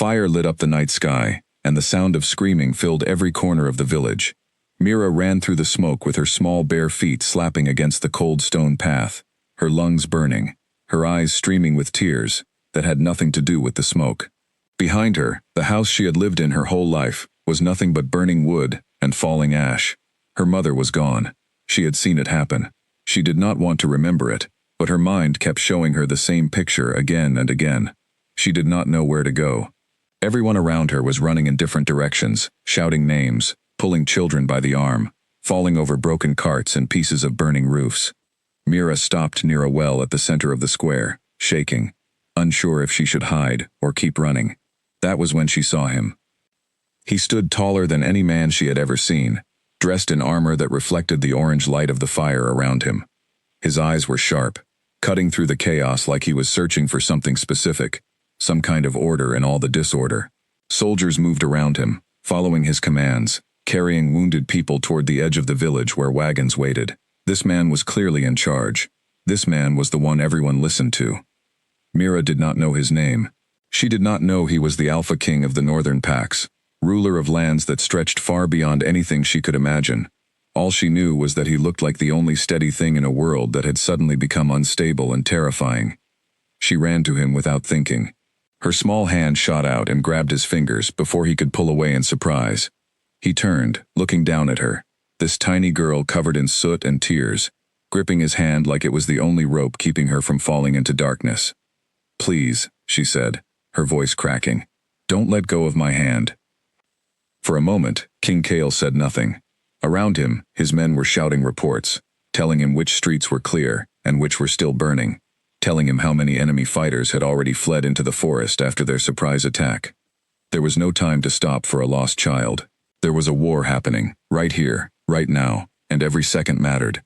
Fire lit up the night sky, and the sound of screaming filled every corner of the village. Mira ran through the smoke with her small bare feet slapping against the cold stone path, her lungs burning, her eyes streaming with tears that had nothing to do with the smoke. Behind her, the house she had lived in her whole life was nothing but burning wood and falling ash. Her mother was gone. She had seen it happen. She did not want to remember it, but her mind kept showing her the same picture again and again. She did not know where to go. Everyone around her was running in different directions, shouting names, pulling children by the arm, falling over broken carts and pieces of burning roofs. Mira stopped near a well at the center of the square, shaking, unsure if she should hide or keep running. That was when she saw him. He stood taller than any man she had ever seen, dressed in armor that reflected the orange light of the fire around him. His eyes were sharp, cutting through the chaos like he was searching for something specific, some kind of order in all the disorder. Soldiers moved around him, following his commands, carrying wounded people toward the edge of the village where wagons waited. This man was clearly in charge. This man was the one everyone listened to. Mira did not know his name. She did not know he was the Alpha King of the Northern Pax, ruler of lands that stretched far beyond anything she could imagine. All she knew was that he looked like the only steady thing in a world that had suddenly become unstable and terrifying. She ran to him without thinking. Her small hand shot out and grabbed his fingers before he could pull away in surprise. He turned, looking down at her, this tiny girl covered in soot and tears, gripping his hand like it was the only rope keeping her from falling into darkness. "Please," she said, her voice cracking. "Don't let go of my hand." For a moment, King Kale said nothing. Around him, his men were shouting reports, telling him which streets were clear and which were still burning, telling him how many enemy fighters had already fled into the forest after their surprise attack. There was no time to stop for a lost child. There was a war happening, right here, right now, and every second mattered.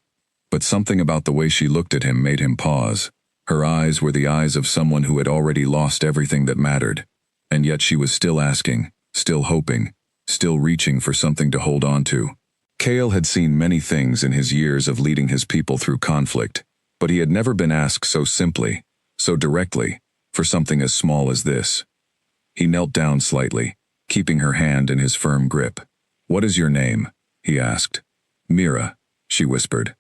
But something about the way she looked at him made him pause. Her eyes were the eyes of someone who had already lost everything that mattered. And yet she was still asking, still hoping, still reaching for something to hold on to. Kale had seen many things in his years of leading his people through conflict, but he had never been asked so simply, so directly, for something as small as this. He knelt down slightly, keeping her hand in his firm grip. "What is your name?" he asked. "Mira," she whispered.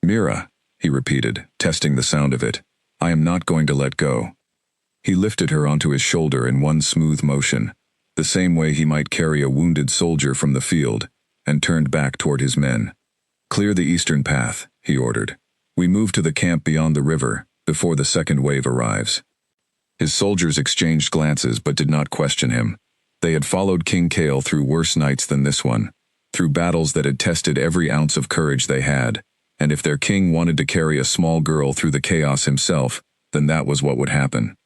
"Mira," he repeated, testing the sound of it. "I am not going to let go." He lifted her onto his shoulder in one smooth motion, the same way he might carry a wounded soldier from the field, and turned back toward his men. "Clear the eastern path," he ordered. "We move to the camp beyond the river, before the second wave arrives." His soldiers exchanged glances but did not question him. They had followed King Kale through worse nights than this one, through battles that had tested every ounce of courage they had, and if their king wanted to carry a small girl through the chaos himself, then that was what would happen.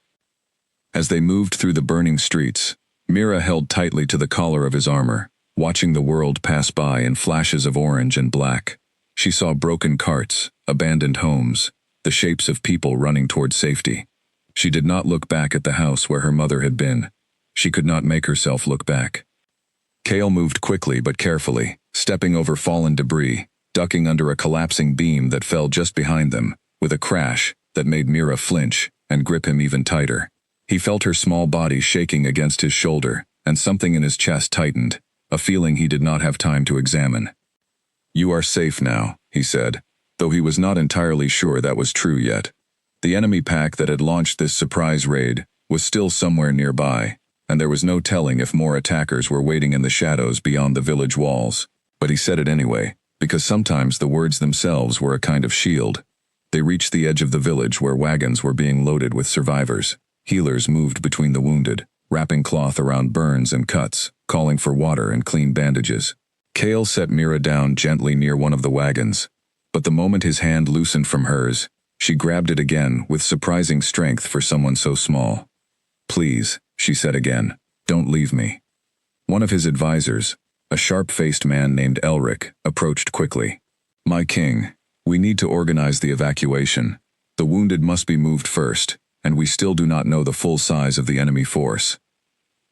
As they moved through the burning streets, Mira held tightly to the collar of his armor, watching the world pass by in flashes of orange and black. She saw broken carts, abandoned homes, the shapes of people running toward safety. She did not look back at the house where her mother had been. She could not make herself look back. Kale moved quickly but carefully, stepping over fallen debris, ducking under a collapsing beam that fell just behind them, with a crash that made Mira flinch and grip him even tighter. He felt her small body shaking against his shoulder, and something in his chest tightened, a feeling he did not have time to examine. "You are safe now," he said, though he was not entirely sure that was true yet. The enemy pack that had launched this surprise raid was still somewhere nearby, and there was no telling if more attackers were waiting in the shadows beyond the village walls. But he said it anyway, because sometimes the words themselves were a kind of shield. They reached the edge of the village where wagons were being loaded with survivors. Healers moved between the wounded, wrapping cloth around burns and cuts, calling for water and clean bandages. Kale set Mira down gently near one of the wagons, but the moment his hand loosened from hers, she grabbed it again with surprising strength for someone so small. "Please," she said again, "don't leave me." One of his advisors, a sharp-faced man named Elric, approached quickly. "My king, we need to organize the evacuation. The wounded must be moved first, and we still do not know the full size of the enemy force."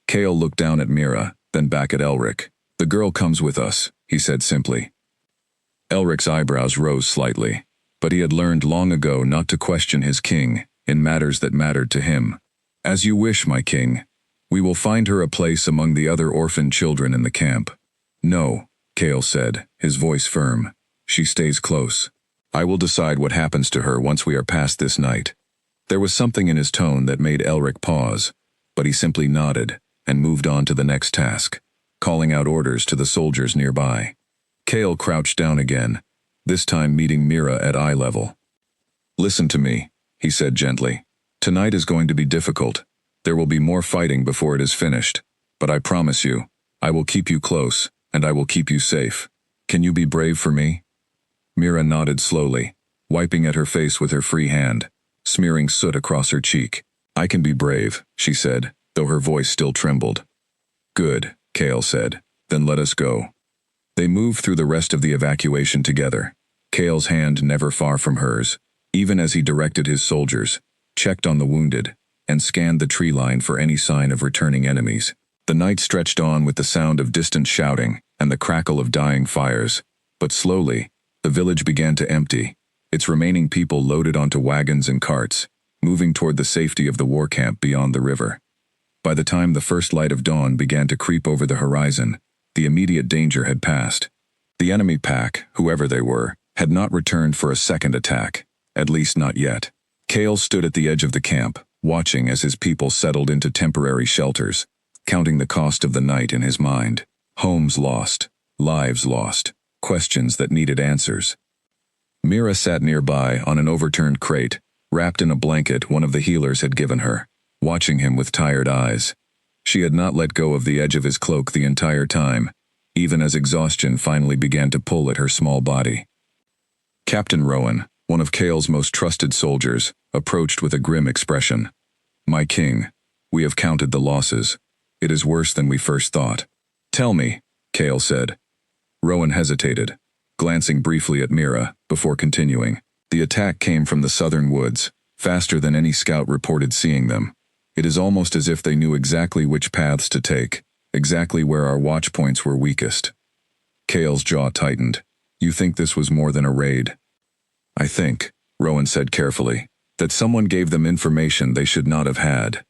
Kale looked down at Mira, then back at Elric. "The girl comes with us," he said simply. Elric's eyebrows rose slightly, but he had learned long ago not to question his king in matters that mattered to him. "As you wish, my king." We will find her a place among the other orphan children in the camp. No, Kale said, his voice firm. She stays close. I will decide what happens to her once we are past this night. There was something in his tone that made Elric pause, but he simply nodded and moved on to the next task, calling out orders to the soldiers nearby. Kale crouched down again, this time meeting Mira at eye level. Listen to me, he said gently. Tonight is going to be difficult. There will be more fighting before it is finished, but I promise you, I will keep you close, and I will keep you safe. Can you be brave for me? Mira nodded slowly, wiping at her face with her free hand, smearing soot across her cheek. I can be brave, she said, though her voice still trembled. Good, Kale said. Then let us go. They moved through the rest of the evacuation together, Kale's hand never far from hers, even as he directed his soldiers, checked on the wounded, and scanned the tree line for any sign of returning enemies. The night stretched on with the sound of distant shouting and the crackle of dying fires, but slowly, the village began to empty, its remaining people loaded onto wagons and carts, moving toward the safety of the war camp beyond the river. By the time the first light of dawn began to creep over the horizon, the immediate danger had passed. The enemy pack, whoever they were, had not returned for a second attack, at least not yet. Kale stood at the edge of the camp, watching as his people settled into temporary shelters, counting the cost of the night in his mind. Homes lost, lives lost, questions that needed answers. Mira sat nearby on an overturned crate, wrapped in a blanket one of the healers had given her, watching him with tired eyes. She had not let go of the edge of his cloak the entire time, even as exhaustion finally began to pull at her small body. Captain Rowan, one of Kale's most trusted soldiers, approached with a grim expression. My king, we have counted the losses. It is worse than we first thought. Tell me, Kale said. Rowan hesitated, glancing briefly at Mira, before continuing. The attack came from the southern woods, faster than any scout reported seeing them. It is almost as if they knew exactly which paths to take, exactly where our watch points were weakest. Kale's jaw tightened. You think this was more than a raid? I think, Rowan said carefully, that someone gave them information they should not have had.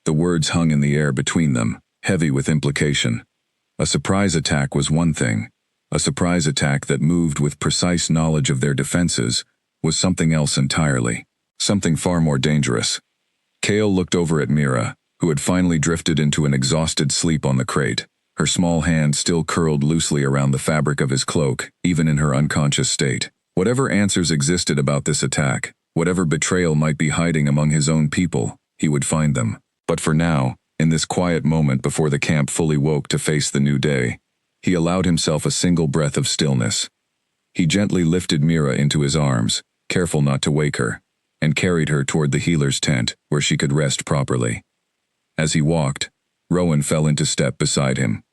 The words hung in the air between them, heavy with implication. A surprise attack was one thing. A surprise attack that moved with precise knowledge of their defenses was something else entirely, something far more dangerous. Kale looked over at Mira, who had finally drifted into an exhausted sleep on the crate, her small hand still curled loosely around the fabric of his cloak, even in her unconscious state. Whatever answers existed about this attack, whatever betrayal might be hiding among his own people, he would find them. But for now, in this quiet moment before the camp fully woke to face the new day, he allowed himself a single breath of stillness. He gently lifted Mira into his arms, careful not to wake her, and carried her toward the healer's tent where she could rest properly. As he walked, Rowan fell into step beside him.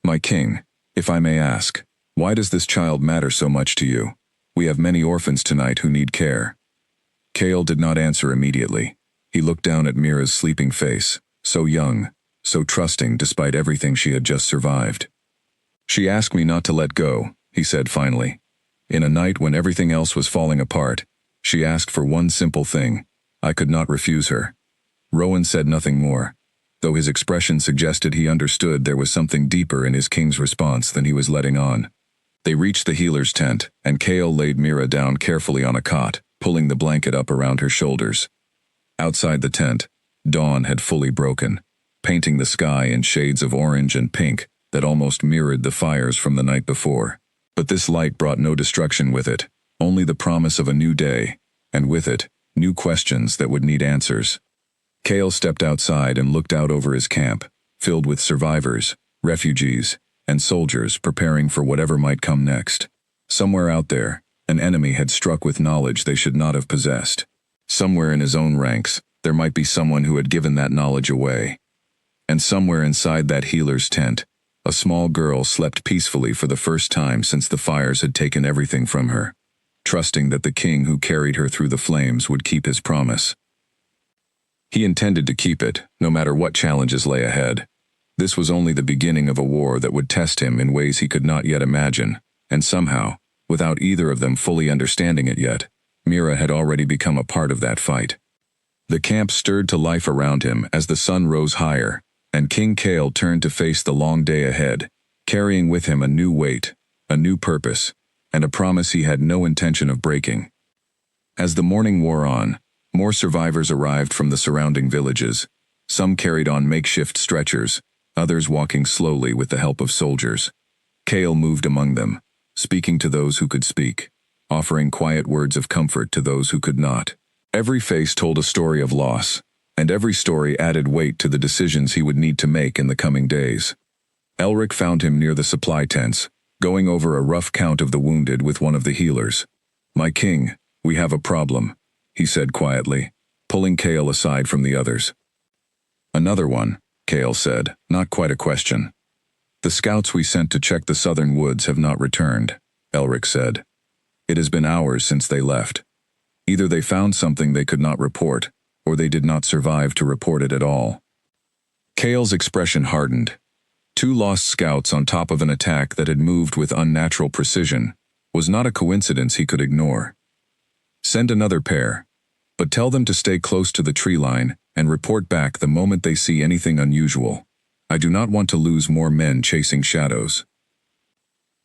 My king, if I may ask, why does this child matter so much to you? We have many orphans tonight who need care. Kale did not answer immediately. He looked down at Mira's sleeping face, so young, so trusting despite everything she had just survived. She asked me not to let go, he said finally. In a night when everything else was falling apart, she asked for one simple thing. I could not refuse her. Rowan said nothing more, though his expression suggested he understood there was something deeper in his king's response than he was letting on. They reached the healer's tent, and Kale laid Mira down carefully on a cot, pulling the blanket up around her shoulders. Outside the tent, dawn had fully broken, painting the sky in shades of orange and pink that almost mirrored the fires from the night before. But this light brought no destruction with it, only the promise of a new day, and with it, new questions that would need answers. Kale stepped outside and looked out over his camp, filled with survivors, refugees, and soldiers preparing for whatever might come next. Somewhere out there, an enemy had struck with knowledge they should not have possessed. Somewhere in his own ranks, there might be someone who had given that knowledge away. And somewhere inside that healer's tent, a small girl slept peacefully for the first time since the fires had taken everything from her, trusting that the king who carried her through the flames would keep his promise. He intended to keep it, no matter what challenges lay ahead. This was only the beginning of a war that would test him in ways he could not yet imagine, and somehow, without either of them fully understanding it yet, Mira had already become a part of that fight. The camp stirred to life around him as the sun rose higher, and King Kale turned to face the long day ahead, carrying with him a new weight, a new purpose, and a promise he had no intention of breaking. As the morning wore on, more survivors arrived from the surrounding villages. Some carried on makeshift stretchers, others walking slowly with the help of soldiers. Kale moved among them, speaking to those who could speak, offering quiet words of comfort to those who could not. Every face told a story of loss, and every story added weight to the decisions he would need to make in the coming days. Elric found him near the supply tents, going over a rough count of the wounded with one of the healers. "My king, we have a problem," he said quietly, pulling Kale aside from the others. "Another one," Kale said, not quite a question. "The scouts we sent to check the southern woods have not returned," Elric said. "It has been hours since they left. Either they found something they could not report, or they did not survive to report it at all." Kale's expression hardened. 2 lost scouts on top of an attack that had moved with unnatural precision was not a coincidence he could ignore. "Send another pair, but tell them to stay close to the tree line and report back the moment they see anything unusual. I do not want to lose more men chasing shadows."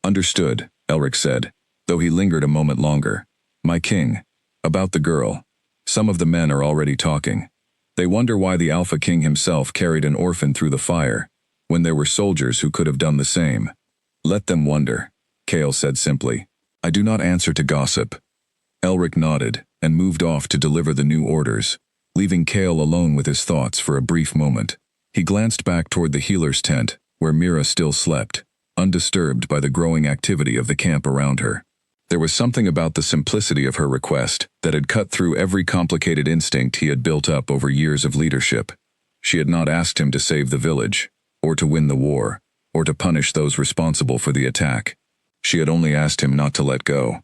"Understood," Elric said, though he lingered a moment longer. "My king, about the girl. Some of the men are already talking. They wonder why the Alpha King himself carried an orphan through the fire, when there were soldiers who could have done the same." "Let them wonder," Kale said simply. "I do not answer to gossip." Elric nodded and moved off to deliver the new orders, leaving Kale alone with his thoughts for a brief moment. He glanced back toward the healer's tent, where Mira still slept, undisturbed by the growing activity of the camp around her. There was something about the simplicity of her request that had cut through every complicated instinct he had built up over years of leadership. She had not asked him to save the village, or to win the war, or to punish those responsible for the attack. She had only asked him not to let go.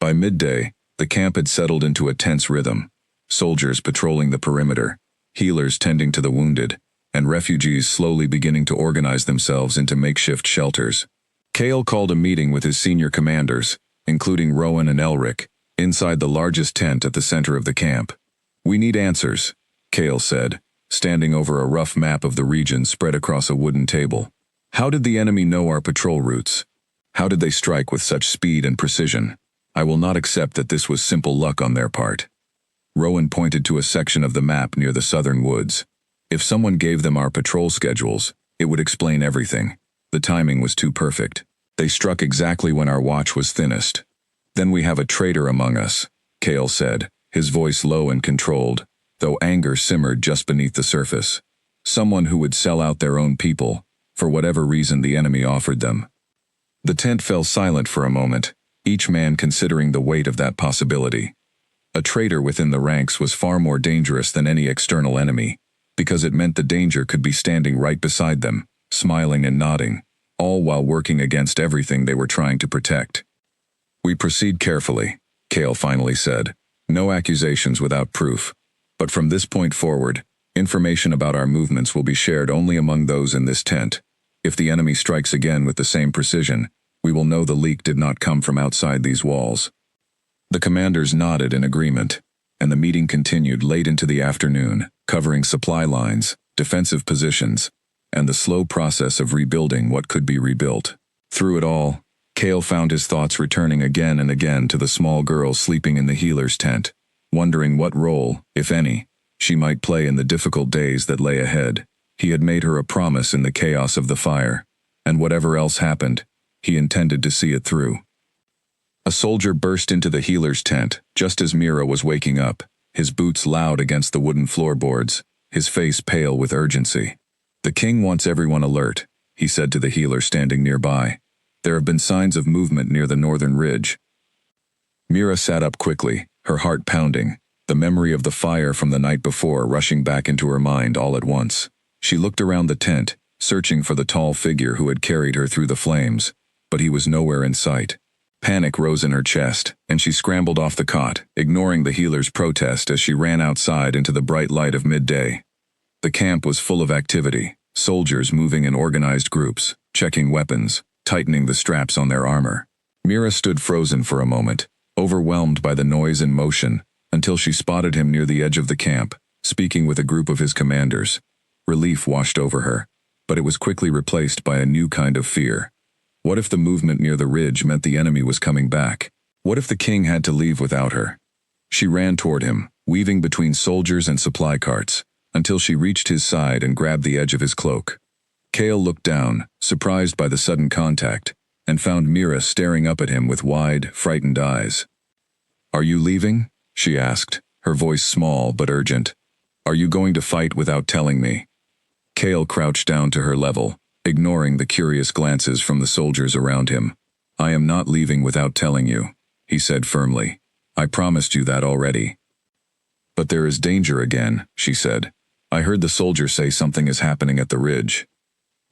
By midday, the camp had settled into a tense rhythm, soldiers patrolling the perimeter, healers tending to the wounded, and refugees slowly beginning to organize themselves into makeshift shelters. Kale called a meeting with his senior commanders, including Rowan and Elric, inside the largest tent at the center of the camp. "We need answers," Kale said, standing over a rough map of the region spread across a wooden table. "How did the enemy know our patrol routes? How did they strike with such speed and precision? I will not accept that this was simple luck on their part." Rowan pointed to a section of the map near the southern woods. "If someone gave them our patrol schedules, it would explain everything. The timing was too perfect. They struck exactly when our watch was thinnest." "Then we have a traitor among us," Kale said, his voice low and controlled, though anger simmered just beneath the surface. "Someone who would sell out their own people, for whatever reason the enemy offered them." The tent fell silent for a moment, each man considering the weight of that possibility. A traitor within the ranks was far more dangerous than any external enemy, because it meant the danger could be standing right beside them, smiling and nodding, all while working against everything they were trying to protect. "We proceed carefully," Kale finally said. "No accusations without proof. But from this point forward, information about our movements will be shared only among those in this tent. If the enemy strikes again with the same precision, we will know the leak did not come from outside these walls." The commanders nodded in agreement, and the meeting continued late into the afternoon, covering supply lines, defensive positions, and the slow process of rebuilding what could be rebuilt. Through it all, Kale found his thoughts returning again and again to the small girl sleeping in the healer's tent, wondering what role, if any, she might play in the difficult days that lay ahead. He had made her a promise in the chaos of the fire, and whatever else happened, he intended to see it through. A soldier burst into the healer's tent just as Mira was waking up, his boots loud against the wooden floorboards, his face pale with urgency. "The king wants everyone alert," he said to the healer standing nearby. "There have been signs of movement near the northern ridge." Mira sat up quickly, her heart pounding, the memory of the fire from the night before rushing back into her mind all at once. She looked around the tent, searching for the tall figure who had carried her through the flames, but he was nowhere in sight. Panic rose in her chest, and she scrambled off the cot, ignoring the healer's protest as she ran outside into the bright light of midday. The camp was full of activity, soldiers moving in organized groups, checking weapons, tightening the straps on their armor. Mira stood frozen for a moment, overwhelmed by the noise and motion, until she spotted him near the edge of the camp, speaking with a group of his commanders. Relief washed over her, but it was quickly replaced by a new kind of fear. What if the movement near the ridge meant the enemy was coming back? What if the king had to leave without her? She ran toward him, weaving between soldiers and supply carts, until she reached his side and grabbed the edge of his cloak. Kale looked down, surprised by the sudden contact, and found Mira staring up at him with wide, frightened eyes. "Are you leaving?" she asked, her voice small but urgent. "Are you going to fight without telling me?" Kale crouched down to her level, ignoring the curious glances from the soldiers around him. "I am not leaving without telling you," he said firmly. "I promised you that already." "But there is danger again," she said. "I heard the soldier say something is happening at the ridge."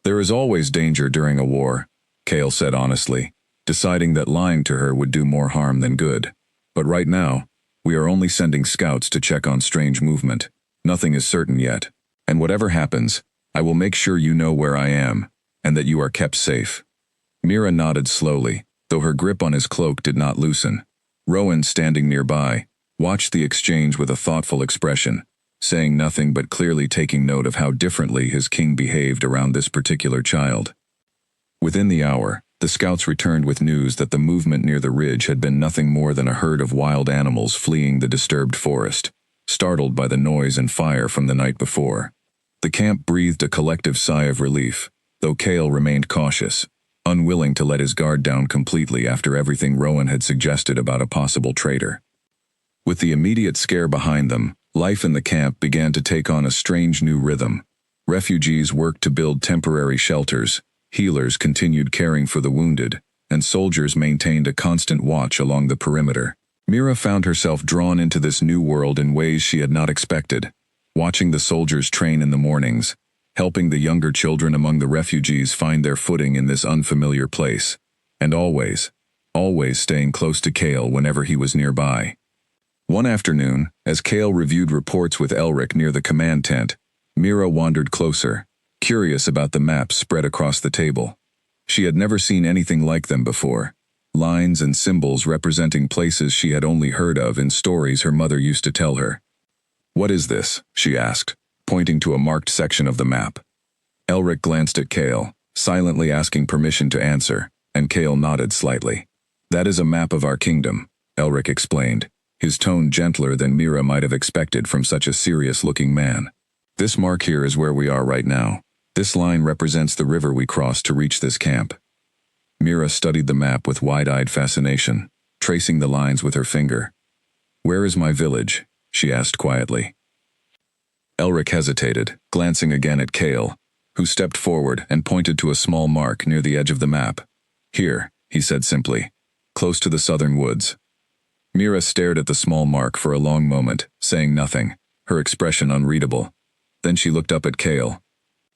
"There is always danger during a war," Kale said honestly, deciding that lying to her would do more harm than good. "But right now, we are only sending scouts to check on strange movement. Nothing is certain yet. And whatever happens, I will make sure you know where I am, and that you are kept safe." Mira nodded slowly, though her grip on his cloak did not loosen. Rowan, standing nearby, watched the exchange with a thoughtful expression, saying nothing but clearly taking note of how differently his king behaved around this particular child. Within the hour, the scouts returned with news that the movement near the ridge had been nothing more than a herd of wild animals fleeing the disturbed forest, startled by the noise and fire from the night before. The camp breathed a collective sigh of relief, though Kale remained cautious, unwilling to let his guard down completely after everything Rowan had suggested about a possible traitor. With the immediate scare behind them, life in the camp began to take on a strange new rhythm. Refugees worked to build temporary shelters, healers continued caring for the wounded, and soldiers maintained a constant watch along the perimeter. Mira found herself drawn into this new world in ways she had not expected, watching the soldiers train in the mornings, helping the younger children among the refugees find their footing in this unfamiliar place, and always staying close to Kale whenever he was nearby. One afternoon, as Kale reviewed reports with Elric near the command tent, Mira wandered closer, curious about the maps spread across the table. She had never seen anything like them before, lines and symbols representing places she had only heard of in stories her mother used to tell her. "What is this?" she asked, pointing to a marked section of the map. Elric glanced at Kale, silently asking permission to answer, and Kale nodded slightly. "That is a map of our kingdom," Elric explained, his tone gentler than Mira might have expected from such a serious-looking man. "This mark here is where we are right now. This line represents the river we crossed to reach this camp." Mira studied the map with wide-eyed fascination, tracing the lines with her finger. "Where is my village?" she asked quietly. Elric hesitated, glancing again at Kale, who stepped forward and pointed to a small mark near the edge of the map. "Here," he said simply, "close to the southern woods." Mira stared at the small mark for a long moment, saying nothing, her expression unreadable. Then she looked up at Kale.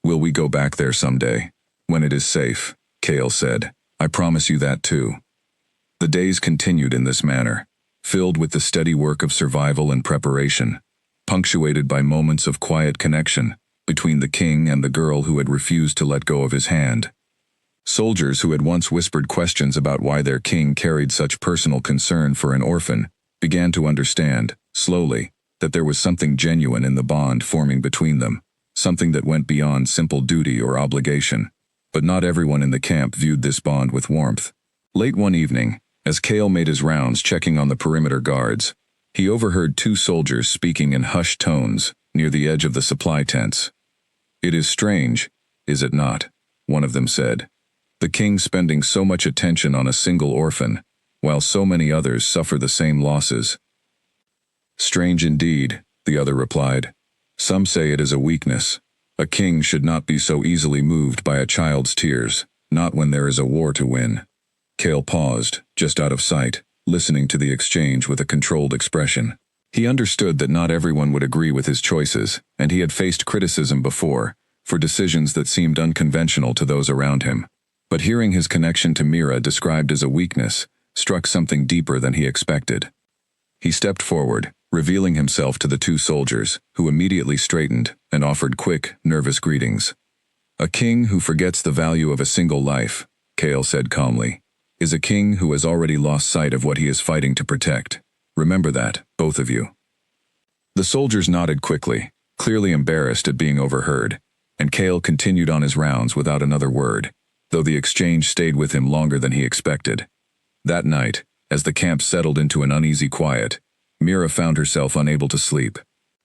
"Will we go back there someday? When it is safe," Kale said. "I promise you that too." The days continued in this manner, filled with the steady work of survival and preparation, punctuated by moments of quiet connection between the king and the girl who had refused to let go of his hand. Soldiers who had once whispered questions about why their king carried such personal concern for an orphan began to understand, slowly, that there was something genuine in the bond forming between them, something that went beyond simple duty or obligation. But not everyone in the camp viewed this bond with warmth. Late one evening, as Kale made his rounds checking on the perimeter guards, he overheard two soldiers speaking in hushed tones near the edge of the supply tents. "It is strange, is it not?" one of them said. "The king spending so much attention on a single orphan, while so many others suffer the same losses." "Strange indeed," the other replied. "Some say it is a weakness. A king should not be so easily moved by a child's tears, not when there is a war to win." Kale paused, just out of sight, listening to the exchange with a controlled expression. He understood that not everyone would agree with his choices, and he had faced criticism before, for decisions that seemed unconventional to those around him. But hearing his connection to Mira described as a weakness struck something deeper than he expected. He stepped forward, revealing himself to the two soldiers, who immediately straightened and offered quick, nervous greetings. "A king who forgets the value of a single life," Kale said calmly, "is a king who has already lost sight of what he is fighting to protect. Remember that, both of you." The soldiers nodded quickly, clearly embarrassed at being overheard, and Cale continued on his rounds without another word, though the exchange stayed with him longer than he expected. That night, as the camp settled into an uneasy quiet, Mira found herself unable to sleep.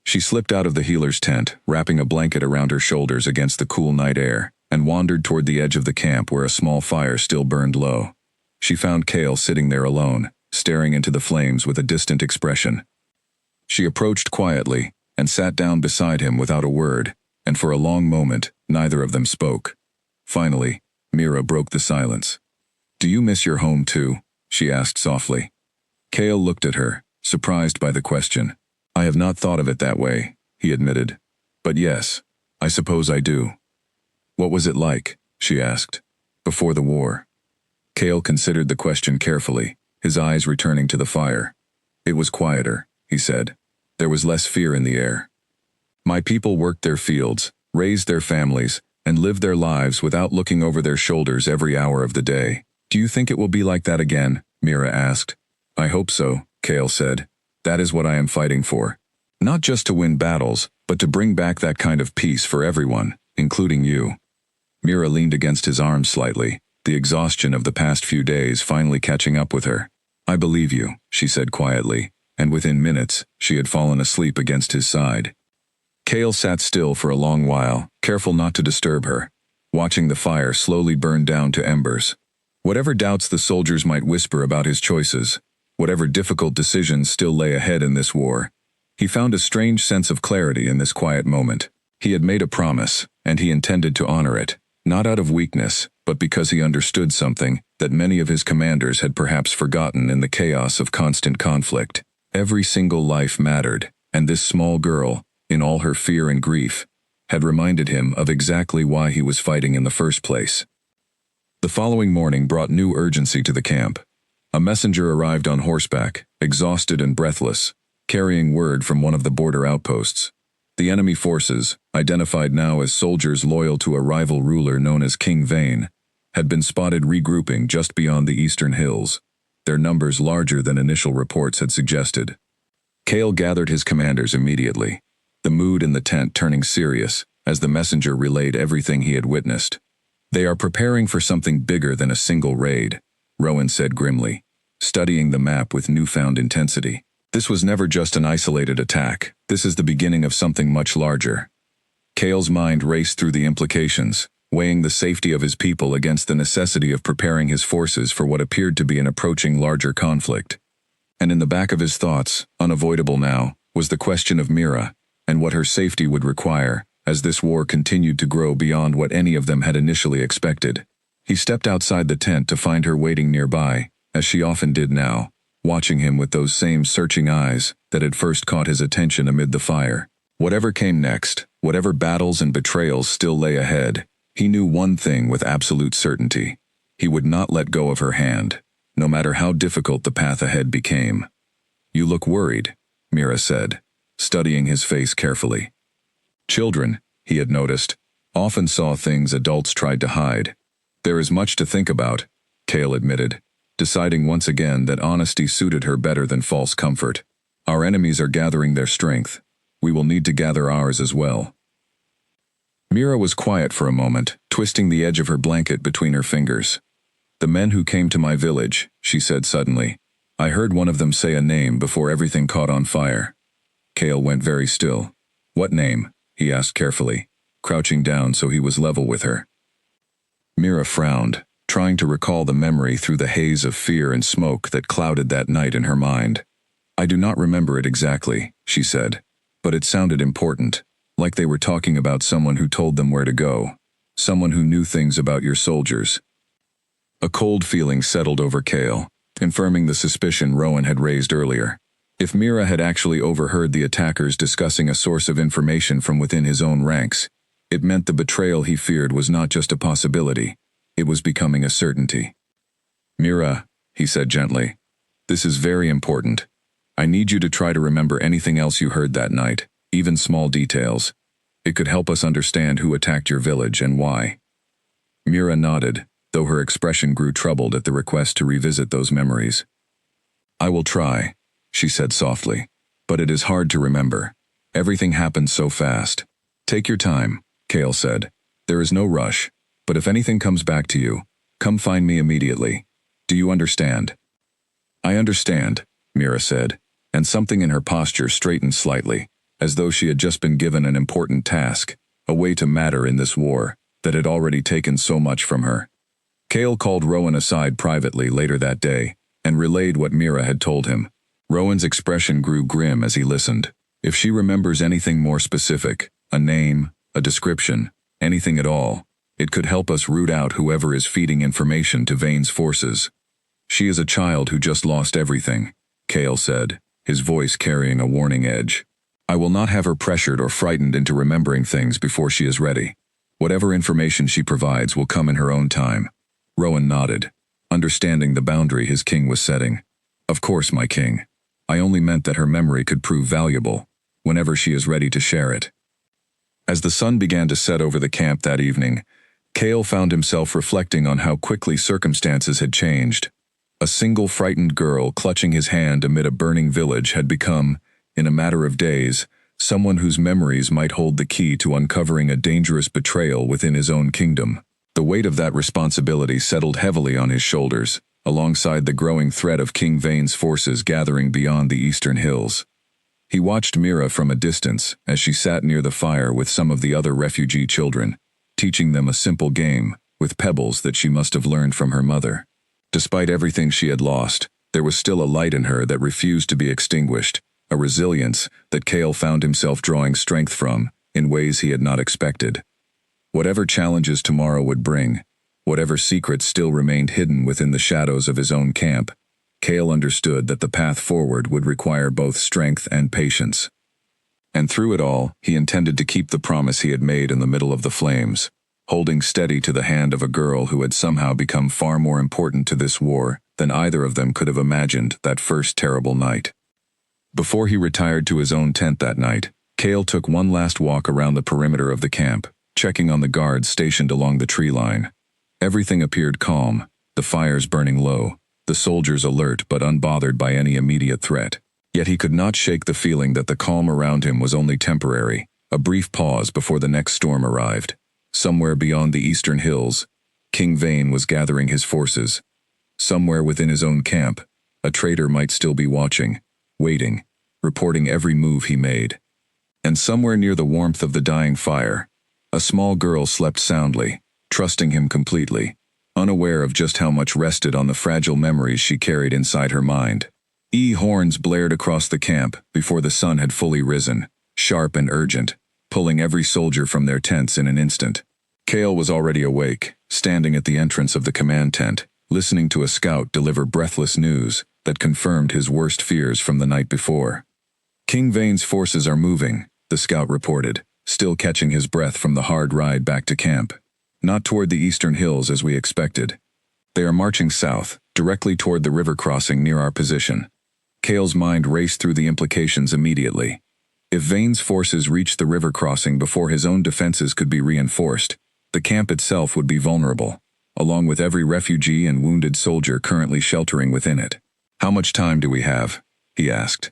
She slipped out of the healer's tent, wrapping a blanket around her shoulders against the cool night air, and wandered toward the edge of the camp where a small fire still burned low. She found Cale sitting there alone, staring into the flames with a distant expression. She approached quietly and sat down beside him without a word, and for a long moment, neither of them spoke. Finally, Mira broke the silence. "Do you miss your home too?" she asked softly. Cale looked at her, surprised by the question. "I have not thought of it that way," he admitted. "But yes, I suppose I do." "What was it like?" she asked. "Before the war?" Cale considered the question carefully, his eyes returning to the fire. "It was quieter," he said. "There was less fear in the air. My people worked their fields, raised their families, and lived their lives without looking over their shoulders every hour of the day." "Do you think it will be like that again?" Mira asked. "I hope so," Cale said. "That is what I am fighting for. Not just to win battles, but to bring back that kind of peace for everyone, including you." Mira leaned against his arm slightly, the exhaustion of the past few days finally catching up with her. "I believe you," she said quietly, and within minutes, she had fallen asleep against his side. Cale sat still for a long while, careful not to disturb her, watching the fire slowly burn down to embers. Whatever doubts the soldiers might whisper about his choices, whatever difficult decisions still lay ahead in this war, he found a strange sense of clarity in this quiet moment. He had made a promise, and he intended to honor it, not out of weakness, but because he understood something that many of his commanders had perhaps forgotten in the chaos of constant conflict. Every single life mattered, and this small girl, in all her fear and grief, had reminded him of exactly why he was fighting in the first place. The following morning brought new urgency to the camp. A messenger arrived on horseback, exhausted and breathless, carrying word from one of the border outposts. The enemy forces, identified now as soldiers loyal to a rival ruler known as King Vane, had been spotted regrouping just beyond the eastern hills, their numbers larger than initial reports had suggested. Cale gathered his commanders immediately, the mood in the tent turning serious as the messenger relayed everything he had witnessed. "They are preparing for something bigger than a single raid," Rowan said grimly, studying the map with newfound intensity. "This was never just an isolated attack. This is the beginning of something much larger." Cale's mind raced through the implications, weighing the safety of his people against the necessity of preparing his forces for what appeared to be an approaching larger conflict. And in the back of his thoughts, unavoidable now, was the question of Mira, and what her safety would require, as this war continued to grow beyond what any of them had initially expected. He stepped outside the tent to find her waiting nearby, as she often did now, watching him with those same searching eyes that had first caught his attention amid the fire. Whatever came next, whatever battles and betrayals still lay ahead, he knew one thing with absolute certainty. He would not let go of her hand, no matter how difficult the path ahead became. "You look worried," Mira said, studying his face carefully. Children, he had noticed, often saw things adults tried to hide. "There is much to think about," Cale admitted, deciding once again that honesty suited her better than false comfort. "Our enemies are gathering their strength. We will need to gather ours as well." Mira was quiet for a moment, twisting the edge of her blanket between her fingers. "The men who came to my village," she said suddenly. "I heard one of them say a name before everything caught on fire." Cale went very still. "What name?" he asked carefully, crouching down so he was level with her. Mira frowned, trying to recall the memory through the haze of fear and smoke that clouded that night in her mind. "I do not remember it exactly," she said, "but it sounded important, like they were talking about someone who told them where to go, someone who knew things about your soldiers." A cold feeling settled over Cale, confirming the suspicion Rowan had raised earlier. If Mira had actually overheard the attackers discussing a source of information from within his own ranks, it meant the betrayal he feared was not just a possibility, it was becoming a certainty. "Mira," he said gently, "this is very important. I need you to try to remember anything else you heard that night, even small details. It could help us understand who attacked your village and why." Mira nodded, though her expression grew troubled at the request to revisit those memories. "I will try," she said softly, "but it is hard to remember. Everything happened so fast. Take your time, Kale said. There is no rush, but if anything comes back to you, come find me immediately. Do you understand? I understand, Mira said, and something in her posture straightened slightly, as though she had just been given an important task, a way to matter in this war that had already taken so much from her. Kale called Rowan aside privately later that day and relayed what Mira had told him. Rowan's expression grew grim as he listened. If she remembers anything more specific, a name, a description, anything at all, it could help us root out whoever is feeding information to Vane's forces. She is a child who just lost everything, Kale said, his voice carrying a warning edge. I will not have her pressured or frightened into remembering things before she is ready. Whatever information she provides will come in her own time. Rowan nodded, understanding the boundary his king was setting. Of course, my king. I only meant that her memory could prove valuable, whenever she is ready to share it. As the sun began to set over the camp that evening, Kale found himself reflecting on how quickly circumstances had changed. A single frightened girl clutching his hand amid a burning village had become, in a matter of days, someone whose memories might hold the key to uncovering a dangerous betrayal within his own kingdom. The weight of that responsibility settled heavily on his shoulders, alongside the growing threat of King Vane's forces gathering beyond the eastern hills. He watched Mira from a distance as she sat near the fire with some of the other refugee children, teaching them a simple game with pebbles that she must have learned from her mother. Despite everything she had lost, there was still a light in her that refused to be extinguished, a resilience that Kale found himself drawing strength from in ways he had not expected. Whatever challenges tomorrow would bring, whatever secrets still remained hidden within the shadows of his own camp, Kale understood that the path forward would require both strength and patience. And through it all, he intended to keep the promise he had made in the middle of the flames, holding steady to the hand of a girl who had somehow become far more important to this war than either of them could have imagined that first terrible night. Before he retired to his own tent that night, Kale took one last walk around the perimeter of the camp, checking on the guards stationed along the tree line. Everything appeared calm, the fires burning low, the soldiers alert but unbothered by any immediate threat. Yet he could not shake the feeling that the calm around him was only temporary, a brief pause before the next storm arrived. Somewhere beyond the eastern hills, King Vane was gathering his forces. Somewhere within his own camp, a traitor might still be watching, waiting, reporting every move he made. And somewhere near the warmth of the dying fire, a small girl slept soundly, trusting him completely, unaware of just how much rested on the fragile memories she carried inside her mind. Horns blared across the camp before the sun had fully risen, sharp and urgent, pulling every soldier from their tents in an instant. Kale was already awake, standing at the entrance of the command tent, listening to a scout deliver breathless news that confirmed his worst fears from the night before. King Vane's forces are moving, the scout reported, still catching his breath from the hard ride back to camp. Not toward the eastern hills as we expected. They are marching south, directly toward the river crossing near our position. Kale's mind raced through the implications immediately. If Vane's forces reached the river crossing before his own defenses could be reinforced, the camp itself would be vulnerable, along with every refugee and wounded soldier currently sheltering within it. How much time do we have? He asked.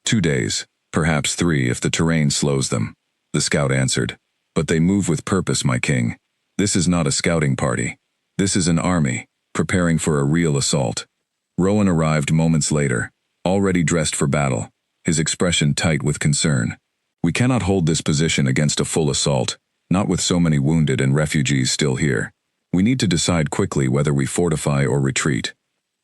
2 days, perhaps 3 if the terrain slows them, the scout answered. But they move with purpose, my king. This is not a scouting party. This is an army, preparing for a real assault. Rowan arrived moments later, already dressed for battle, his expression tight with concern. We cannot hold this position against a full assault, not with so many wounded and refugees still here. We need to decide quickly whether we fortify or retreat.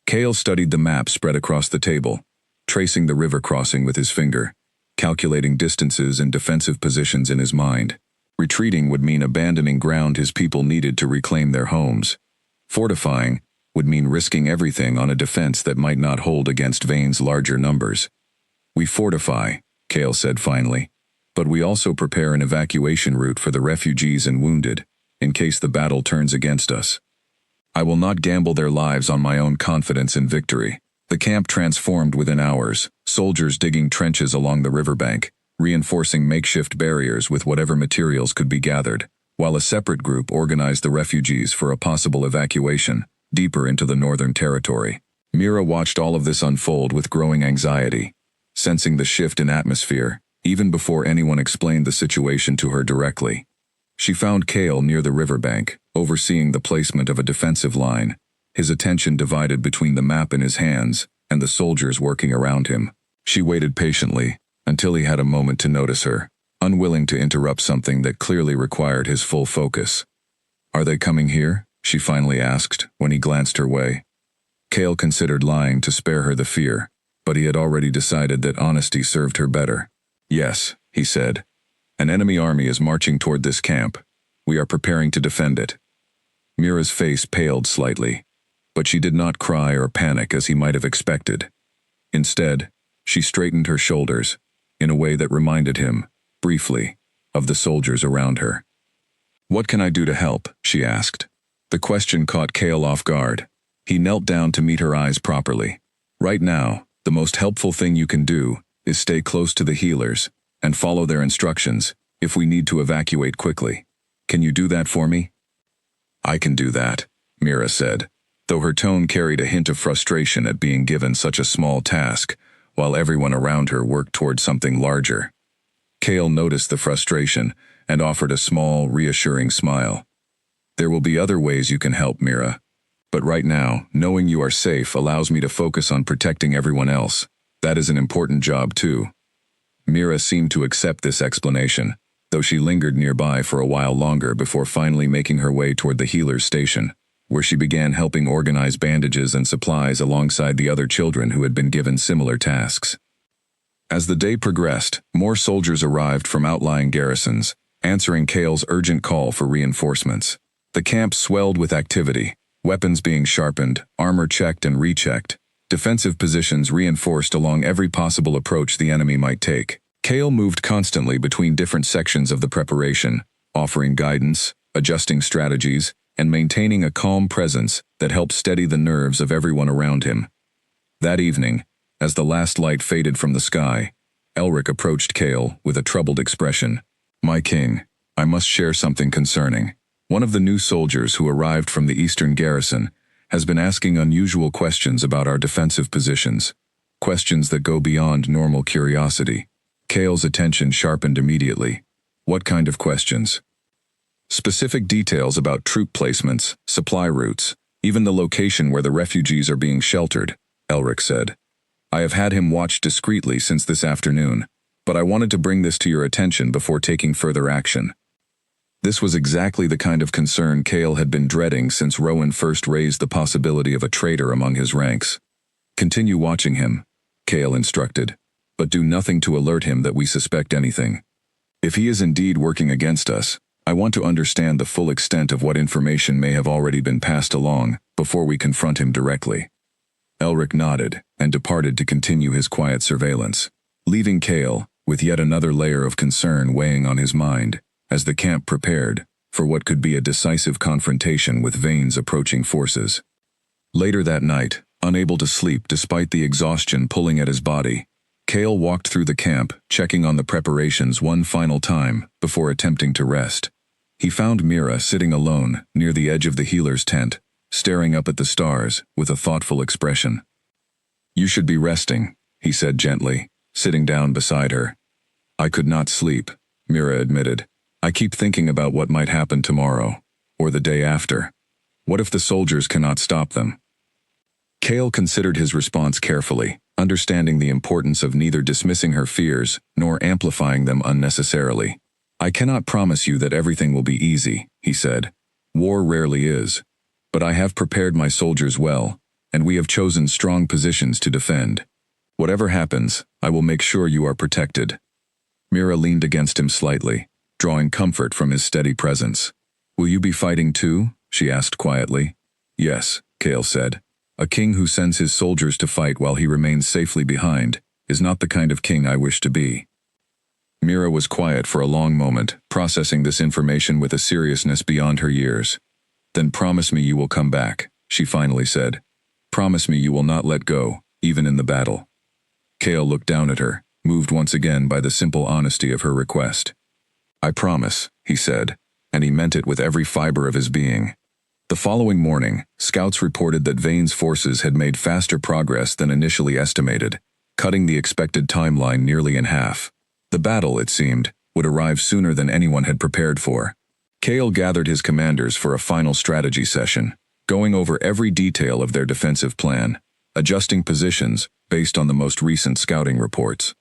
Kale studied the map spread across the table, tracing the river crossing with his finger, calculating distances and defensive positions in his mind. Retreating would mean abandoning ground his people needed to reclaim their homes. Fortifying would mean risking everything on a defense that might not hold against Vane's larger numbers. We fortify, Kale said finally, but we also prepare an evacuation route for the refugees and wounded, in case the battle turns against us. I will not gamble their lives on my own confidence in victory. The camp transformed within hours, soldiers digging trenches along the riverbank, reinforcing makeshift barriers with whatever materials could be gathered, while a separate group organized the refugees for a possible evacuation deeper into the northern territory. Mira watched all of this unfold with growing anxiety. Sensing the shift in atmosphere, even before anyone explained the situation to her directly. She found Kale near the riverbank, overseeing the placement of a defensive line, his attention divided between the map in his hands and the soldiers working around him. She waited patiently until he had a moment to notice her, unwilling to interrupt something that clearly required his full focus. "Are they coming here?" she finally asked when he glanced her way. Kale considered lying to spare her the fear, but he had already decided that honesty served her better. "Yes," he said. "An enemy army is marching toward this camp. We are preparing to defend it." Mira's face paled slightly, but she did not cry or panic as he might have expected. Instead, she straightened her shoulders in a way that reminded him, briefly, of the soldiers around her. "What can I do to help?" she asked. The question caught Kale off guard. He knelt down to meet her eyes properly. "Right now, the most helpful thing you can do is stay close to the healers and follow their instructions if we need to evacuate quickly. Can you do that for me?" "I can do that," Mira said, though her tone carried a hint of frustration at being given such a small task, while everyone around her worked toward something larger. Kale noticed the frustration and offered a small, reassuring smile. "There will be other ways you can help, Mira. But right now, knowing you are safe allows me to focus on protecting everyone else. That is an important job too." Mira seemed to accept this explanation, though she lingered nearby for a while longer before finally making her way toward the healer's station, where she began helping organize bandages and supplies alongside the other children who had been given similar tasks. As the day progressed, more soldiers arrived from outlying garrisons, answering Kale's urgent call for reinforcements. The camp swelled with activity, weapons being sharpened, armor checked and rechecked, defensive positions reinforced along every possible approach the enemy might take. Kale moved constantly between different sections of the preparation, offering guidance, adjusting strategies, and maintaining a calm presence that helped steady the nerves of everyone around him. That evening, as the last light faded from the sky, Elric approached Kale with a troubled expression. "My king, I must share something concerning. One of the new soldiers who arrived from the eastern garrison has been asking unusual questions about our defensive positions, questions that go beyond normal curiosity." Kale's attention sharpened immediately. "What kind of questions?" "Specific details about troop placements, supply routes, even the location where the refugees are being sheltered," Elric said. "I have had him watch discreetly since this afternoon, but I wanted to bring this to your attention before taking further action." This was exactly the kind of concern Kale had been dreading since Rowan first raised the possibility of a traitor among his ranks. "Continue watching him," Kale instructed, "but do nothing to alert him that we suspect anything. If he is indeed working against us, I want to understand the full extent of what information may have already been passed along before we confront him directly." Elric nodded and departed to continue his quiet surveillance, leaving Kale with yet another layer of concern weighing on his mind as the camp prepared for what could be a decisive confrontation with Vane's approaching forces. Later that night, unable to sleep despite the exhaustion pulling at his body, Kale walked through the camp, checking on the preparations one final time before attempting to rest. He found Mira sitting alone near the edge of the healer's tent, staring up at the stars with a thoughtful expression. "You should be resting," he said gently, sitting down beside her. "I could not sleep," Mira admitted. "I keep thinking about what might happen tomorrow, or the day after. What if the soldiers cannot stop them?" Kale considered his response carefully, understanding the importance of neither dismissing her fears nor amplifying them unnecessarily. "I cannot promise you that everything will be easy," he said. "War rarely is. But I have prepared my soldiers well, and we have chosen strong positions to defend. Whatever happens, I will make sure you are protected." Mira leaned against him slightly, drawing comfort from his steady presence. "Will you be fighting too?" she asked quietly. "Yes," Kale said. "A king who sends his soldiers to fight while he remains safely behind is not the kind of king I wish to be." Mira was quiet for a long moment, processing this information with a seriousness beyond her years. "Then promise me you will come back," she finally said. "Promise me you will not let go, even in the battle." Kale looked down at her, moved once again by the simple honesty of her request. "I promise," he said, and he meant it with every fiber of his being. The following morning, scouts reported that Vane's forces had made faster progress than initially estimated, cutting the expected timeline nearly in half. The battle, it seemed, would arrive sooner than anyone had prepared for. Kale gathered his commanders for a final strategy session, going over every detail of their defensive plan, adjusting positions based on the most recent scouting reports.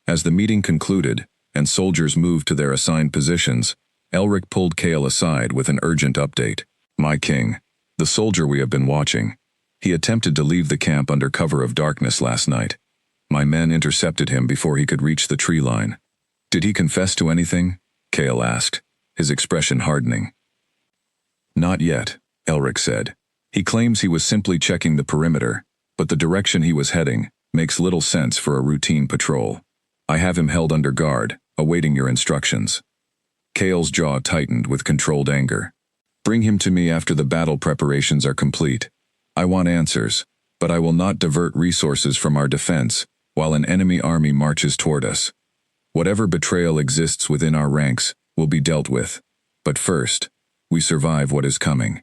As the meeting concluded, and soldiers moved to their assigned positions, Elric pulled Kale aside with an urgent update. "My king, the soldier we have been watching. He attempted to leave the camp under cover of darkness last night. My men intercepted him before he could reach the tree line." "Did he confess to anything?" Kale asked, his expression hardening. "Not yet," Elric said. "He claims he was simply checking the perimeter, but the direction he was heading makes little sense for a routine patrol. I have him held under guard, awaiting your instructions." Kale's jaw tightened with controlled anger. "Bring him to me after the battle preparations are complete. I want answers, but I will not divert resources from our defense while an enemy army marches toward us. Whatever betrayal exists within our ranks will be dealt with. But first, we survive what is coming."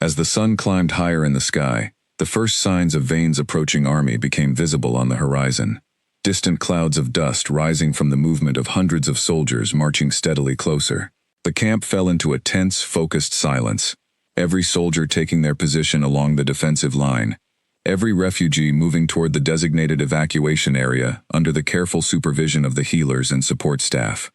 As the sun climbed higher in the sky, the first signs of Vane's approaching army became visible on the horizon. Distant clouds of dust rising from the movement of hundreds of soldiers marching steadily closer. The camp fell into a tense, focused silence, every soldier taking their position along the defensive line, every refugee moving toward the designated evacuation area under the careful supervision of the healers and support staff.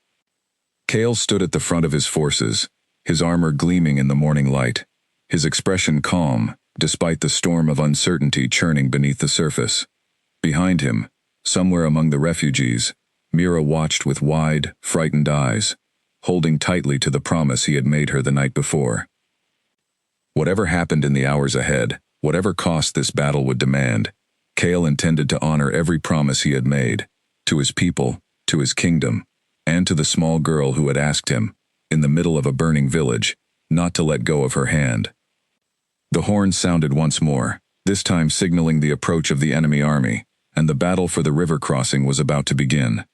Kale stood at the front of his forces, his armor gleaming in the morning light, his expression calm, despite the storm of uncertainty churning beneath the surface. Behind him, somewhere among the refugees, Mira watched with wide, frightened eyes, holding tightly to the promise he had made her the night before. Whatever happened in the hours ahead, whatever cost this battle would demand, Kale intended to honor every promise he had made, to his people, to his kingdom, and to the small girl who had asked him, in the middle of a burning village, not to let go of her hand. The horn sounded once more, this time signaling the approach of the enemy army, and the battle for the river crossing was about to begin.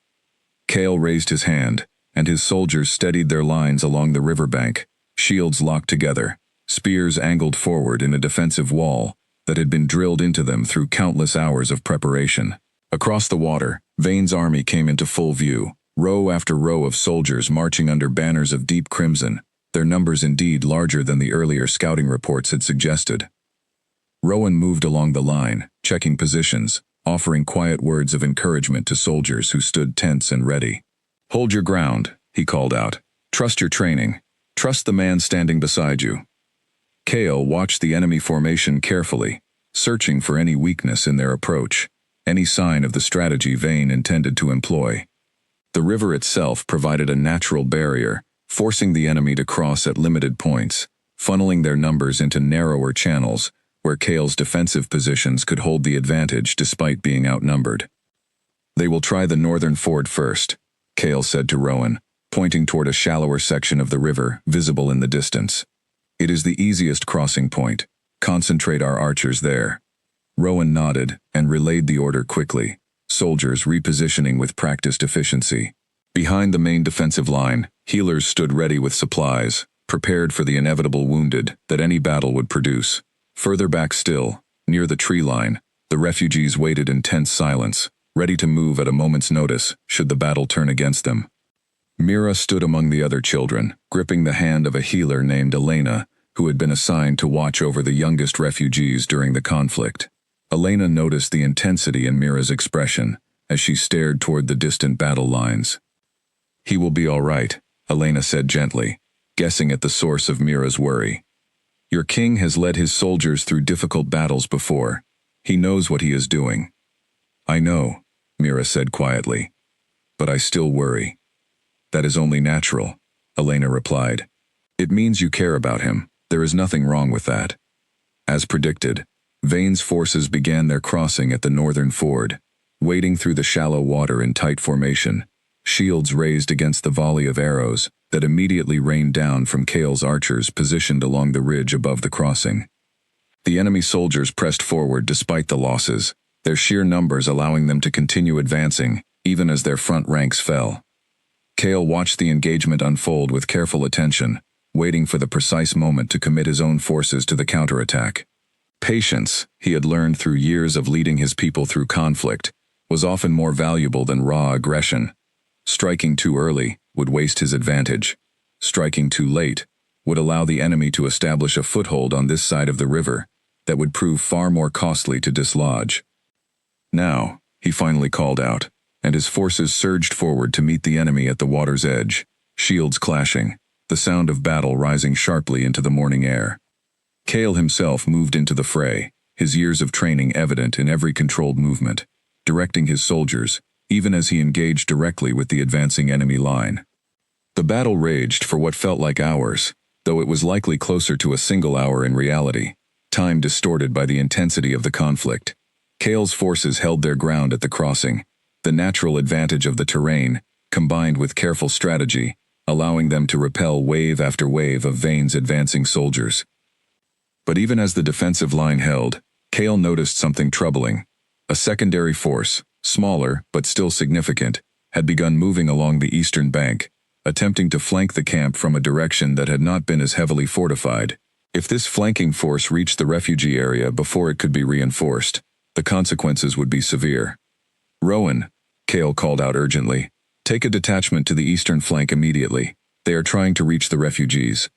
Kale raised his hand, and his soldiers steadied their lines along the riverbank, shields locked together, spears angled forward in a defensive wall that had been drilled into them through countless hours of preparation. Across the water, Vane's army came into full view, row after row of soldiers marching under banners of deep crimson, their numbers indeed larger than the earlier scouting reports had suggested. Rowan moved along the line, checking positions, offering quiet words of encouragement to soldiers who stood tense and ready. "Hold your ground," he called out. "Trust your training. Trust the man standing beside you." Kale watched the enemy formation carefully, searching for any weakness in their approach, any sign of the strategy Vane intended to employ. The river itself provided a natural barrier, forcing the enemy to cross at limited points, funneling their numbers into narrower channels, where Kale's defensive positions could hold the advantage despite being outnumbered. "They will try the northern ford first," Kale said to Rowan, pointing toward a shallower section of the river visible in the distance. "It is the easiest crossing point. Concentrate our archers there." Rowan nodded and relayed the order quickly, soldiers repositioning with practiced efficiency. Behind the main defensive line, healers stood ready with supplies, prepared for the inevitable wounded that any battle would produce. Further back still, near the tree line, the refugees waited in tense silence, ready to move at a moment's notice should the battle turn against them. Mira stood among the other children, gripping the hand of a healer named Elena, who had been assigned to watch over the youngest refugees during the conflict. Elena noticed the intensity in Mira's expression as she stared toward the distant battle lines. "He will be all right," Elena said gently, guessing at the source of Mira's worry. "Your king has led his soldiers through difficult battles before. He knows what he is doing." "I know," Mira said quietly, "but I still worry." "That is only natural," Elena replied. "It means you care about him. There is nothing wrong with that." As predicted, Vane's forces began their crossing at the northern ford, wading through the shallow water in tight formation, shields raised against the volley of arrows that immediately rained down from Kale's archers positioned along the ridge above the crossing. The enemy soldiers pressed forward despite the losses, their sheer numbers allowing them to continue advancing, even as their front ranks fell. Kale watched the engagement unfold with careful attention, waiting for the precise moment to commit his own forces to the counterattack. Patience, he had learned through years of leading his people through conflict, was often more valuable than raw aggression. Striking too early would waste his advantage. Striking too late would allow the enemy to establish a foothold on this side of the river that would prove far more costly to dislodge. Now, he finally called out, and his forces surged forward to meet the enemy at the water's edge, shields clashing, the sound of battle rising sharply into the morning air. Cale himself moved into the fray, his years of training evident in every controlled movement, directing his soldiers, even as he engaged directly with the advancing enemy line. The battle raged for what felt like hours, though it was likely closer to a single hour in reality, time distorted by the intensity of the conflict. Cale's forces held their ground at the crossing, the natural advantage of the terrain, combined with careful strategy, allowing them to repel wave after wave of Vane's advancing soldiers. But even as the defensive line held, Cale noticed something troubling. A secondary force, smaller but still significant, had begun moving along the eastern bank, attempting to flank the camp from a direction that had not been as heavily fortified. If this flanking force reached the refugee area before it could be reinforced, the consequences would be severe. "Rowan," Cale called out urgently, "take a detachment to the eastern flank immediately. They are trying to reach the refugees."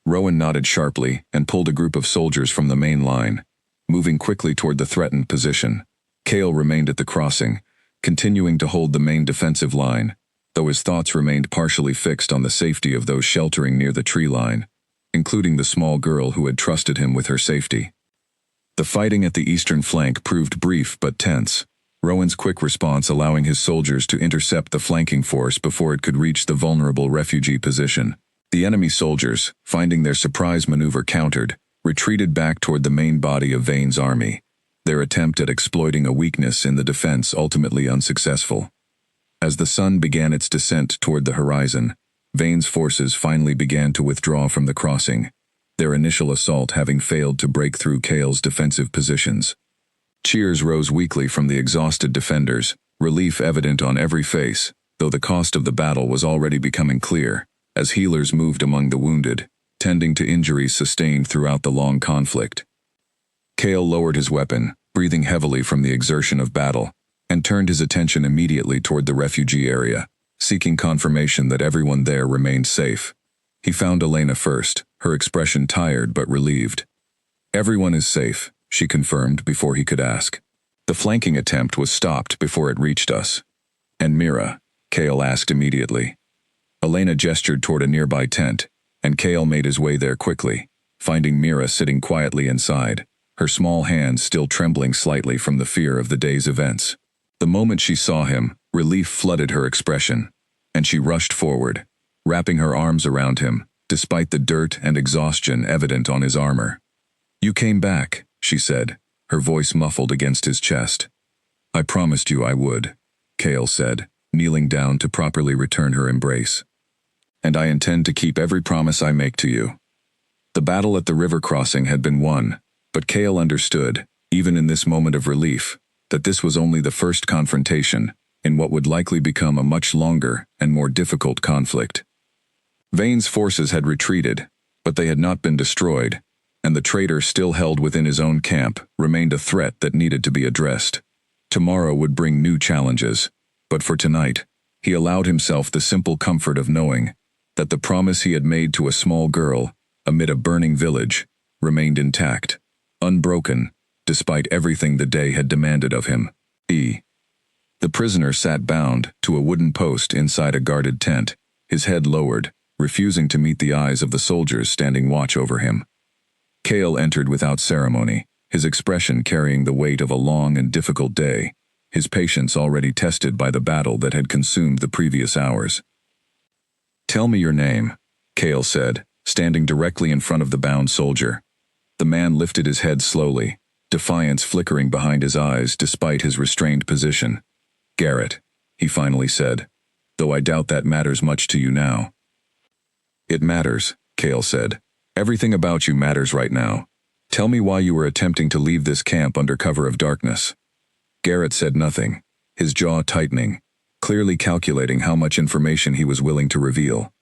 Rowan nodded sharply and pulled a group of soldiers from the main line, moving quickly toward the threatened position. Cale remained at the crossing, continuing to hold the main defensive line, though his thoughts remained partially fixed on the safety of those sheltering near the tree line, including the small girl who had trusted him with her safety. The fighting at the eastern flank proved brief but tense, Rowan's quick response allowing his soldiers to intercept the flanking force before it could reach the vulnerable refugee position. The enemy soldiers, finding their surprise maneuver countered, retreated back toward the main body of Vane's army, their attempt at exploiting a weakness in the defense ultimately unsuccessful. As the sun began its descent toward the horizon, Vane's forces finally began to withdraw from the crossing, their initial assault having failed to break through Cale's defensive positions. Cheers rose weakly from the exhausted defenders, relief evident on every face, though the cost of the battle was already becoming clear, as healers moved among the wounded, tending to injuries sustained throughout the long conflict. Cale lowered his weapon, breathing heavily from the exertion of battle, and turned his attention immediately toward the refugee area, seeking confirmation that everyone there remained safe. He found Elena first, her expression tired but relieved. "Everyone is safe," she confirmed before he could ask. "The flanking attempt was stopped before it reached us." "And Mira?" Cale asked immediately. Elena gestured toward a nearby tent, and Cale made his way there quickly, finding Mira sitting quietly inside, her small hands still trembling slightly from the fear of the day's events. The moment she saw him, relief flooded her expression, and she rushed forward, wrapping her arms around him, despite the dirt and exhaustion evident on his armor. "You came back," she said, her voice muffled against his chest. "I promised you I would," Cale said, kneeling down to properly return her embrace. "And I intend to keep every promise I make to you." The battle at the river crossing had been won, but Cale understood, even in this moment of relief, that this was only the first confrontation in what would likely become a much longer and more difficult conflict. Vane's forces had retreated, but they had not been destroyed, and the traitor still held within his own camp remained a threat that needed to be addressed. Tomorrow would bring new challenges, but for tonight, he allowed himself the simple comfort of knowing that the promise he had made to a small girl, amid a burning village, remained intact, unbroken, despite everything the day had demanded of him. The prisoner sat bound to a wooden post inside a guarded tent, his head lowered, refusing to meet the eyes of the soldiers standing watch over him. Cale entered without ceremony, his expression carrying the weight of a long and difficult day, his patience already tested by the battle that had consumed the previous hours. "Tell me your name," Cale said, standing directly in front of the bound soldier. The man lifted his head slowly, defiance flickering behind his eyes despite his restrained position. "Garrett," he finally said, "though I doubt that matters much to you now." "It matters," Cale said. "Everything about you matters right now. Tell me why you were attempting to leave this camp under cover of darkness." Garrett said nothing, his jaw tightening, clearly calculating how much information he was willing to reveal.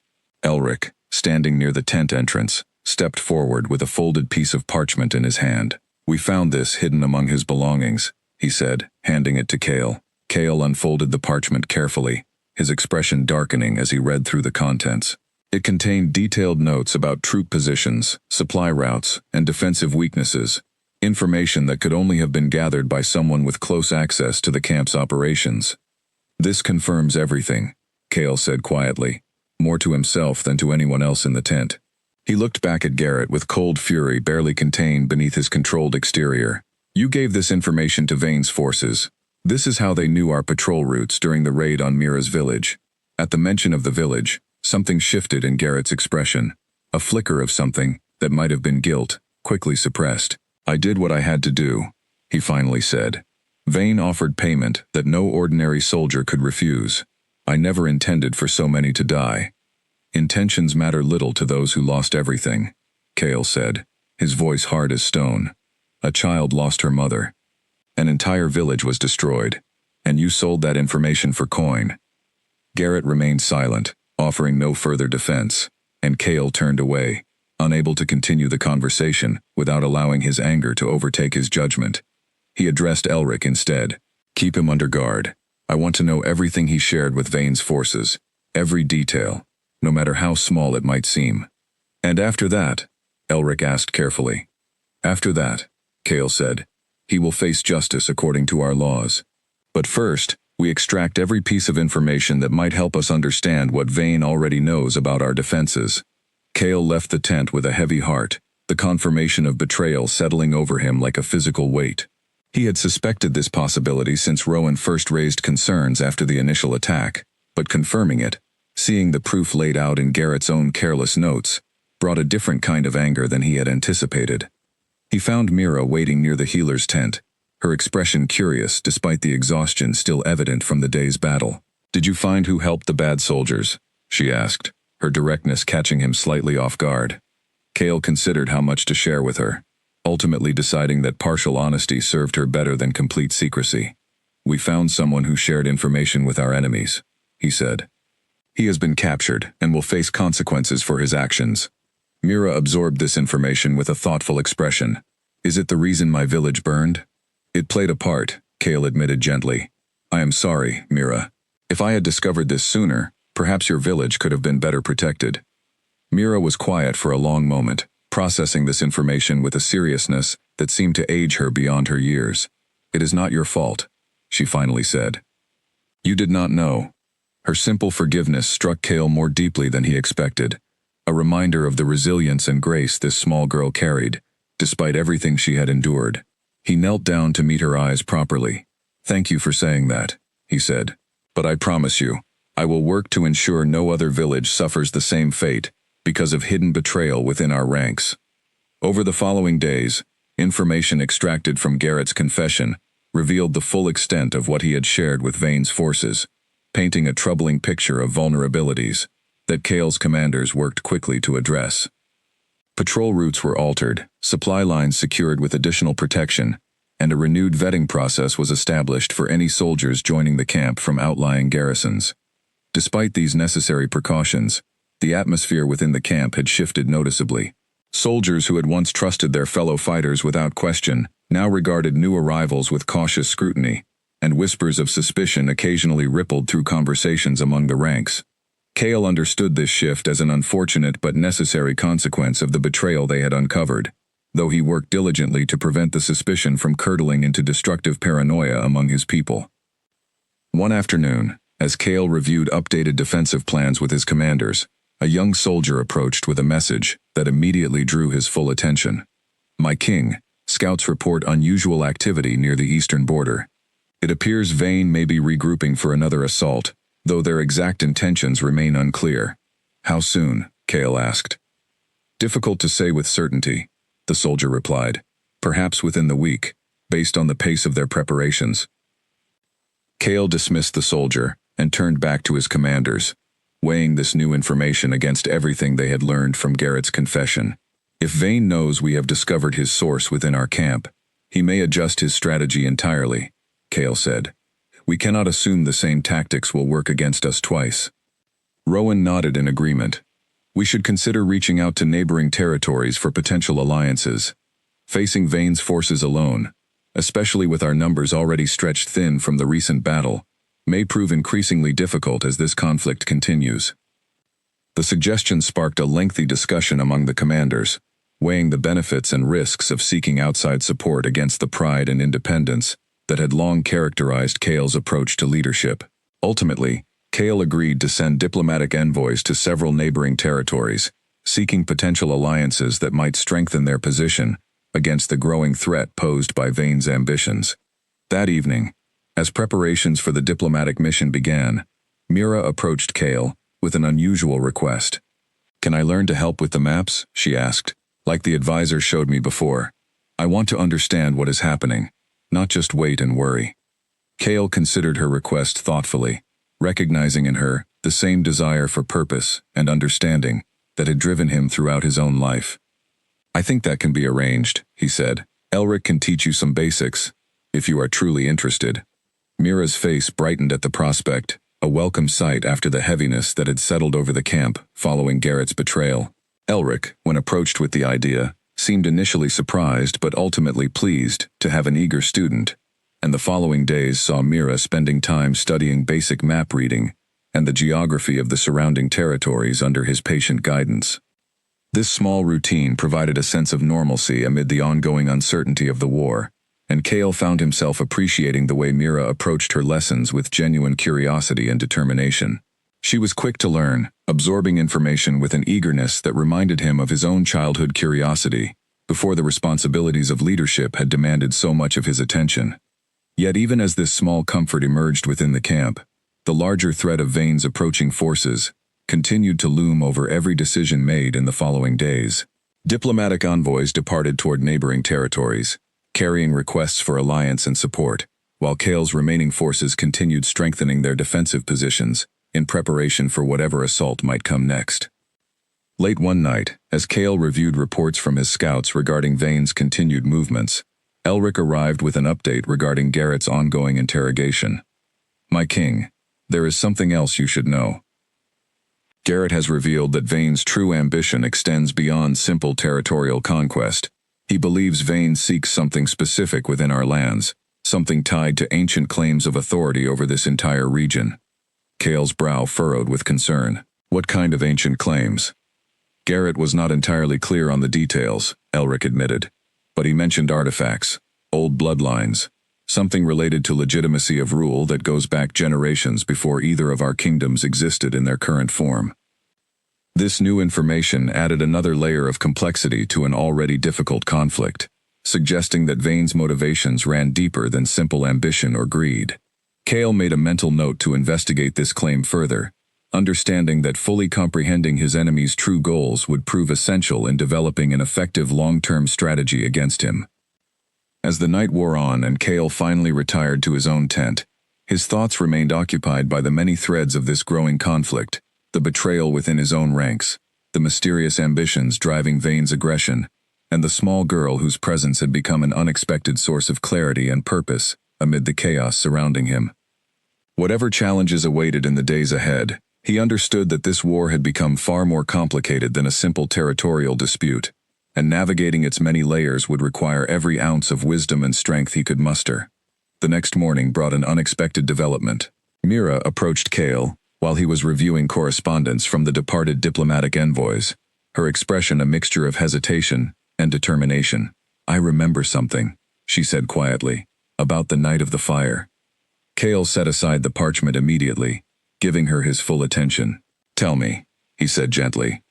Elric, standing near the tent entrance, stepped forward with a folded piece of parchment in his hand. "We found this hidden among his belongings," he said, handing it to Cale. Cale unfolded the parchment carefully, his expression darkening as he read through the contents. It contained detailed notes about troop positions, supply routes, and defensive weaknesses, information that could only have been gathered by someone with close access to the camp's operations. "This confirms everything," Cale said quietly, more to himself than to anyone else in the tent. He looked back at Garrett with cold fury barely contained beneath his controlled exterior. "You gave this information to Vane's forces. This is how they knew our patrol routes during the raid on Mira's village." At the mention of the village, something shifted in Garrett's expression. A flicker of something that might have been guilt, quickly suppressed. "I did what I had to do," he finally said. "Vane offered payment that no ordinary soldier could refuse. I never intended for so many to die." "Intentions matter little to those who lost everything," Cale said, his voice hard as stone. "A child lost her mother. An entire village was destroyed, and you sold that information for coin." Garrett remained silent, offering no further defense, and Cale turned away, unable to continue the conversation without allowing his anger to overtake his judgment. He addressed Elric instead. "Keep him under guard. I want to know everything he shared with Vane's forces, every detail, no matter how small it might seem." "And after that?" Elric asked carefully. "After that," Cale said, "he will face justice according to our laws. But first, we extract every piece of information that might help us understand what Vane already knows about our defenses." Cale left the tent with a heavy heart, the confirmation of betrayal settling over him like a physical weight. He had suspected this possibility since Rowan first raised concerns after the initial attack, but confirming it, seeing the proof laid out in Garrett's own careless notes, brought a different kind of anger than he had anticipated. He found Mira waiting near the healer's tent, her expression curious despite the exhaustion still evident from the day's battle. "Did you find who helped the bad soldiers?" she asked, her directness catching him slightly off guard. Cale considered how much to share with her, ultimately deciding that partial honesty served her better than complete secrecy. "We found someone who shared information with our enemies," he said. "He has been captured and will face consequences for his actions." Mira absorbed this information with a thoughtful expression. "Is it the reason my village burned?" "It played a part," Cale admitted gently. "I am sorry, Mira. If I had discovered this sooner, perhaps your village could have been better protected." Mira was quiet for a long moment, processing this information with a seriousness that seemed to age her beyond her years. "It is not your fault," she finally said. "You did not know." Her simple forgiveness struck Cale more deeply than he expected, a reminder of the resilience and grace this small girl carried, despite everything she had endured. He knelt down to meet her eyes properly. "Thank you for saying that," he said. "But I promise you, I will work to ensure no other village suffers the same fate because of hidden betrayal within our ranks." Over the following days, information extracted from Garrett's confession revealed the full extent of what he had shared with Vane's forces, painting a troubling picture of vulnerabilities that Cale's commanders worked quickly to address. Patrol routes were altered, supply lines secured with additional protection, and a renewed vetting process was established for any soldiers joining the camp from outlying garrisons. Despite these necessary precautions, the atmosphere within the camp had shifted noticeably. Soldiers who had once trusted their fellow fighters without question now regarded new arrivals with cautious scrutiny, and whispers of suspicion occasionally rippled through conversations among the ranks. Cale understood this shift as an unfortunate but necessary consequence of the betrayal they had uncovered, though he worked diligently to prevent the suspicion from curdling into destructive paranoia among his people. One afternoon, as Cale reviewed updated defensive plans with his commanders, a young soldier approached with a message that immediately drew his full attention. "My king, scouts report unusual activity near the eastern border. It appears Vane may be regrouping for another assault, though their exact intentions remain unclear." "How soon?" Cale asked. "Difficult to say with certainty," the soldier replied. "Perhaps within the week, based on the pace of their preparations." Cale dismissed the soldier and turned back to his commanders, weighing this new information against everything they had learned from Garrett's confession. "If Vane knows we have discovered his source within our camp, he may adjust his strategy entirely," Cale said. "We cannot assume the same tactics will work against us twice." Rowan nodded in agreement. "We should consider reaching out to neighboring territories for potential alliances. Facing Vane's forces alone, especially with our numbers already stretched thin from the recent battle, may prove increasingly difficult as this conflict continues. The suggestion sparked a lengthy discussion among the commanders, weighing the benefits and risks of seeking outside support against the pride and independence that had long characterized Cale's approach to leadership. Ultimately, Cale agreed to send diplomatic envoys to several neighboring territories, seeking potential alliances that might strengthen their position against the growing threat posed by Vane's ambitions. That evening, as preparations for the diplomatic mission began, Mira approached Cale with an unusual request. "Can I learn to help with the maps?" she asked. "Like the advisor showed me before. I want to understand what is happening, not just wait and worry." Cale considered her request thoughtfully, recognizing in her the same desire for purpose and understanding that had driven him throughout his own life. "I think that can be arranged," he said. "Elric can teach you some basics, if you are truly interested." Mira's face brightened at the prospect, a welcome sight after the heaviness that had settled over the camp following Garrett's betrayal. Elric, when approached with the idea, seemed initially surprised but ultimately pleased to have an eager student, and the following days saw Mira spending time studying basic map reading and the geography of the surrounding territories under his patient guidance. This small routine provided a sense of normalcy amid the ongoing uncertainty of the war, and Cale found himself appreciating the way Mira approached her lessons with genuine curiosity and determination. She was quick to learn, absorbing information with an eagerness that reminded him of his own childhood curiosity, before the responsibilities of leadership had demanded so much of his attention. Yet even as this small comfort emerged within the camp, the larger threat of Vane's approaching forces continued to loom over every decision made in the following days. Diplomatic envoys departed toward neighboring territories, carrying requests for alliance and support, while Cale's remaining forces continued strengthening their defensive positions in preparation for whatever assault might come next. Late one night, as Cale reviewed reports from his scouts regarding Vane's continued movements, Elric arrived with an update regarding Garrett's ongoing interrogation. "My king, there is something else you should know. Garrett has revealed that Vane's true ambition extends beyond simple territorial conquest. He believes Vane seeks something specific within our lands, something tied to ancient claims of authority over this entire region." Cale's brow furrowed with concern. "What kind of ancient claims?" Garrett was not entirely clear on the details, Elric admitted, but he mentioned artifacts, old bloodlines, something related to legitimacy of rule that goes back generations before either of our kingdoms existed in their current form. This new information added another layer of complexity to an already difficult conflict, suggesting that Vane's motivations ran deeper than simple ambition or greed. Cale made a mental note to investigate this claim further, understanding that fully comprehending his enemy's true goals would prove essential in developing an effective long-term strategy against him. As the night wore on and Cale finally retired to his own tent, his thoughts remained occupied by the many threads of this growing conflict, the betrayal within his own ranks, the mysterious ambitions driving Vane's aggression, and the small girl whose presence had become an unexpected source of clarity and purpose amid the chaos surrounding him. Whatever challenges awaited in the days ahead, he understood that this war had become far more complicated than a simple territorial dispute, and navigating its many layers would require every ounce of wisdom and strength he could muster. The next morning brought an unexpected development. Mira approached Cale while he was reviewing correspondence from the departed diplomatic envoys, her expression a mixture of hesitation and determination. "I remember something," she said quietly, "about the night of the fire." Cale set aside the parchment immediately, giving her his full attention. "Tell me," he said gently.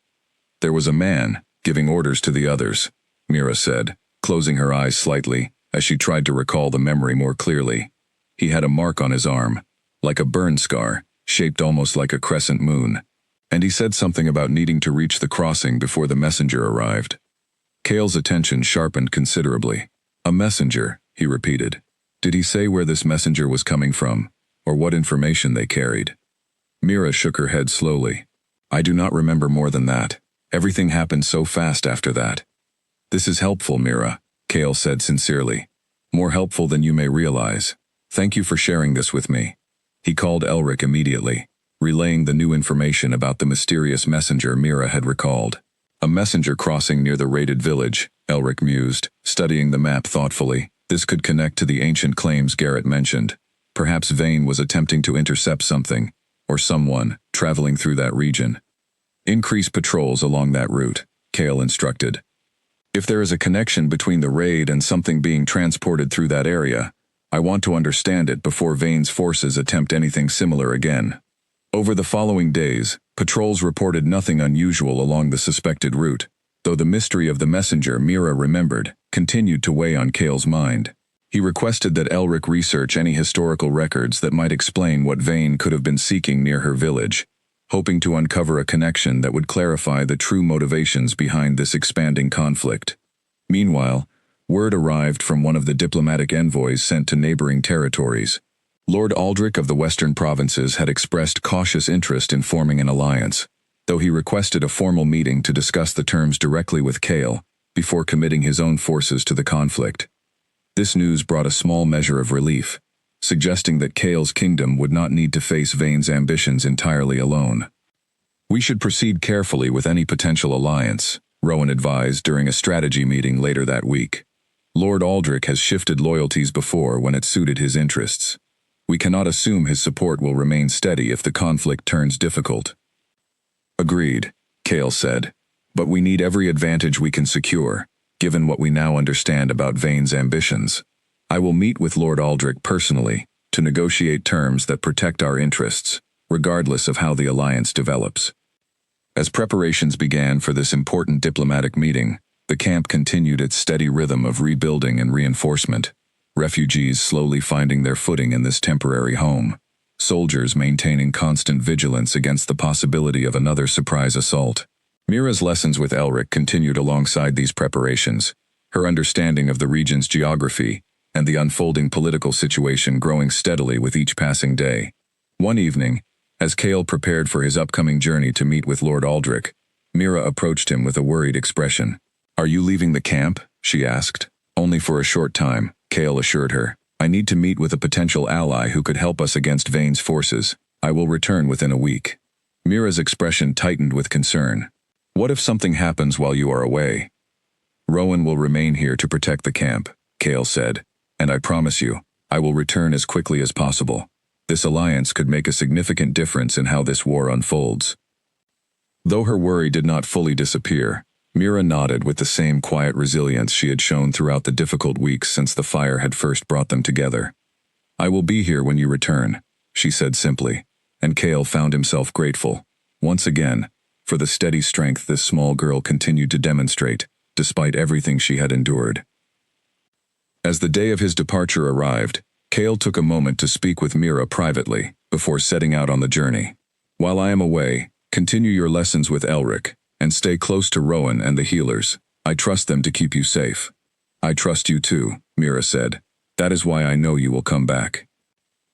"There was a man giving orders to the others," Mira said, closing her eyes slightly as she tried to recall the memory more clearly. "He had a mark on his arm, like a burn scar, shaped almost like a crescent moon, and he said something about needing to reach the crossing before the messenger arrived." Cale's attention sharpened considerably. "A messenger," he repeated. "Did he say where this messenger was coming from, or what information they carried?" Mira shook her head slowly. "I do not remember more than that. Everything happened so fast after that." "This is helpful, Mira," Cale said sincerely. "More helpful than you may realize. Thank you for sharing this with me." He called Elric immediately, relaying the new information about the mysterious messenger Mira had recalled. "A messenger crossing near the raided village," Elric mused, studying the map thoughtfully. "This could connect to the ancient claims Garrett mentioned. Perhaps Vane was attempting to intercept something, or someone, traveling through that region. Increase patrols along that route, Cale instructed. If there is a connection between the raid and something being transported through that area, I want to understand it before Vane's forces attempt anything similar again. Over the following days, patrols reported nothing unusual along the suspected route, though the mystery of the messenger Mira remembered continued to weigh on Cale's mind. He requested that Elric research any historical records that might explain what Vane could have been seeking near her village, hoping to uncover a connection that would clarify the true motivations behind this expanding conflict. Meanwhile, word arrived from one of the diplomatic envoys sent to neighboring territories. Lord Aldrich of the Western Provinces had expressed cautious interest in forming an alliance, though he requested a formal meeting to discuss the terms directly with Cale before committing his own forces to the conflict. This news brought a small measure of relief, suggesting that Cale's kingdom would not need to face Vane's ambitions entirely alone. We should proceed carefully with any potential alliance, Rowan advised during a strategy meeting later that week. Lord Aldrich has shifted loyalties before when it suited his interests. We cannot assume his support will remain steady if the conflict turns difficult. Agreed, Cale said, but we need every advantage we can secure, given what we now understand about Vane's ambitions. I will meet with Lord Aldrich personally to negotiate terms that protect our interests, regardless of how the alliance develops. As preparations began for this important diplomatic meeting, the camp continued its steady rhythm of rebuilding and reinforcement, refugees slowly finding their footing in this temporary home, soldiers maintaining constant vigilance against the possibility of another surprise assault. Mira's lessons with Elric continued alongside these preparations, her understanding of the region's geography and the unfolding political situation growing steadily with each passing day. One evening, as Cale prepared for his upcoming journey to meet with Lord Aldrich, Mira approached him with a worried expression. "Are you leaving the camp?" she asked. "Only for a short time," Cale assured her. "I need to meet with a potential ally who could help us against Vane's forces. I will return within a week." Mira's expression tightened with concern. "What if something happens while you are away?" "Rowan will remain here to protect the camp," Cale said, "and I promise you, I will return as quickly as possible. This alliance could make a significant difference in how this war unfolds." Though her worry did not fully disappear, Mira nodded with the same quiet resilience she had shown throughout the difficult weeks since the fire had first brought them together. "I will be here when you return," she said simply, and Cale found himself grateful, once again, for the steady strength this small girl continued to demonstrate, despite everything she had endured. As the day of his departure arrived, Cale took a moment to speak with Mira privately, before setting out on the journey. "While I am away, continue your lessons with Elric, and stay close to Rowan and the healers. I trust them to keep you safe." "I trust you too," Mira said. "That is why I know you will come back."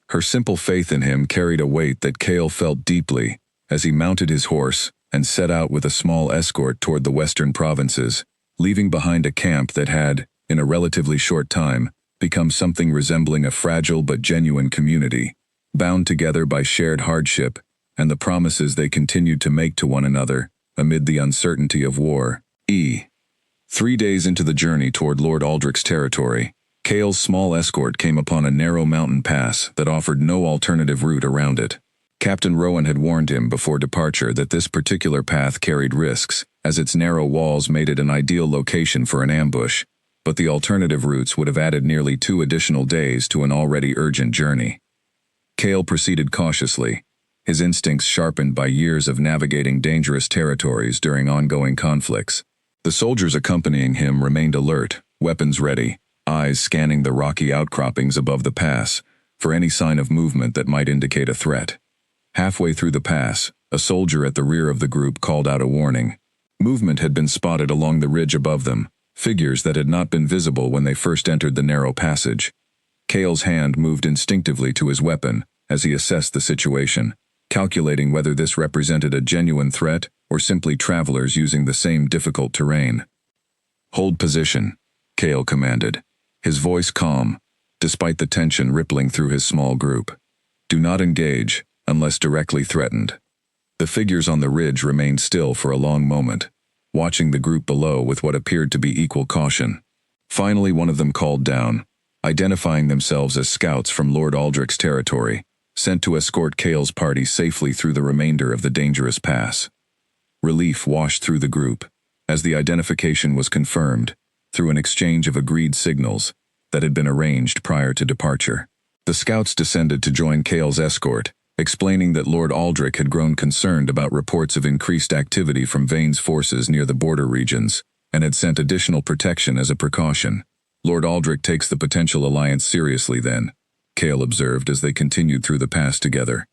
Her simple faith in him carried a weight that Cale felt deeply, as he mounted his horse and set out with a small escort toward the western provinces, leaving behind a camp that had, in a relatively short time, become something resembling a fragile but genuine community, bound together by shared hardship and the promises they continued to make to one another amid the uncertainty of war. 3 days into the journey toward Lord Aldrich's territory, Cale's small escort came upon a narrow mountain pass that offered no alternative route around it. Captain Rowan had warned him before departure that this particular path carried risks, as its narrow walls made it an ideal location for an ambush, but the alternative routes would have added nearly 2 additional days to an already urgent journey. Cale proceeded cautiously, his instincts sharpened by years of navigating dangerous territories during ongoing conflicts. The soldiers accompanying him remained alert, weapons ready, eyes scanning the rocky outcroppings above the pass for any sign of movement that might indicate a threat. Halfway through the pass, a soldier at the rear of the group called out a warning. Movement had been spotted along the ridge above them, figures that had not been visible when they first entered the narrow passage. Cale's hand moved instinctively to his weapon as he assessed the situation, calculating whether this represented a genuine threat or simply travelers using the same difficult terrain. "Hold position," Cale commanded, his voice calm, despite the tension rippling through his small group. "Do not engage, unless directly threatened." The figures on the ridge remained still for a long moment, watching the group below with what appeared to be equal caution. Finally, one of them called down, identifying themselves as scouts from Lord Aldrich's territory, sent to escort Cale's party safely through the remainder of the dangerous pass. Relief washed through the group, as the identification was confirmed, through an exchange of agreed signals that had been arranged prior to departure. The scouts descended to join Cale's escort, explaining that Lord Aldrich had grown concerned about reports of increased activity from Vane's forces near the border regions, and had sent additional protection as a precaution. Lord Aldrich takes the potential alliance seriously then, Cale observed as they continued through the pass together.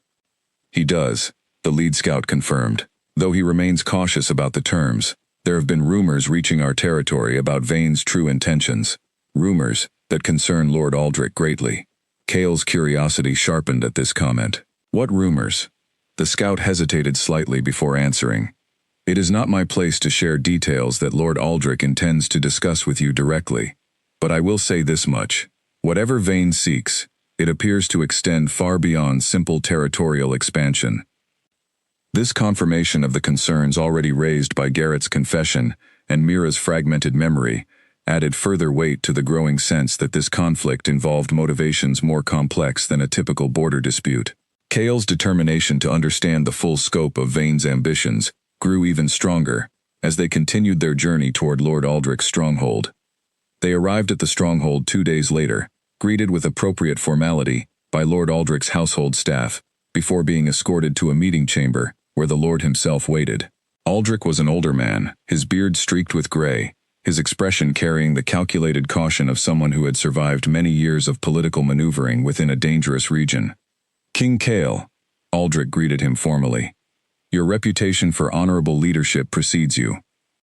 He does, the lead scout confirmed. Though he remains cautious about the terms, there have been rumors reaching our territory about Vane's true intentions. Rumors that concern Lord Aldrich greatly. Cale's curiosity sharpened at this comment. What rumors? The scout hesitated slightly before answering. It is not my place to share details that Lord Aldrich intends to discuss with you directly. But I will say this much. Whatever Vane seeks, it appears to extend far beyond simple territorial expansion. This confirmation of the concerns already raised by Garrett's confession and Mira's fragmented memory added further weight to the growing sense that this conflict involved motivations more complex than a typical border dispute. Cale's determination to understand the full scope of Vane's ambitions grew even stronger as they continued their journey toward Lord Aldrich's stronghold. They arrived at the stronghold 2 days later, greeted with appropriate formality by Lord Aldrich's household staff, before being escorted to a meeting chamber where the Lord himself waited. Aldrich was an older man, his beard streaked with gray, his expression carrying the calculated caution of someone who had survived many years of political maneuvering within a dangerous region. King Cale, Aldrich greeted him formally. Your reputation for honorable leadership precedes you.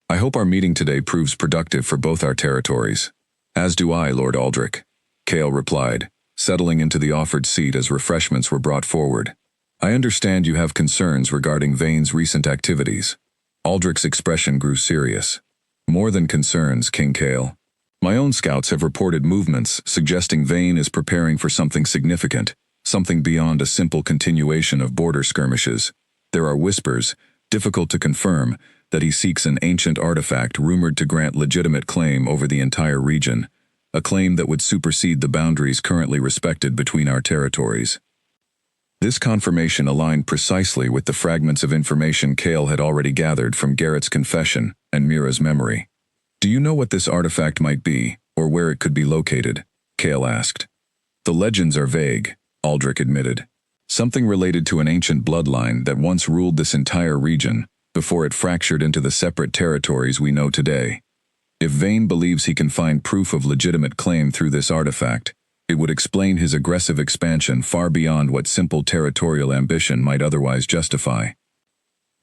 I hope our meeting today proves productive for both our territories. As do I, Lord Aldrich, Cale replied, settling into the offered seat as refreshments were brought forward. I understand you have concerns regarding Vane's recent activities. Aldrich's expression grew serious. More than concerns, King Cale. My own scouts have reported movements suggesting Vane is preparing for something significant, something beyond a simple continuation of border skirmishes. There are whispers, difficult to confirm, that he seeks an ancient artifact rumored to grant legitimate claim over the entire region, a claim that would supersede the boundaries currently respected between our territories. This confirmation aligned precisely with the fragments of information Cale had already gathered from Garrett's confession and Mira's memory. Do you know what this artifact might be, or where it could be located? Cale asked. The legends are vague, Aldrich admitted. Something related to an ancient bloodline that once ruled this entire region, before it fractured into the separate territories we know today. If Vane believes he can find proof of legitimate claim through this artifact, it would explain his aggressive expansion far beyond what simple territorial ambition might otherwise justify.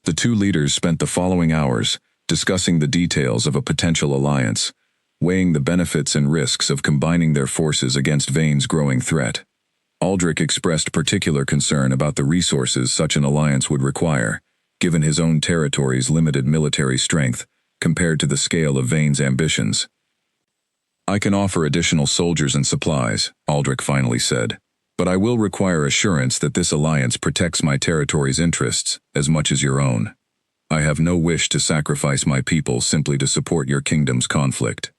The two leaders spent the following hours discussing the details of a potential alliance, weighing the benefits and risks of combining their forces against Vane's growing threat. Aldrich expressed particular concern about the resources such an alliance would require, given his own territory's limited military strength compared to the scale of Vane's ambitions. I can offer additional soldiers and supplies, Aldrich finally said, but I will require assurance that this alliance protects my territory's interests as much as your own. I have no wish to sacrifice my people simply to support your kingdom's conflict.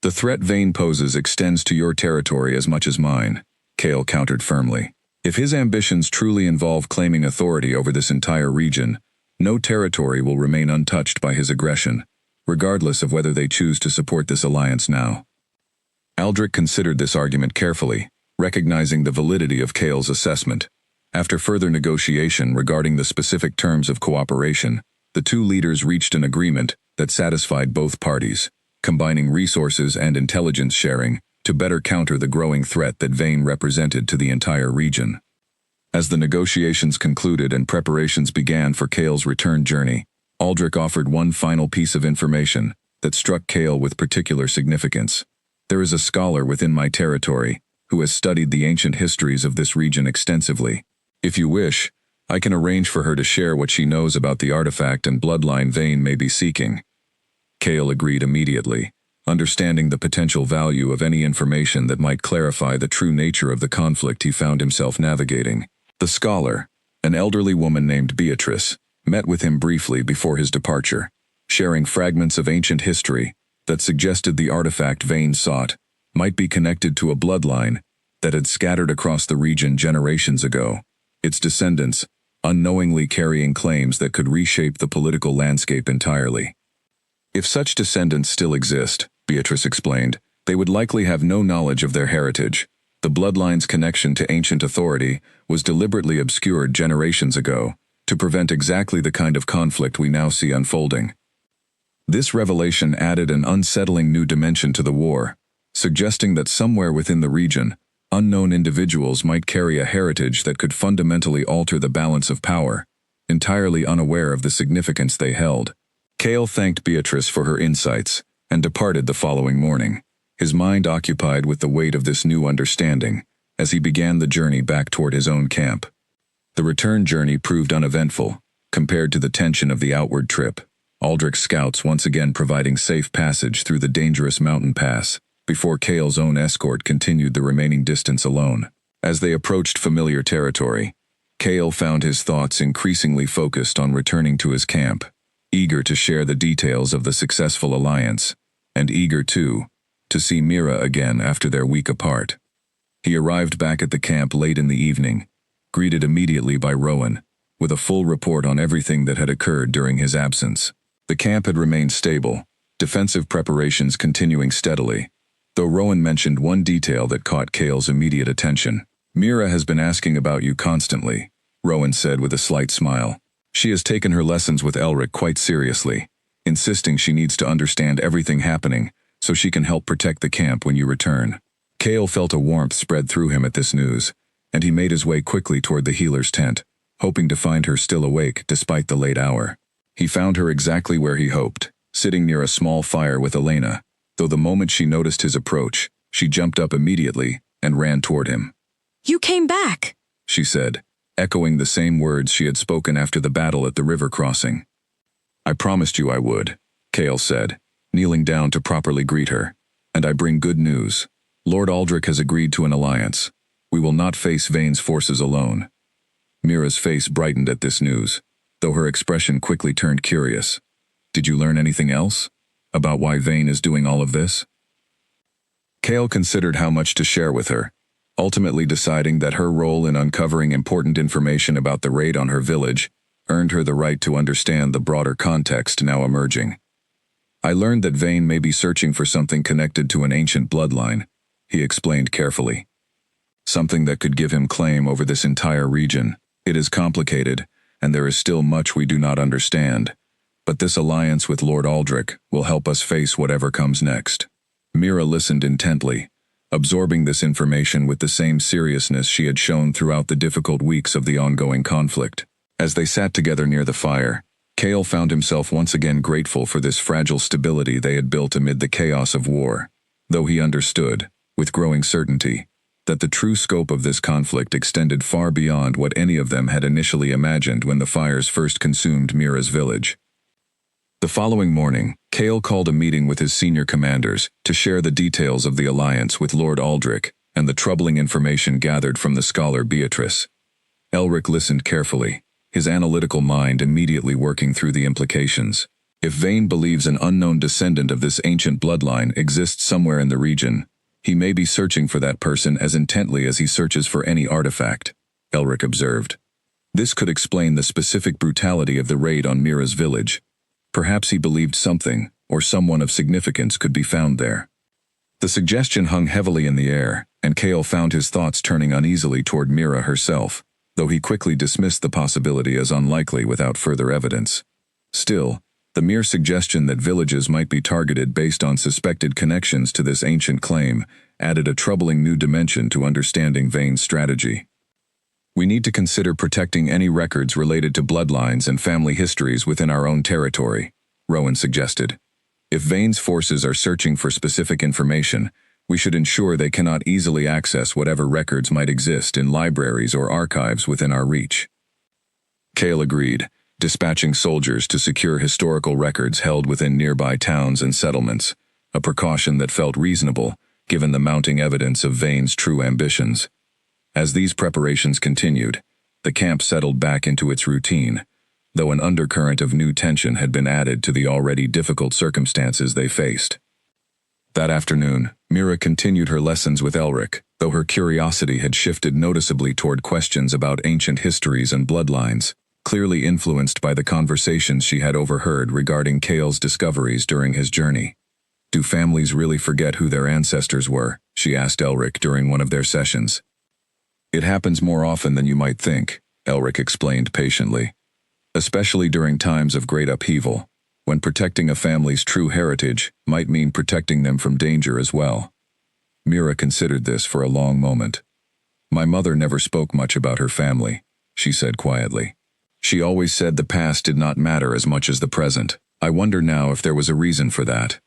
The threat Vane poses extends to your territory as much as mine, Cale countered firmly. If his ambitions truly involve claiming authority over this entire region, no territory will remain untouched by his aggression, regardless of whether they choose to support this alliance now. Aldrich considered this argument carefully, recognizing the validity of Cale's assessment. After further negotiation regarding the specific terms of cooperation, the two leaders reached an agreement that satisfied both parties, combining resources and intelligence sharing to better counter the growing threat that Vane represented to the entire region. As the negotiations concluded and preparations began for Cale's return journey, Aldrich offered one final piece of information that struck Cale with particular significance. There is a scholar within my territory who has studied the ancient histories of this region extensively. If you wish, I can arrange for her to share what she knows about the artifact and bloodline Vane may be seeking. Cale agreed immediately, understanding the potential value of any information that might clarify the true nature of the conflict he found himself navigating. The scholar, an elderly woman named Beatrice, met with him briefly before his departure, sharing fragments of ancient history that suggested the artifact Vane sought might be connected to a bloodline that had scattered across the region generations ago, its descendants unknowingly carrying claims that could reshape the political landscape entirely. If such descendants still exist, Beatrice explained, they would likely have no knowledge of their heritage. The bloodline's connection to ancient authority was deliberately obscured generations ago to prevent exactly the kind of conflict we now see unfolding. This revelation added an unsettling new dimension to the war, suggesting that somewhere within the region, unknown individuals might carry a heritage that could fundamentally alter the balance of power, entirely unaware of the significance they held. Cale thanked Beatrice for her insights and departed the following morning, his mind occupied with the weight of this new understanding as he began the journey back toward his own camp. The return journey proved uneventful compared to the tension of the outward trip, Aldrich's scouts once again providing safe passage through the dangerous mountain pass before Cale's own escort continued the remaining distance alone. As they approached familiar territory, Cale found his thoughts increasingly focused on returning to his camp, eager to share the details of the successful alliance, and eager, too, to see Mira again after their week apart. He arrived back at the camp late in the evening, greeted immediately by Rowan, with a full report on everything that had occurred during his absence. The camp had remained stable, defensive preparations continuing steadily, though Rowan mentioned one detail that caught Cale's immediate attention. "Mira has been asking about you constantly," Rowan said with a slight smile. "She has taken her lessons with Elric quite seriously, insisting she needs to understand everything happening so she can help protect the camp when you return." Cale felt a warmth spread through him at this news, and he made his way quickly toward the healer's tent, hoping to find her still awake despite the late hour. He found her exactly where he hoped, sitting near a small fire with Elena, though the moment she noticed his approach, she jumped up immediately and ran toward him. "You came back," she said, echoing the same words she had spoken after the battle at the river crossing. "I promised you I would," Cale said, kneeling down to properly greet her. "And I bring good news. Lord Aldrich has agreed to an alliance. We will not face Vane's forces alone." Mira's face brightened at this news, though her expression quickly turned curious. "Did you learn anything else? About why Vane is doing all of this?" Cale considered how much to share with her, ultimately deciding that her role in uncovering important information about the raid on her village earned her the right to understand the broader context now emerging. "I learned that Vane may be searching for something connected to an ancient bloodline," he explained carefully. "Something that could give him claim over this entire region. It is complicated, and there is still much we do not understand. But this alliance with Lord Aldrich will help us face whatever comes next." Mira listened intently, absorbing this information with the same seriousness she had shown throughout the difficult weeks of the ongoing conflict. As they sat together near the fire, Cale found himself once again grateful for this fragile stability they had built amid the chaos of war, though he understood, with growing certainty, that the true scope of this conflict extended far beyond what any of them had initially imagined when the fires first consumed Mira's village. The following morning, Cale called a meeting with his senior commanders to share the details of the alliance with Lord Aldrich and the troubling information gathered from the scholar Beatrice. Elric listened carefully, his analytical mind immediately working through the implications. If Vane believes an unknown descendant of this ancient bloodline exists somewhere in the region, he may be searching for that person as intently as he searches for any artifact, Elric observed. This could explain the specific brutality of the raid on Mira's village. Perhaps he believed something, or someone of significance could be found there. The suggestion hung heavily in the air, and Cale found his thoughts turning uneasily toward Mira herself, though he quickly dismissed the possibility as unlikely without further evidence. Still, the mere suggestion that villages might be targeted based on suspected connections to this ancient claim added a troubling new dimension to understanding Vane's strategy. "We need to consider protecting any records related to bloodlines and family histories within our own territory," Rowan suggested. "If Vane's forces are searching for specific information, we should ensure they cannot easily access whatever records might exist in libraries or archives within our reach." Cale agreed, dispatching soldiers to secure historical records held within nearby towns and settlements, a precaution that felt reasonable given the mounting evidence of Vane's true ambitions. As these preparations continued, the camp settled back into its routine, though an undercurrent of new tension had been added to the already difficult circumstances they faced. That afternoon, Mira continued her lessons with Elric, though her curiosity had shifted noticeably toward questions about ancient histories and bloodlines, clearly influenced by the conversations she had overheard regarding Kale's discoveries during his journey. "Do families really forget who their ancestors were?" she asked Elric during one of their sessions. "It happens more often than you might think," Elric explained patiently. "Especially during times of great upheaval, when protecting a family's true heritage might mean protecting them from danger as well." Mira considered this for a long moment. "My mother never spoke much about her family," she said quietly. "She always said the past did not matter as much as the present. I wonder now if there was a reason for that."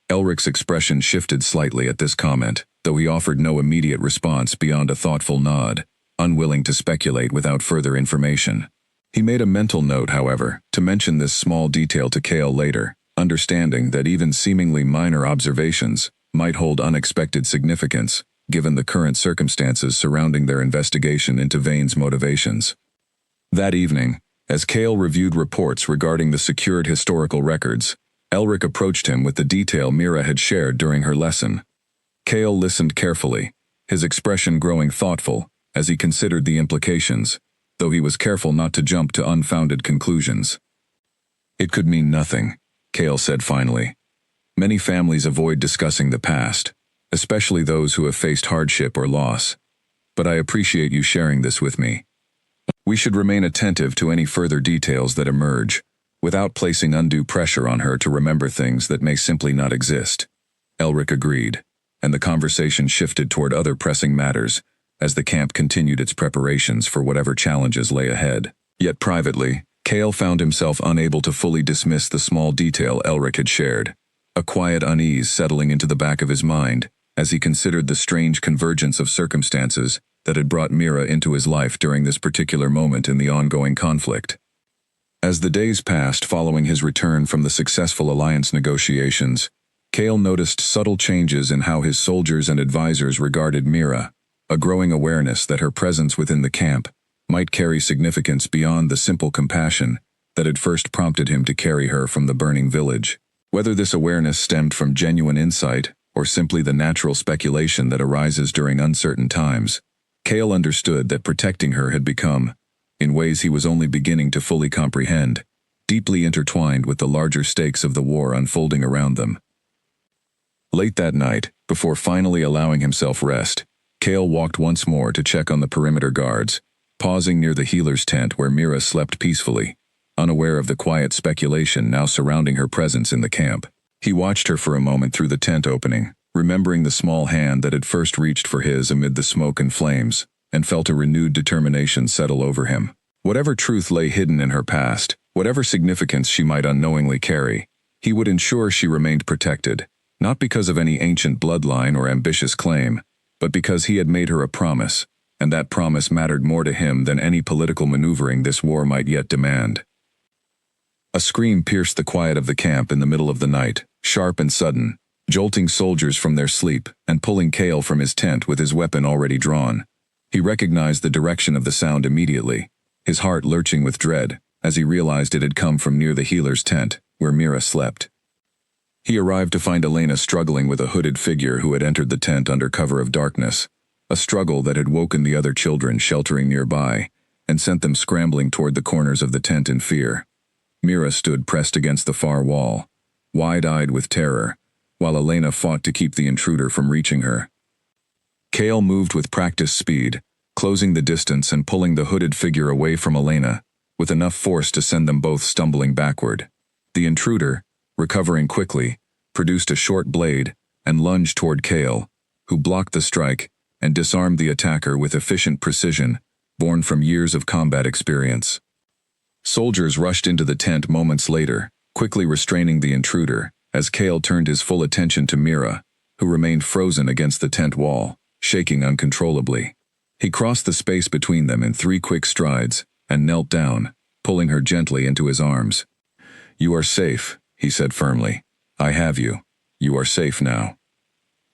Elric's expression shifted slightly at this comment, though he offered no immediate response beyond a thoughtful nod, unwilling to speculate without further information. He made a mental note, however, to mention this small detail to Kale later, understanding that even seemingly minor observations might hold unexpected significance, given the current circumstances surrounding their investigation into Vane's motivations. That evening, as Kale reviewed reports regarding the secured historical records, Elric approached him with the detail Mira had shared during her lesson. Kale listened carefully, his expression growing thoughtful as he considered the implications, though he was careful not to jump to unfounded conclusions. "It could mean nothing," Kale said finally. "Many families avoid discussing the past, especially those who have faced hardship or loss. But I appreciate you sharing this with me. We should remain attentive to any further details that emerge, without placing undue pressure on her to remember things that may simply not exist." Elric agreed, and the conversation shifted toward other pressing matters as the camp continued its preparations for whatever challenges lay ahead. Yet privately, Kale found himself unable to fully dismiss the small detail Elric had shared, a quiet unease settling into the back of his mind as he considered the strange convergence of circumstances that had brought Mira into his life during this particular moment in the ongoing conflict. As the days passed following his return from the successful alliance negotiations, Kale noticed subtle changes in how his soldiers and advisors regarded Mira, a growing awareness that her presence within the camp might carry significance beyond the simple compassion that had first prompted him to carry her from the burning village. Whether this awareness stemmed from genuine insight or simply the natural speculation that arises during uncertain times, Kale understood that protecting her had become, in ways he was only beginning to fully comprehend, deeply intertwined with the larger stakes of the war unfolding around them. Late that night, before finally allowing himself rest, Kale walked once more to check on the perimeter guards, pausing near the healer's tent where Mira slept peacefully, unaware of the quiet speculation now surrounding her presence in the camp. He watched her for a moment through the tent opening, remembering the small hand that had first reached for his amid the smoke and flames, and felt a renewed determination settle over him. Whatever truth lay hidden in her past, whatever significance she might unknowingly carry, he would ensure she remained protected, not because of any ancient bloodline or ambitious claim, but because he had made her a promise, and that promise mattered more to him than any political maneuvering this war might yet demand. A scream pierced the quiet of the camp in the middle of the night, sharp and sudden, jolting soldiers from their sleep and pulling Kale from his tent with his weapon already drawn. He recognized the direction of the sound immediately, his heart lurching with dread as he realized it had come from near the healer's tent, where Mira slept. He arrived to find Elena struggling with a hooded figure who had entered the tent under cover of darkness, a struggle that had woken the other children sheltering nearby and sent them scrambling toward the corners of the tent in fear. Mira stood pressed against the far wall, wide-eyed with terror, while Elena fought to keep the intruder from reaching her. Kale moved with practiced speed, closing the distance and pulling the hooded figure away from Elena, with enough force to send them both stumbling backward. The intruder, recovering quickly, produced a short blade and lunged toward Kale, who blocked the strike and disarmed the attacker with efficient precision, born from years of combat experience. Soldiers rushed into the tent moments later, quickly restraining the intruder, as Kale turned his full attention to Mira, who remained frozen against the tent wall, shaking uncontrollably. He crossed the space between them in 3 quick strides and knelt down, pulling her gently into his arms. "You are safe," he said firmly. "I have you. You are safe now."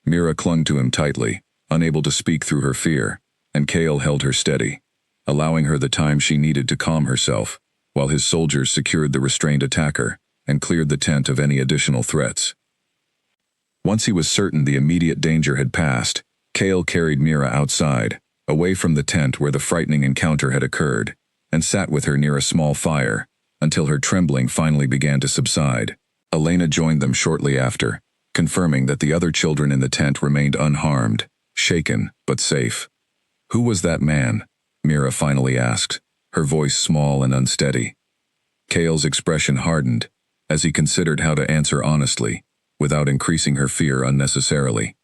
Mira clung to him tightly, unable to speak through her fear, and Kale held her steady, allowing her the time she needed to calm herself, while his soldiers secured the restrained attacker and cleared the tent of any additional threats. Once he was certain the immediate danger had passed, Kale carried Mira outside, away from the tent where the frightening encounter had occurred, and sat with her near a small fire, until her trembling finally began to subside. Elena joined them shortly after, confirming that the other children in the tent remained unharmed, shaken, but safe. "Who was that man?" Mira finally asked, her voice small and unsteady. Kale's expression hardened, as he considered how to answer honestly, without increasing her fear unnecessarily.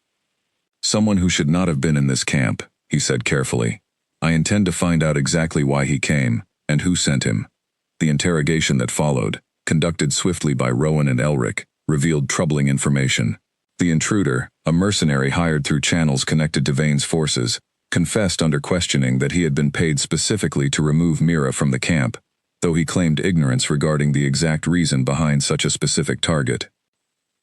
"Someone who should not have been in this camp," he said carefully. "I intend to find out exactly why he came, and who sent him." The interrogation that followed, conducted swiftly by Rowan and Elric, revealed troubling information. The intruder, a mercenary hired through channels connected to Vane's forces, confessed under questioning that he had been paid specifically to remove Mira from the camp, though he claimed ignorance regarding the exact reason behind such a specific target.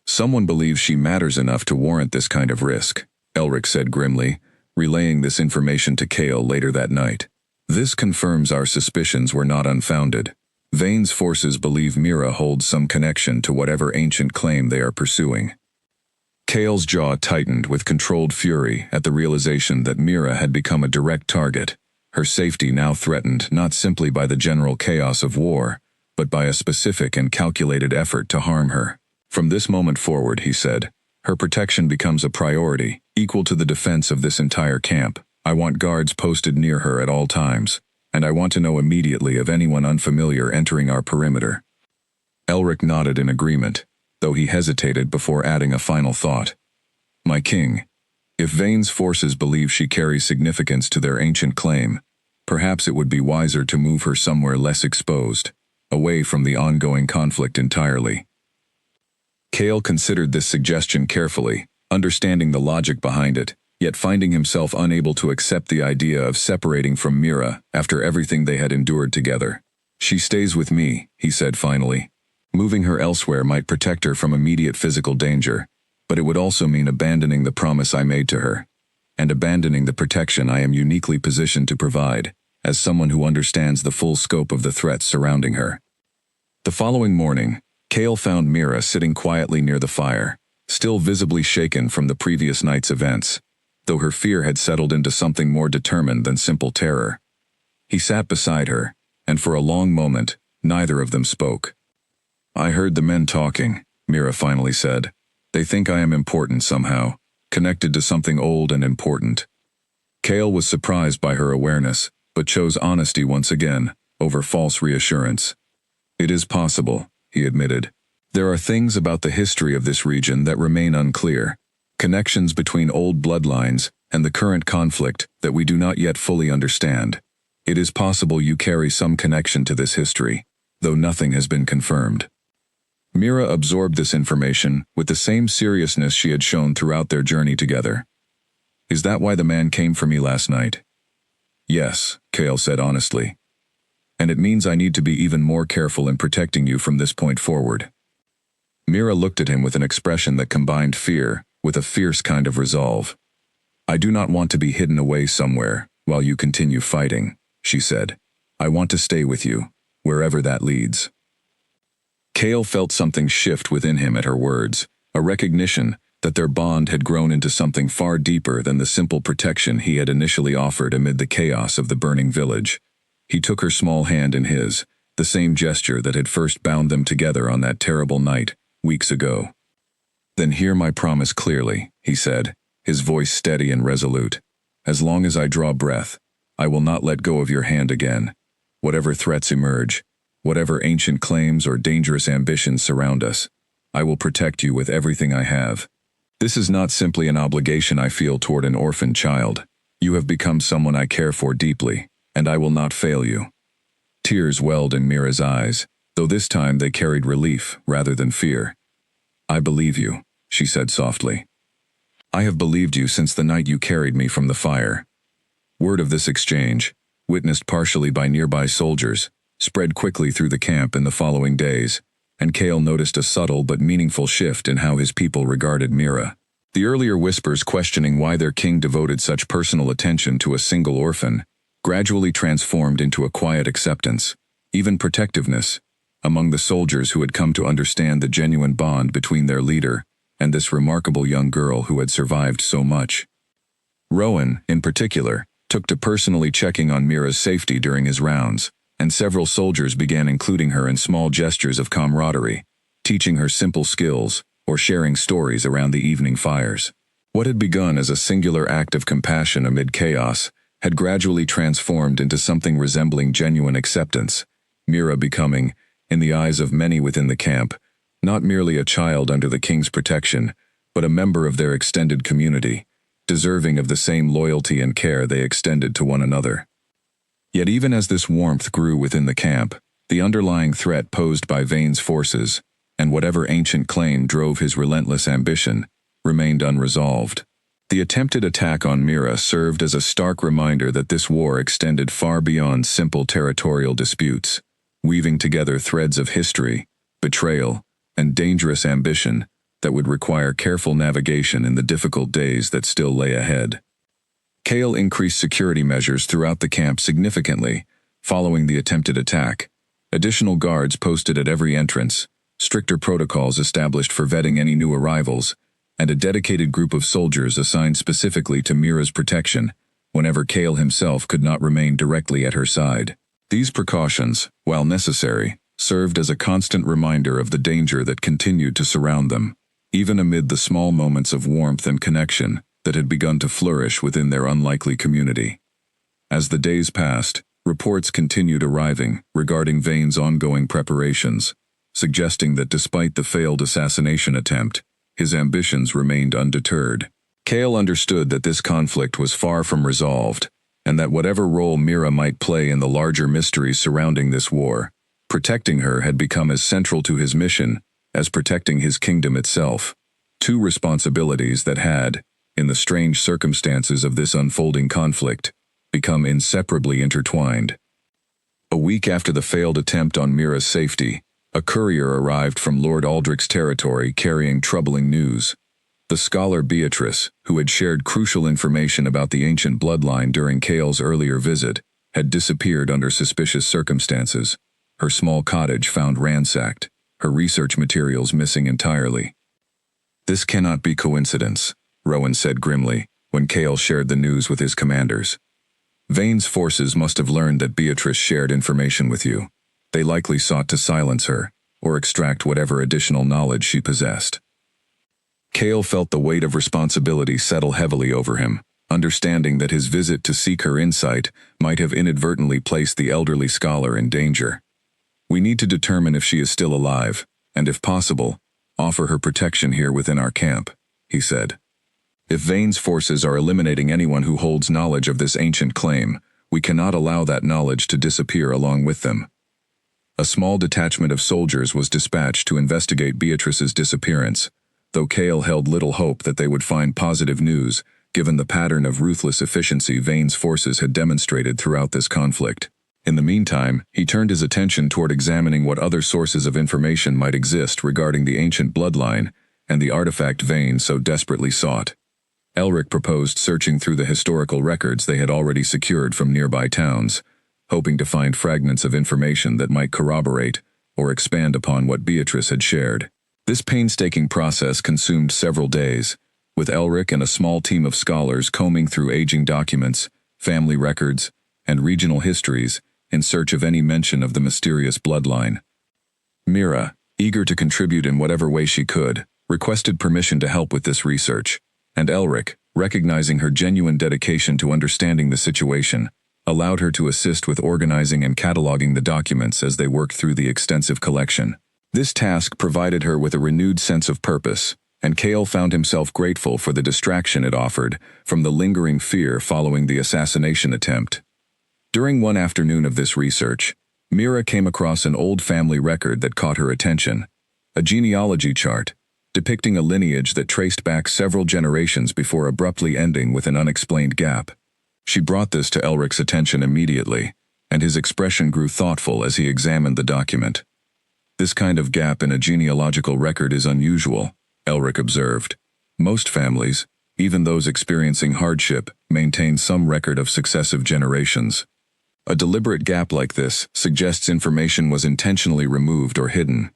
"Someone believes she matters enough to warrant this kind of risk," Elric said grimly, relaying this information to Kale later that night. "This confirms our suspicions were not unfounded. Vane's forces believe Mira holds some connection to whatever ancient claim they are pursuing." Kale's jaw tightened with controlled fury at the realization that Mira had become a direct target, her safety now threatened not simply by the general chaos of war, but by a specific and calculated effort to harm her. "From this moment forward," he said, "her protection becomes a priority, equal to the defense of this entire camp. I want guards posted near her at all times, and I want to know immediately of anyone unfamiliar entering our perimeter." Elric nodded in agreement, though he hesitated before adding a final thought. "My king, if Vane's forces believe she carries significance to their ancient claim, perhaps it would be wiser to move her somewhere less exposed, away from the ongoing conflict entirely." Kale considered this suggestion carefully, understanding the logic behind it, yet finding himself unable to accept the idea of separating from Mira after everything they had endured together. "She stays with me," he said finally. "Moving her elsewhere might protect her from immediate physical danger, but it would also mean abandoning the promise I made to her, and abandoning the protection I am uniquely positioned to provide, as someone who understands the full scope of the threats surrounding her." The following morning, Kale found Mira sitting quietly near the fire, still visibly shaken from the previous night's events, though her fear had settled into something more determined than simple terror. He sat beside her, and for a long moment, neither of them spoke. "I heard the men talking," Mira finally said. "They think I am important somehow, connected to something old and important." Kale was surprised by her awareness, but chose honesty once again, over false reassurance. "It is possible," he admitted. "There are things about the history of this region that remain unclear, connections between old bloodlines and the current conflict that we do not yet fully understand. It is possible you carry some connection to this history, though nothing has been confirmed." Mira absorbed this information with the same seriousness she had shown throughout their journey together. "Is that why the man came for me last night?" "Yes," Kale said honestly. "And it means I need to be even more careful in protecting you from this point forward." Mira looked at him with an expression that combined fear with a fierce kind of resolve. "I do not want to be hidden away somewhere while you continue fighting," she said. "I want to stay with you, wherever that leads." Kale felt something shift within him at her words, a recognition that their bond had grown into something far deeper than the simple protection he had initially offered amid the chaos of the burning village. He took her small hand in his, the same gesture that had first bound them together on that terrible night, weeks ago. "Then hear my promise clearly," he said, his voice steady and resolute. "As long as I draw breath, I will not let go of your hand again. Whatever threats emerge, whatever ancient claims or dangerous ambitions surround us, I will protect you with everything I have. This is not simply an obligation I feel toward an orphan child. You have become someone I care for deeply, and I will not fail you." Tears welled in Mira's eyes, though this time they carried relief rather than fear. "I believe you," she said softly. "I have believed you since the night you carried me from the fire." Word of this exchange, witnessed partially by nearby soldiers, spread quickly through the camp in the following days, and Kale noticed a subtle but meaningful shift in how his people regarded Mira. The earlier whispers questioning why their king devoted such personal attention to a single orphan gradually transformed into a quiet acceptance, even protectiveness, among the soldiers who had come to understand the genuine bond between their leader, and this remarkable young girl who had survived so much. Rowan, in particular, took to personally checking on Mira's safety during his rounds, and several soldiers began including her in small gestures of camaraderie, teaching her simple skills, or sharing stories around the evening fires. What had begun as a singular act of compassion amid chaos had gradually transformed into something resembling genuine acceptance, Mira becoming, in the eyes of many within the camp, not merely a child under the king's protection, but a member of their extended community, deserving of the same loyalty and care they extended to one another. Yet even as this warmth grew within the camp, the underlying threat posed by Vane's forces, and whatever ancient claim drove his relentless ambition, remained unresolved. The attempted attack on Mira served as a stark reminder that this war extended far beyond simple territorial disputes, weaving together threads of history, betrayal, and dangerous ambition that would require careful navigation in the difficult days that still lay ahead. Kale increased security measures throughout the camp significantly, following the attempted attack. Additional guards posted at every entrance, stricter protocols established for vetting any new arrivals, and a dedicated group of soldiers assigned specifically to Mira's protection whenever Kale himself could not remain directly at her side. These precautions, while necessary, served as a constant reminder of the danger that continued to surround them, even amid the small moments of warmth and connection that had begun to flourish within their unlikely community. As the days passed, reports continued arriving regarding Vane's ongoing preparations, suggesting that despite the failed assassination attempt, his ambitions remained undeterred. Kale understood that this conflict was far from resolved, and that whatever role Mira might play in the larger mysteries surrounding this war, protecting her had become as central to his mission as protecting his kingdom itself. Two responsibilities that had, in the strange circumstances of this unfolding conflict, become inseparably intertwined. A week after the failed attempt on Mira's safety, a courier arrived from Lord Aldrich's territory carrying troubling news. The scholar Beatrice, who had shared crucial information about the ancient bloodline during Kale's earlier visit, had disappeared under suspicious circumstances, her small cottage found ransacked, her research materials missing entirely. "This cannot be coincidence," Rowan said grimly, when Kale shared the news with his commanders. "Vane's forces must have learned that Beatrice shared information with you. They likely sought to silence her, or extract whatever additional knowledge she possessed." Kale felt the weight of responsibility settle heavily over him, understanding that his visit to seek her insight might have inadvertently placed the elderly scholar in danger. "We need to determine if she is still alive, and if possible, offer her protection here within our camp," he said. "If Vane's forces are eliminating anyone who holds knowledge of this ancient claim, we cannot allow that knowledge to disappear along with them." A small detachment of soldiers was dispatched to investigate Beatrice's disappearance, though Kale held little hope that they would find positive news, given the pattern of ruthless efficiency Vane's forces had demonstrated throughout this conflict. In the meantime, he turned his attention toward examining what other sources of information might exist regarding the ancient bloodline and the artifact Vane so desperately sought. Elric proposed searching through the historical records they had already secured from nearby towns, hoping to find fragments of information that might corroborate or expand upon what Beatrice had shared. This painstaking process consumed several days, with Elric and a small team of scholars combing through aging documents, family records, and regional histories in search of any mention of the mysterious bloodline. Mira, eager to contribute in whatever way she could, requested permission to help with this research, and Elric, recognizing her genuine dedication to understanding the situation, allowed her to assist with organizing and cataloging the documents as they worked through the extensive collection. This task provided her with a renewed sense of purpose, and Kale found himself grateful for the distraction it offered from the lingering fear following the assassination attempt. During one afternoon of this research, Mira came across an old family record that caught her attention, a genealogy chart depicting a lineage that traced back several generations before abruptly ending with an unexplained gap. She brought this to Elric's attention immediately, and his expression grew thoughtful as he examined the document. "This kind of gap in a genealogical record is unusual," Elric observed. "Most families, even those experiencing hardship, maintain some record of successive generations. A deliberate gap like this suggests information was intentionally removed or hidden."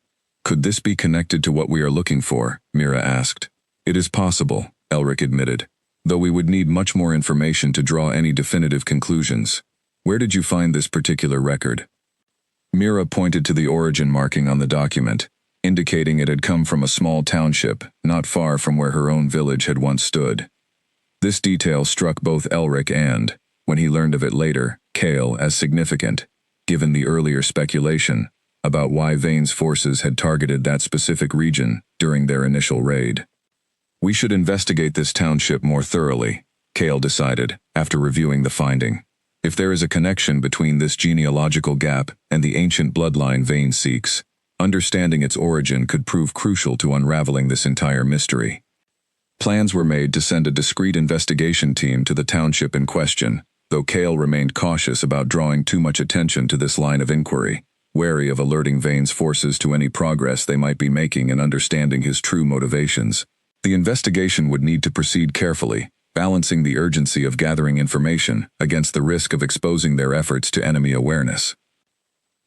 "Could this be connected to what we are looking for?" Mira asked. It is possible, Elric admitted, though we would need much more information to draw any definitive conclusions. Where did you find this particular record? Mira pointed to the origin marking on the document, indicating it had come from a small township, not far from where her own village had once stood. This detail struck both Elric and, when he learned of it later, Cale as significant, given the earlier speculation about why Vane's forces had targeted that specific region during their initial raid. We should investigate this township more thoroughly, Cale decided, after reviewing the finding. If there is a connection between this genealogical gap and the ancient bloodline Vane seeks, understanding its origin could prove crucial to unraveling this entire mystery. Plans were made to send a discreet investigation team to the township in question, though Cale remained cautious about drawing too much attention to this line of inquiry, wary of alerting Vane's forces to any progress they might be making in understanding his true motivations. The investigation would need to proceed carefully, balancing the urgency of gathering information against the risk of exposing their efforts to enemy awareness.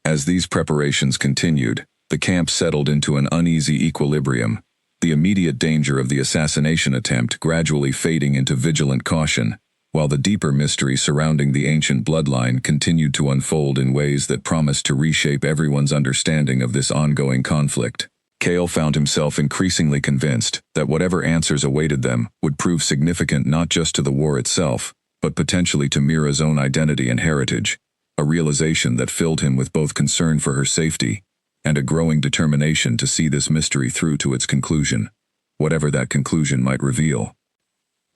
As these preparations continued, the camp settled into an uneasy equilibrium, the immediate danger of the assassination attempt gradually fading into vigilant caution, while the deeper mystery surrounding the ancient bloodline continued to unfold in ways that promised to reshape everyone's understanding of this ongoing conflict. Cale found himself increasingly convinced that whatever answers awaited them would prove significant not just to the war itself, but potentially to Mira's own identity and heritage, a realization that filled him with both concern for her safety and a growing determination to see this mystery through to its conclusion, whatever that conclusion might reveal.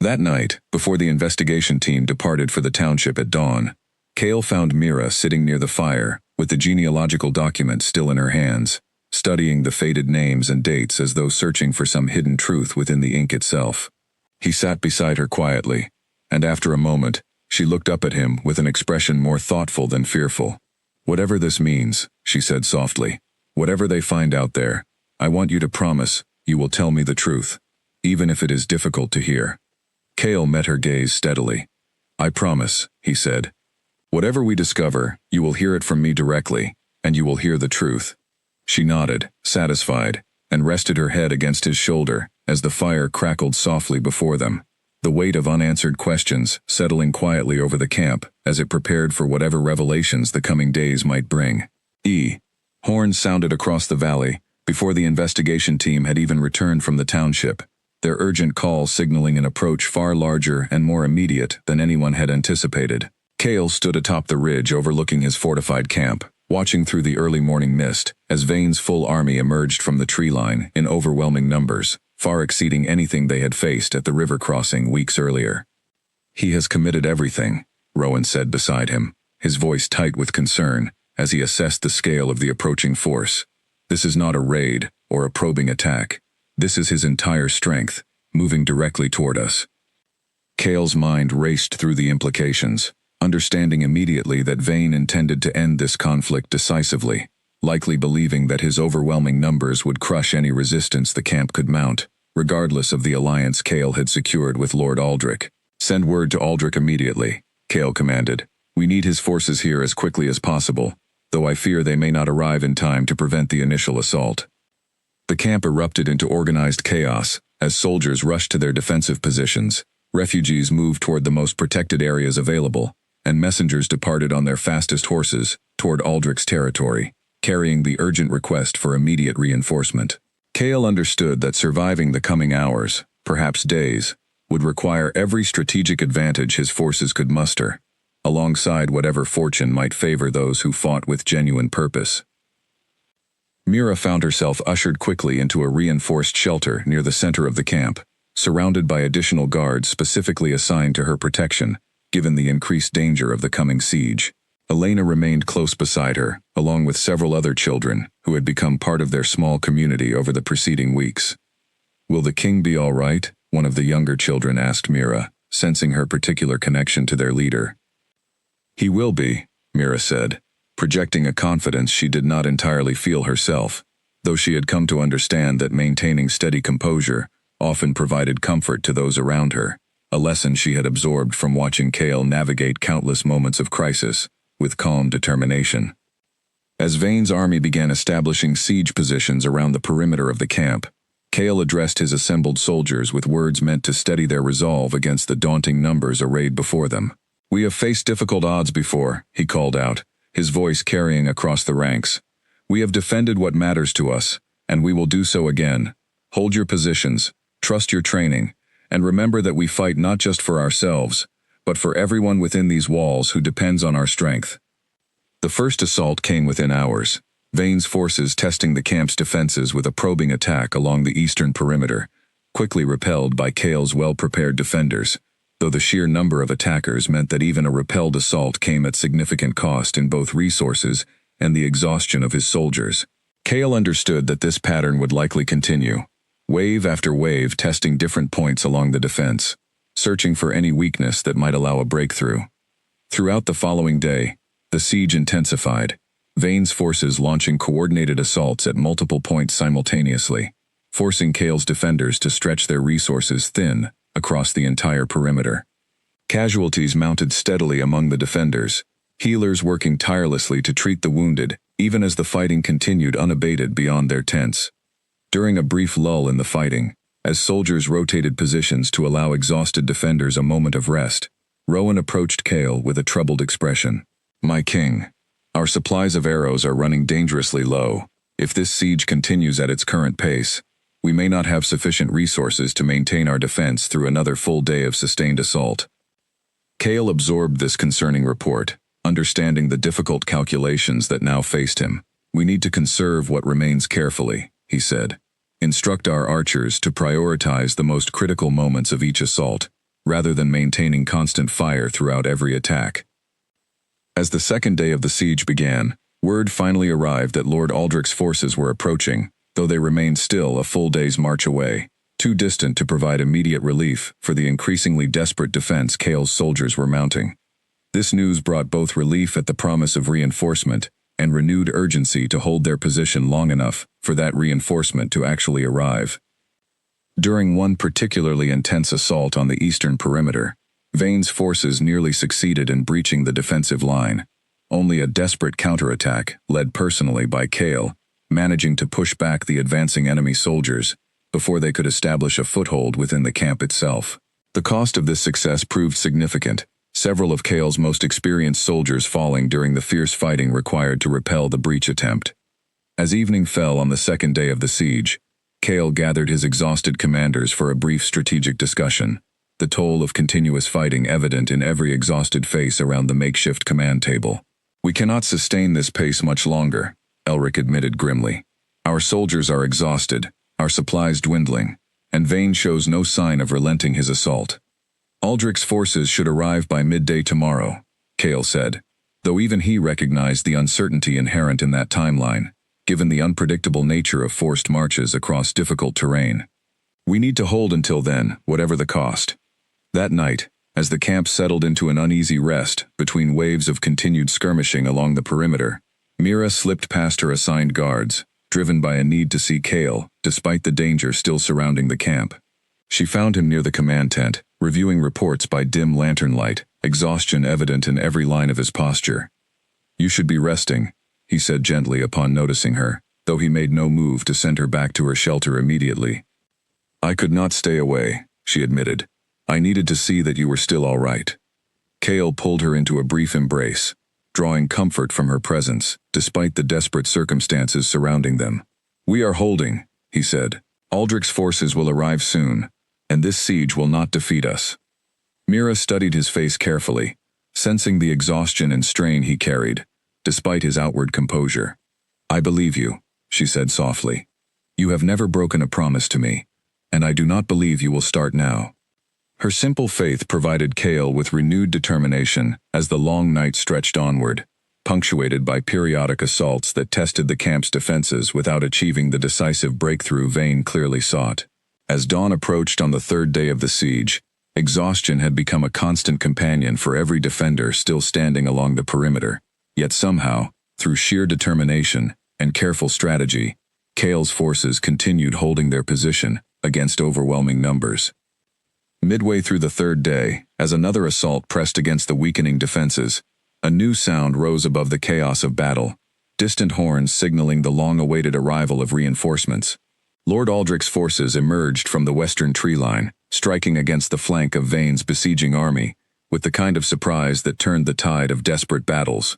That night, before the investigation team departed for the township at dawn, Cale found Mira sitting near the fire, with the genealogical document still in her hands, studying the faded names and dates as though searching for some hidden truth within the ink itself. He sat beside her quietly, and after a moment, she looked up at him with an expression more thoughtful than fearful. "Whatever this means," she said softly, "whatever they find out there, I want you to promise you will tell me the truth, even if it is difficult to hear." Cale met her gaze steadily. "I promise," he said. "Whatever we discover, you will hear it from me directly, and you will hear the truth." She nodded, satisfied, and rested her head against his shoulder as the fire crackled softly before them, the weight of unanswered questions settling quietly over the camp as it prepared for whatever revelations the coming days might bring. Horns sounded across the valley before the investigation team had even returned from the township, their urgent call signaling an approach far larger and more immediate than anyone had anticipated. Cale stood atop the ridge overlooking his fortified camp, watching through the early morning mist as Vane's full army emerged from the tree line in overwhelming numbers, far exceeding anything they had faced at the river crossing weeks earlier. "He has committed everything," Rowan said beside him, his voice tight with concern, as he assessed the scale of the approaching force. "This is not a raid or a probing attack. This is his entire strength, moving directly toward us." Cale's mind raced through the implications, understanding immediately that Vane intended to end this conflict decisively, likely believing that his overwhelming numbers would crush any resistance the camp could mount, regardless of the alliance Cale had secured with Lord Aldrich. "Send word to Aldrich immediately," Cale commanded. "We need his forces here as quickly as possible, though I fear they may not arrive in time to prevent the initial assault." The camp erupted into organized chaos as soldiers rushed to their defensive positions, refugees moved toward the most protected areas available, and messengers departed on their fastest horses toward Aldrich's territory, carrying the urgent request for immediate reinforcement. Cale understood that surviving the coming hours, perhaps days, would require every strategic advantage his forces could muster, alongside whatever fortune might favor those who fought with genuine purpose. Mira found herself ushered quickly into a reinforced shelter near the center of the camp, surrounded by additional guards specifically assigned to her protection, given the increased danger of the coming siege. Elena remained close beside her, along with several other children who had become part of their small community over the preceding weeks. "Will the king be all right?" one of the younger children asked Mira, sensing her particular connection to their leader. "He will be," Mira said, projecting a confidence she did not entirely feel herself, though she had come to understand that maintaining steady composure often provided comfort to those around her, a lesson she had absorbed from watching Cale navigate countless moments of crisis with calm determination. As Vane's army began establishing siege positions around the perimeter of the camp, Kale addressed his assembled soldiers with words meant to steady their resolve against the daunting numbers arrayed before them. "We have faced difficult odds before," he called out, his voice carrying across the ranks. "We have defended what matters to us, and we will do so again. Hold your positions, trust your training, and remember that we fight not just for ourselves, but for everyone within these walls who depends on our strength." The first assault came within hours, Vane's forces testing the camp's defenses with a probing attack along the eastern perimeter, quickly repelled by Kale's well-prepared defenders, though the sheer number of attackers meant that even a repelled assault came at significant cost in both resources and the exhaustion of his soldiers. Kale understood that this pattern would likely continue, wave after wave testing different points along the defense, searching for any weakness that might allow a breakthrough. Throughout the following day, the siege intensified, Vane's forces launching coordinated assaults at multiple points simultaneously, forcing Kale's defenders to stretch their resources thin across the entire perimeter. Casualties mounted steadily among the defenders, healers working tirelessly to treat the wounded, even as the fighting continued unabated beyond their tents. During a brief lull in the fighting, as soldiers rotated positions to allow exhausted defenders a moment of rest, Rowan approached Kale with a troubled expression. "My king, our supplies of arrows are running dangerously low. If this siege continues at its current pace, we may not have sufficient resources to maintain our defense through another full day of sustained assault." Kale absorbed this concerning report, understanding the difficult calculations that now faced him. "We need to conserve what remains carefully," he said. "Instruct our archers to prioritize the most critical moments of each assault, rather than maintaining constant fire throughout every attack." As the second day of the siege began, word finally arrived that Lord Aldrich's forces were approaching, though they remained still a full day's march away, too distant to provide immediate relief for the increasingly desperate defense Kale's soldiers were mounting. This news brought both relief at the promise of reinforcement and renewed urgency to hold their position long enough for that reinforcement to actually arrive. During one particularly intense assault on the eastern perimeter, Vane's forces nearly succeeded in breaching the defensive line, only a desperate counterattack, led personally by Kale, managing to push back the advancing enemy soldiers before they could establish a foothold within the camp itself. The cost of this success proved significant, several of Kale's most experienced soldiers falling during the fierce fighting required to repel the breach attempt. As evening fell on the second day of the siege, Kale gathered his exhausted commanders for a brief strategic discussion, the toll of continuous fighting evident in every exhausted face around the makeshift command table. "We cannot sustain this pace much longer," Elric admitted grimly. "Our soldiers are exhausted, our supplies dwindling, and Vane shows no sign of relenting his assault." "Aldrich's forces should arrive by midday tomorrow," Kale said, though even he recognized the uncertainty inherent in that timeline, given the unpredictable nature of forced marches across difficult terrain. "We need to hold until then, whatever the cost." That night, as the camp settled into an uneasy rest between waves of continued skirmishing along the perimeter, Mira slipped past her assigned guards, driven by a need to see Kale, despite the danger still surrounding the camp. She found him near the command tent, reviewing reports by dim lantern light, exhaustion evident in every line of his posture. "You should be resting," he said gently upon noticing her, though he made no move to send her back to her shelter immediately. "I could not stay away," she admitted. "I needed to see that you were still all right." Kale pulled her into a brief embrace, drawing comfort from her presence, despite the desperate circumstances surrounding them. "We are holding," he said. "Aldrich's forces will arrive soon, and this siege will not defeat us." Mira studied his face carefully, sensing the exhaustion and strain he carried, despite his outward composure. "I believe you," she said softly. "You have never broken a promise to me, and I do not believe you will start now." Her simple faith provided Kale with renewed determination as the long night stretched onward, punctuated by periodic assaults that tested the camp's defenses without achieving the decisive breakthrough Vane clearly sought. As dawn approached on the third day of the siege, exhaustion had become a constant companion for every defender still standing along the perimeter, yet somehow, through sheer determination and careful strategy, Kale's forces continued holding their position against overwhelming numbers. Midway through the third day, as another assault pressed against the weakening defenses, a new sound rose above the chaos of battle, distant horns signaling the long-awaited arrival of reinforcements. Lord Aldrich's forces emerged from the western tree line, striking against the flank of Vane's besieging army, with the kind of surprise that turned the tide of desperate battles.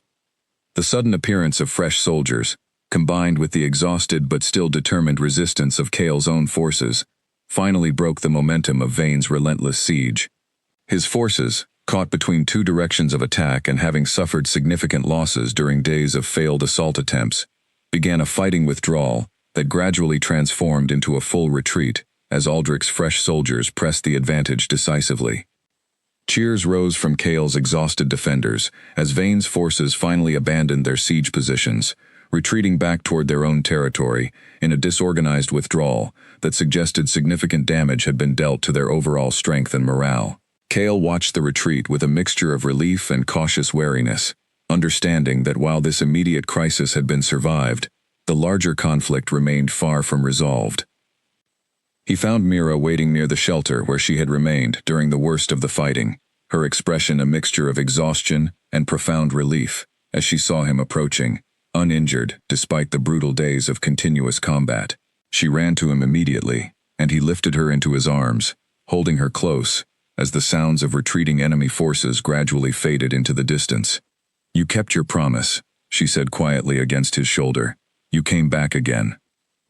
The sudden appearance of fresh soldiers, combined with the exhausted but still determined resistance of Cale's own forces, finally broke the momentum of Vane's relentless siege. His forces, caught between two directions of attack and having suffered significant losses during days of failed assault attempts, began a fighting withdrawal that gradually transformed into a full retreat as Aldrich's fresh soldiers pressed the advantage decisively. Cheers rose from Cale's exhausted defenders as Vane's forces finally abandoned their siege positions, retreating back toward their own territory in a disorganized withdrawal that suggested significant damage had been dealt to their overall strength and morale. Cale watched the retreat with a mixture of relief and cautious wariness, understanding that while this immediate crisis had been survived, the larger conflict remained far from resolved. He found Mira waiting near the shelter where she had remained during the worst of the fighting, her expression a mixture of exhaustion and profound relief as she saw him approaching, uninjured despite the brutal days of continuous combat. She ran to him immediately, and he lifted her into his arms, holding her close as the sounds of retreating enemy forces gradually faded into the distance. "You kept your promise," she said quietly against his shoulder. "You came back again."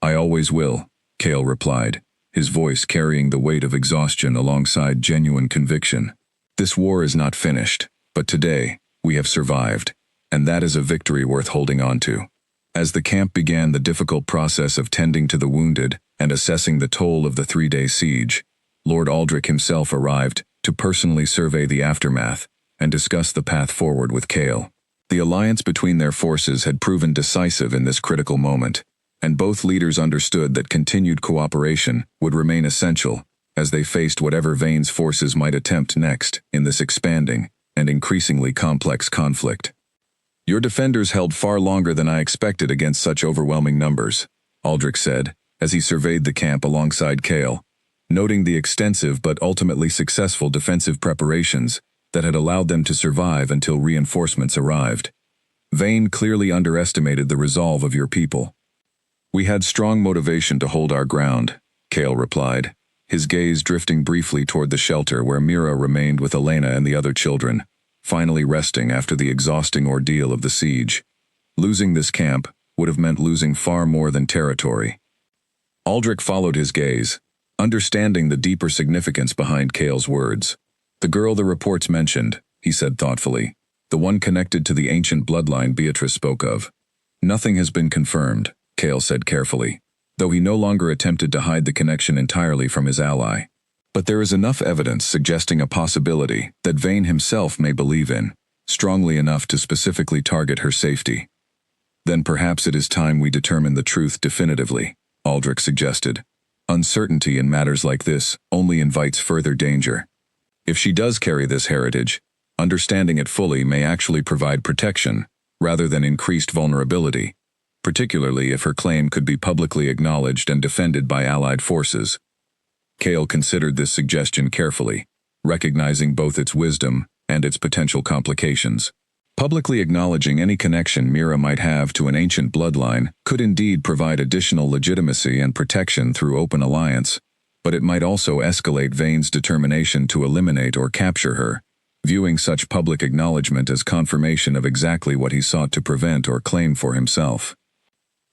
"I always will," Cale replied, his voice carrying the weight of exhaustion alongside genuine conviction. "This war is not finished, but today, we have survived, and that is a victory worth holding on to." As the camp began the difficult process of tending to the wounded and assessing the toll of the 3-day siege, Lord Aldrich himself arrived to personally survey the aftermath and discuss the path forward with Cale. The alliance between their forces had proven decisive in this critical moment, and both leaders understood that continued cooperation would remain essential as they faced whatever Vane's forces might attempt next in this expanding and increasingly complex conflict. "Your defenders held far longer than I expected against such overwhelming numbers," Aldrich said, as he surveyed the camp alongside Cale, noting the extensive but ultimately successful defensive preparations that had allowed them to survive until reinforcements arrived. "Vane clearly underestimated the resolve of your people." "We had strong motivation to hold our ground," Cale replied, his gaze drifting briefly toward the shelter where Mira remained with Elena and the other children, finally resting after the exhausting ordeal of the siege. Losing this camp would have meant losing far more than territory. Aldrich followed his gaze, understanding the deeper significance behind Cale's words. "The girl the reports mentioned," he said thoughtfully, "the one connected to the ancient bloodline Beatrice spoke of." "Nothing has been confirmed," Cale said carefully, though he no longer attempted to hide the connection entirely from his ally. "But there is enough evidence suggesting a possibility that Vane himself may believe in, strongly enough to specifically target her safety." "Then perhaps it is time we determine the truth definitively," Aldrich suggested. "Uncertainty in matters like this only invites further danger. If she does carry this heritage, understanding it fully may actually provide protection, rather than increased vulnerability, particularly if her claim could be publicly acknowledged and defended by Allied forces." Cale considered this suggestion carefully, recognizing both its wisdom and its potential complications. Publicly acknowledging any connection Mira might have to an ancient bloodline could indeed provide additional legitimacy and protection through open alliance, but it might also escalate Vane's determination to eliminate or capture her, viewing such public acknowledgement as confirmation of exactly what he sought to prevent or claim for himself.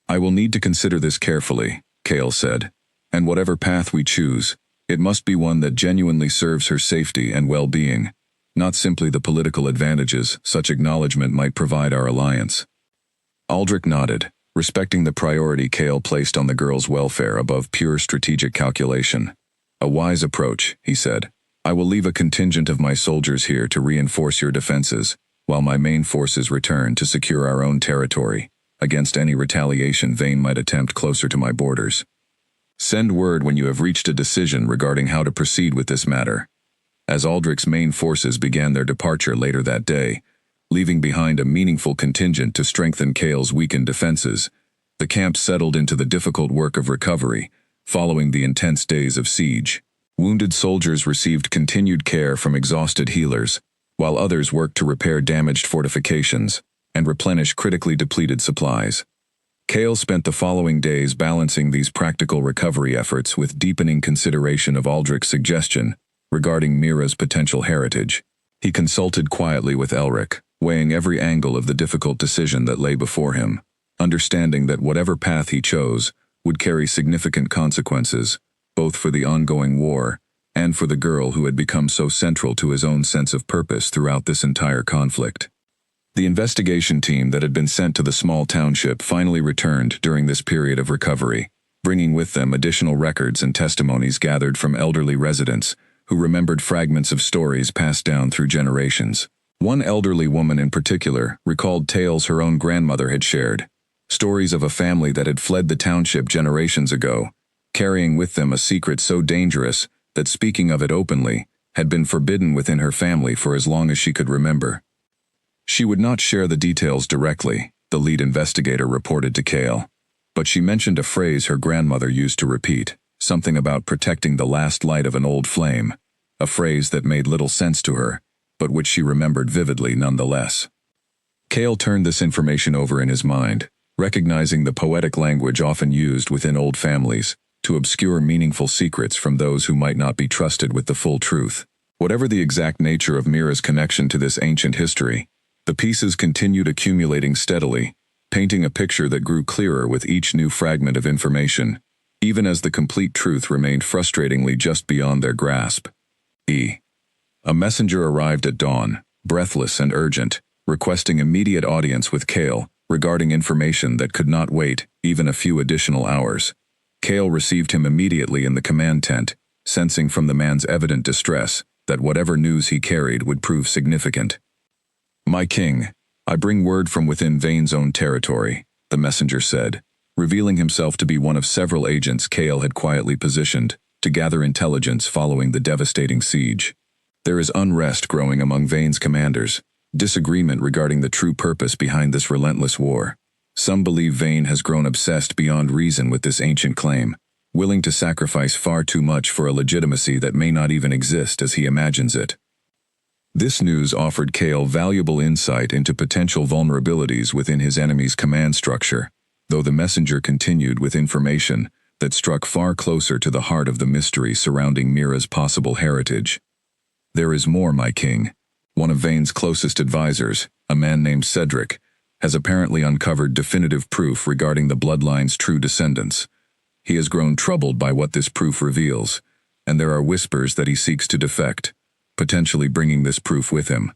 "I will need to consider this carefully," Cale said, "and whatever path we choose, it must be one that genuinely serves her safety and well-being, not simply the political advantages such acknowledgement might provide our alliance." Aldrich nodded, respecting the priority Cale placed on the girl's welfare above pure strategic calculation. "A wise approach," he said. "I will leave a contingent of my soldiers here to reinforce your defenses, while my main forces return to secure our own territory against any retaliation Vane might attempt closer to my borders. Send word when you have reached a decision regarding how to proceed with this matter." As Aldrich's main forces began their departure later that day, leaving behind a meaningful contingent to strengthen Cale's weakened defenses, the camp settled into the difficult work of recovery, following the intense days of siege. Wounded soldiers received continued care from exhausted healers, while others worked to repair damaged fortifications and replenish critically depleted supplies. Cale spent the following days balancing these practical recovery efforts with deepening consideration of Aldrich's suggestion regarding Mira's potential heritage. He consulted quietly with Elric, weighing every angle of the difficult decision that lay before him, understanding that whatever path he chose would carry significant consequences, both for the ongoing war and for the girl who had become so central to his own sense of purpose throughout this entire conflict. The investigation team that had been sent to the small township finally returned during this period of recovery, bringing with them additional records and testimonies gathered from elderly residents who remembered fragments of stories passed down through generations. One elderly woman in particular recalled tales her own grandmother had shared, stories of a family that had fled the township generations ago, carrying with them a secret so dangerous that speaking of it openly had been forbidden within her family for as long as she could remember. She would not share the details directly, the lead investigator reported to Cale, but she mentioned a phrase her grandmother used to repeat, something about protecting the last light of an old flame, a phrase that made little sense to her, but which she remembered vividly nonetheless. Cale turned this information over in his mind, recognizing the poetic language often used within old families to obscure meaningful secrets from those who might not be trusted with the full truth. Whatever the exact nature of Mira's connection to this ancient history, the pieces continued accumulating steadily, painting a picture that grew clearer with each new fragment of information, even as the complete truth remained frustratingly just beyond their grasp. A messenger arrived at dawn, breathless and urgent, requesting immediate audience with Cale regarding information that could not wait even a few additional hours. Cale received him immediately in the command tent, sensing from the man's evident distress that whatever news he carried would prove significant. "My king, I bring word from within Vane's own territory," the messenger said, revealing himself to be one of several agents Cale had quietly positioned to gather intelligence following the devastating siege. "There is unrest growing among Vane's commanders, disagreement regarding the true purpose behind this relentless war. Some believe Vane has grown obsessed beyond reason with this ancient claim, willing to sacrifice far too much for a legitimacy that may not even exist as he imagines it." This news offered Cale valuable insight into potential vulnerabilities within his enemy's command structure, though the messenger continued with information that struck far closer to the heart of the mystery surrounding Mira's possible heritage. "There is more, my king. One of Vane's closest advisors, a man named Cedric, has apparently uncovered definitive proof regarding the bloodline's true descendants. He has grown troubled by what this proof reveals, and there are whispers that he seeks to defect, potentially bringing this proof with him."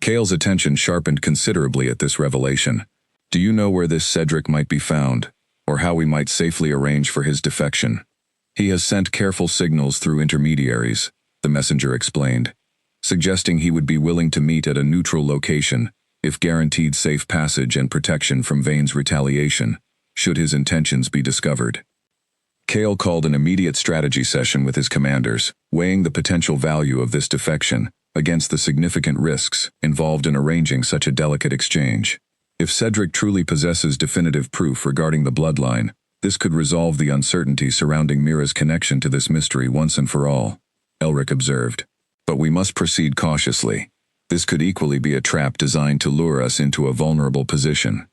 Cale's attention sharpened considerably at this revelation. "Do you know where this Cedric might be found, or how we might safely arrange for his defection?" "He has sent careful signals through intermediaries," the messenger explained, suggesting he would be willing to meet at a neutral location if guaranteed safe passage and protection from Vane's retaliation, should his intentions be discovered. Cale called an immediate strategy session with his commanders, weighing the potential value of this defection against the significant risks involved in arranging such a delicate exchange. If Cedric truly possesses definitive proof regarding the bloodline, this could resolve the uncertainty surrounding Mira's connection to this mystery once and for all, Elric observed. "But we must proceed cautiously. This could equally be a trap designed to lure us into a vulnerable position."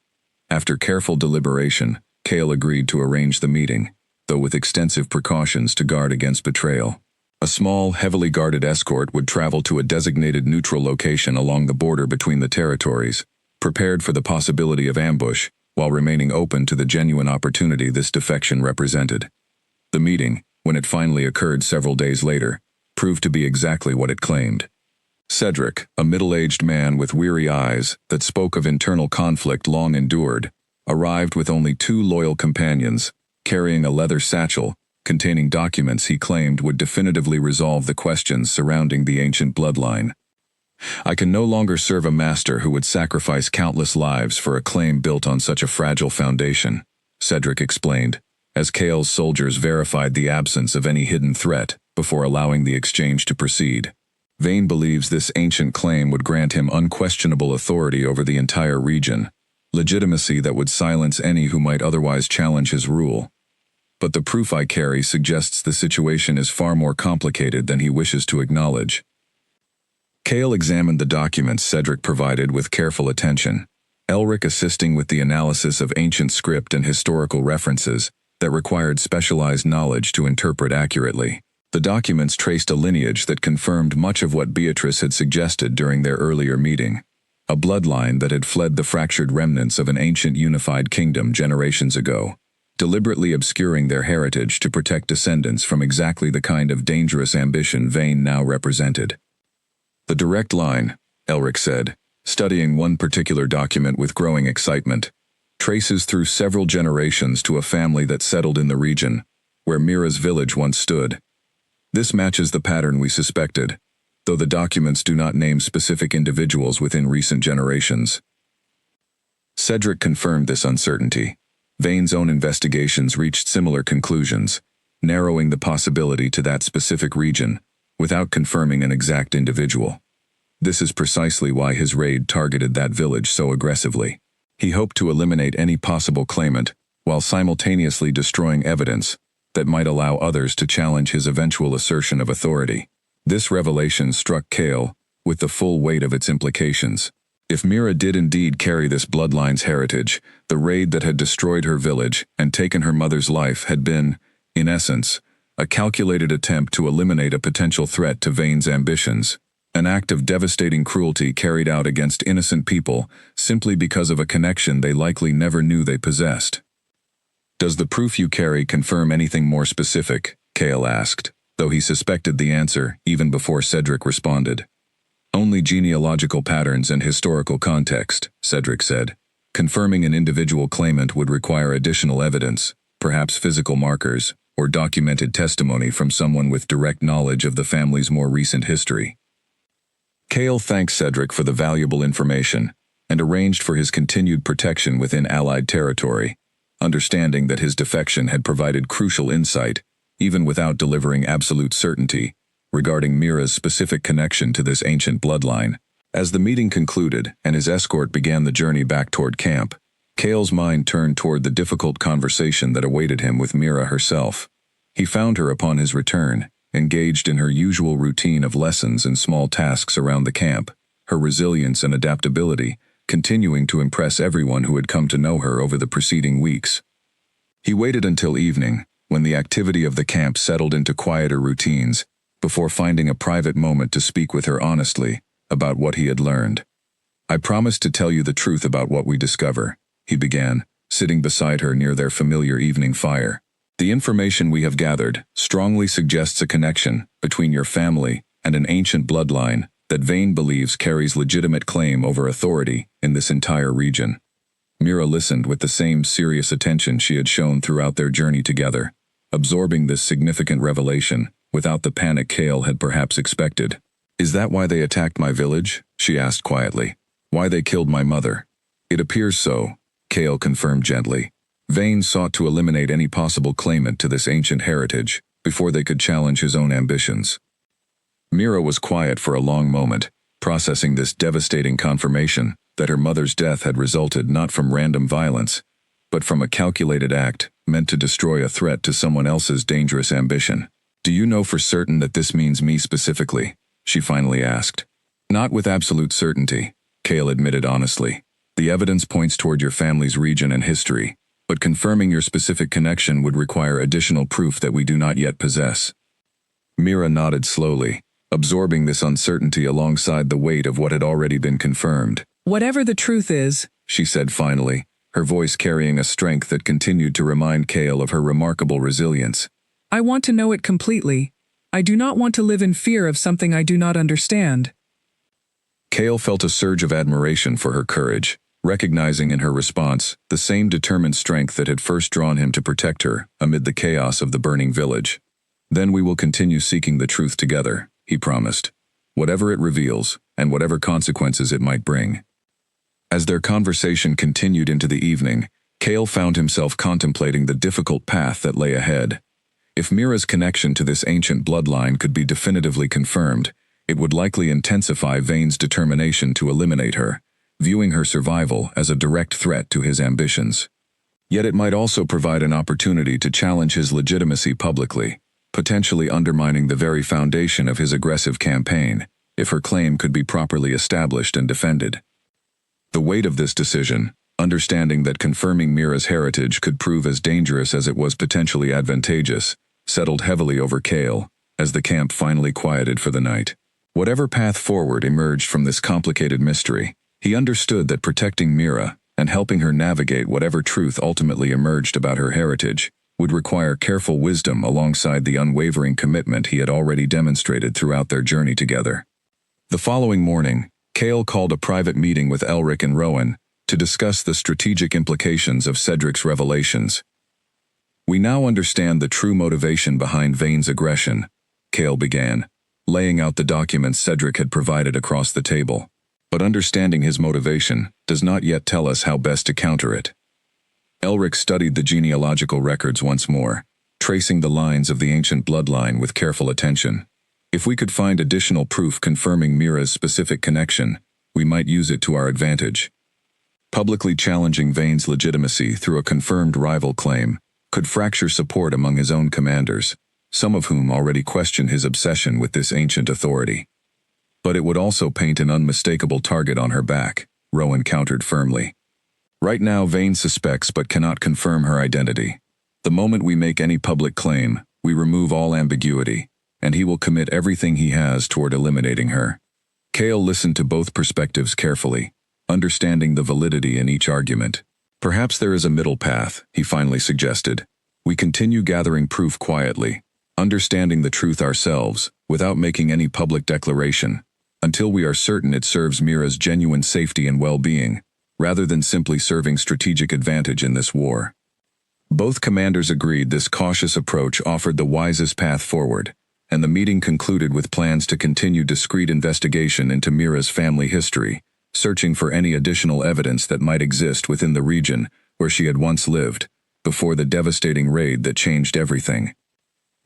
After careful deliberation, Cale agreed to arrange the meeting, though with extensive precautions to guard against betrayal. A small, heavily guarded escort would travel to a designated neutral location along the border between the territories, prepared for the possibility of ambush, while remaining open to the genuine opportunity this defection represented. The meeting, when it finally occurred several days later, proved to be exactly what it claimed. Cedric, a middle-aged man with weary eyes that spoke of internal conflict long endured, arrived with only 2 loyal companions, carrying a leather satchel containing documents he claimed would definitively resolve the questions surrounding the ancient bloodline. "I can no longer serve a master who would sacrifice countless lives for a claim built on such a fragile foundation," Cedric explained, as Cale's soldiers verified the absence of any hidden threat before allowing the exchange to proceed. "Vane believes this ancient claim would grant him unquestionable authority over the entire region, legitimacy that would silence any who might otherwise challenge his rule. But the proof I carry suggests the situation is far more complicated than he wishes to acknowledge." Cale examined the documents Cedric provided with careful attention. Elric assisting with the analysis of ancient script and historical references that required specialized knowledge to interpret accurately. The documents traced a lineage that confirmed much of what Beatrice had suggested during their earlier meeting. A bloodline that had fled the fractured remnants of an ancient unified kingdom generations ago, deliberately obscuring their heritage to protect descendants from exactly the kind of dangerous ambition Vane now represented. The direct line, Elric said, studying one particular document with growing excitement, traces through several generations to a family that settled in the region, where Mira's village once stood. This matches the pattern we suspected, though the documents do not name specific individuals within recent generations. Cedric confirmed this uncertainty. Vane's own investigations reached similar conclusions, narrowing the possibility to that specific region, without confirming an exact individual. This is precisely why his raid targeted that village so aggressively. He hoped to eliminate any possible claimant, while simultaneously destroying evidence that might allow others to challenge his eventual assertion of authority. This revelation struck Kale with the full weight of its implications. If Mira did indeed carry this bloodline's heritage, the raid that had destroyed her village and taken her mother's life had been, in essence, a calculated attempt to eliminate a potential threat to Vane's ambitions, an act of devastating cruelty carried out against innocent people simply because of a connection they likely never knew they possessed. "Does the proof you carry confirm anything more specific?" Kale asked, though he suspected the answer even before Cedric responded. "Only genealogical patterns and historical context," Cedric said. "Confirming an individual claimant would require additional evidence, perhaps physical markers, or documented testimony from someone with direct knowledge of the family's more recent history." Kale thanked Cedric for the valuable information and arranged for his continued protection within Allied territory, understanding that his defection had provided crucial insight, even without delivering absolute certainty, regarding Mira's specific connection to this ancient bloodline. As the meeting concluded and his escort began the journey back toward camp, Kale's mind turned toward the difficult conversation that awaited him with Mira herself. He found her upon his return, engaged in her usual routine of lessons and small tasks around the camp, her resilience and adaptability continuing to impress everyone who had come to know her over the preceding weeks. He waited until evening, when the activity of the camp settled into quieter routines, before finding a private moment to speak with her honestly about what he had learned. "I promise to tell you the truth about what we discover," he began, sitting beside her near their familiar evening fire. "The information we have gathered strongly suggests a connection between your family and an ancient bloodline that Vane believes carries legitimate claim over authority in this entire region." Mira listened with the same serious attention she had shown throughout their journey together, absorbing this significant revelation without the panic Kale had perhaps expected. "Is that why they attacked my village?" she asked quietly. "Why they killed my mother?" "It appears so," Kale confirmed gently. "Vane sought to eliminate any possible claimant to this ancient heritage before they could challenge his own ambitions." Mira was quiet for a long moment, processing this devastating confirmation that her mother's death had resulted not from random violence, but from a calculated act meant to destroy a threat to someone else's dangerous ambition. "Do you know for certain that this means me specifically?" she finally asked. "Not with absolute certainty," Kale admitted honestly. "The evidence points toward your family's region and history, but confirming your specific connection would require additional proof that we do not yet possess." Mira nodded slowly, absorbing this uncertainty alongside the weight of what had already been confirmed. "Whatever the truth is," she said finally, her voice carrying a strength that continued to remind Kale of her remarkable resilience. "I want to know it completely. I do not want to live in fear of something I do not understand." Kale felt a surge of admiration for her courage, recognizing in her response the same determined strength that had first drawn him to protect her amid the chaos of the burning village. "Then we will continue seeking the truth together," he promised, "whatever it reveals and whatever consequences it might bring." As their conversation continued into the evening, Kale found himself contemplating the difficult path that lay ahead. If Mira's connection to this ancient bloodline could be definitively confirmed, it would likely intensify Vane's determination to eliminate her, viewing her survival as a direct threat to his ambitions. Yet it might also provide an opportunity to challenge his legitimacy publicly, potentially undermining the very foundation of his aggressive campaign, if her claim could be properly established and defended. The weight of this decision, understanding that confirming Mira's heritage could prove as dangerous as it was potentially advantageous, settled heavily over Kale as the camp finally quieted for the night. Whatever path forward emerged from this complicated mystery, he understood that protecting Mira and helping her navigate whatever truth ultimately emerged about her heritage would require careful wisdom alongside the unwavering commitment he had already demonstrated throughout their journey together. The following morning, Kale called a private meeting with Elric and Rowan to discuss the strategic implications of Cedric's revelations. "We now understand the true motivation behind Vane's aggression," Kale began, laying out the documents Cedric had provided across the table. "But understanding his motivation does not yet tell us how best to counter it." Elric studied the genealogical records once more, tracing the lines of the ancient bloodline with careful attention. "If we could find additional proof confirming Mira's specific connection, we might use it to our advantage." Publicly challenging Vane's legitimacy through a confirmed rival claim could fracture support among his own commanders, some of whom already questioned his obsession with this ancient authority. "But it would also paint an unmistakable target on her back," Rowan countered firmly. "Right now Vane suspects but cannot confirm her identity. The moment we make any public claim, we remove all ambiguity, and he will commit everything he has toward eliminating her." Kale listened to both perspectives carefully, understanding the validity in each argument. "Perhaps there is a middle path," he finally suggested. "We continue gathering proof quietly, understanding the truth ourselves, without making any public declaration, until we are certain it serves Mira's genuine safety and well-being, rather than simply serving strategic advantage in this war." Both commanders agreed this cautious approach offered the wisest path forward, and the meeting concluded with plans to continue discreet investigation into Mira's family history, searching for any additional evidence that might exist within the region where she had once lived, before the devastating raid that changed everything.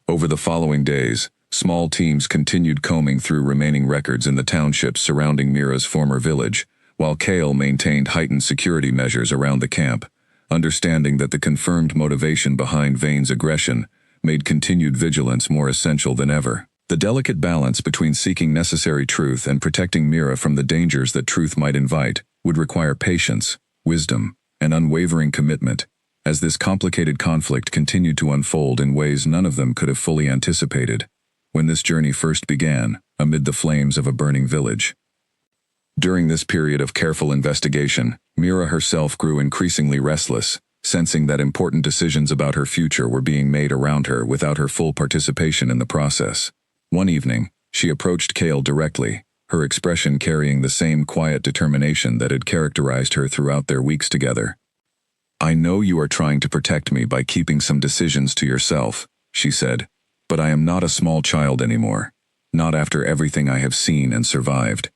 Over the following days, small teams continued combing through remaining records in the townships surrounding Mira's former village, while Kale maintained heightened security measures around the camp, understanding that the confirmed motivation behind Vane's aggression made continued vigilance more essential than ever. The delicate balance between seeking necessary truth and protecting Mira from the dangers that truth might invite would require patience, wisdom, and unwavering commitment, as this complicated conflict continued to unfold in ways none of them could have fully anticipated when this journey first began amid the flames of a burning village. During this period of careful investigation, Mira herself grew increasingly restless, sensing that important decisions about her future were being made around her without her full participation in the process. One evening, she approached Kale directly, her expression carrying the same quiet determination that had characterized her throughout their weeks together. "I know you are trying to protect me by keeping some decisions to yourself," she said, "but I am not a small child anymore, not after everything I have seen and survived.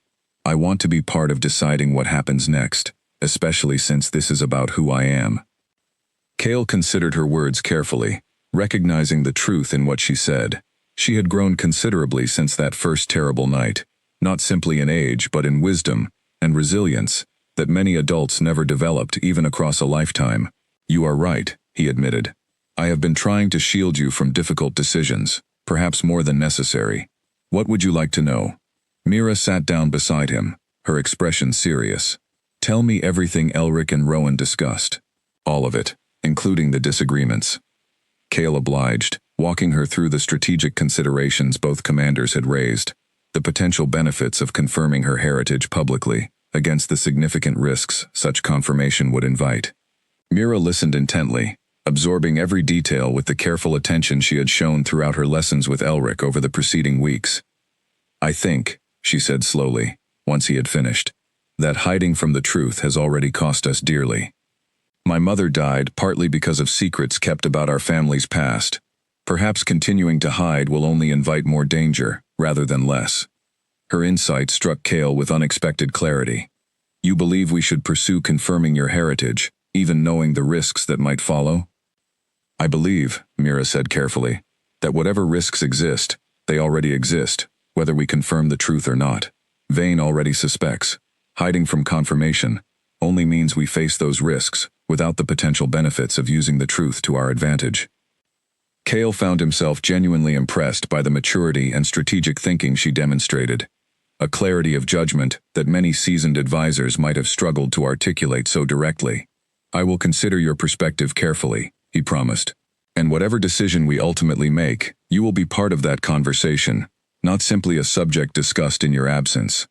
I want to be part of deciding what happens next, especially since this is about who I am." Kale considered her words carefully, recognizing the truth in what she said. She had grown considerably since that first terrible night, not simply in age but in wisdom and resilience that many adults never developed even across a lifetime. "You are right," he admitted. "I have been trying to shield you from difficult decisions, perhaps more than necessary. What would you like to know?" Mira sat down beside him, her expression serious. "Tell me everything Elric and Rowan discussed. All of it, including the disagreements." Kale obliged, walking her through the strategic considerations both commanders had raised, the potential benefits of confirming her heritage publicly, against the significant risks such confirmation would invite. Mira listened intently, absorbing every detail with the careful attention she had shown throughout her lessons with Elric over the preceding weeks. "I think," she said slowly, once he had finished, "that hiding from the truth has already cost us dearly. My mother died partly because of secrets kept about our family's past. Perhaps continuing to hide will only invite more danger, rather than less." Her insight struck Kale with unexpected clarity. "You believe we should pursue confirming your heritage, even knowing the risks that might follow?" "I believe," Mira said carefully, "that whatever risks exist, they already exist, whether we confirm the truth or not. Vane already suspects. Hiding from confirmation only means we face those risks, without the potential benefits of using the truth to our advantage." Kale found himself genuinely impressed by the maturity and strategic thinking she demonstrated. a clarity of judgment that many seasoned advisors might have struggled to articulate so directly. "I will consider your perspective carefully," he promised. "And whatever decision we ultimately make, you will be part of that conversation, not simply a subject discussed in your absence."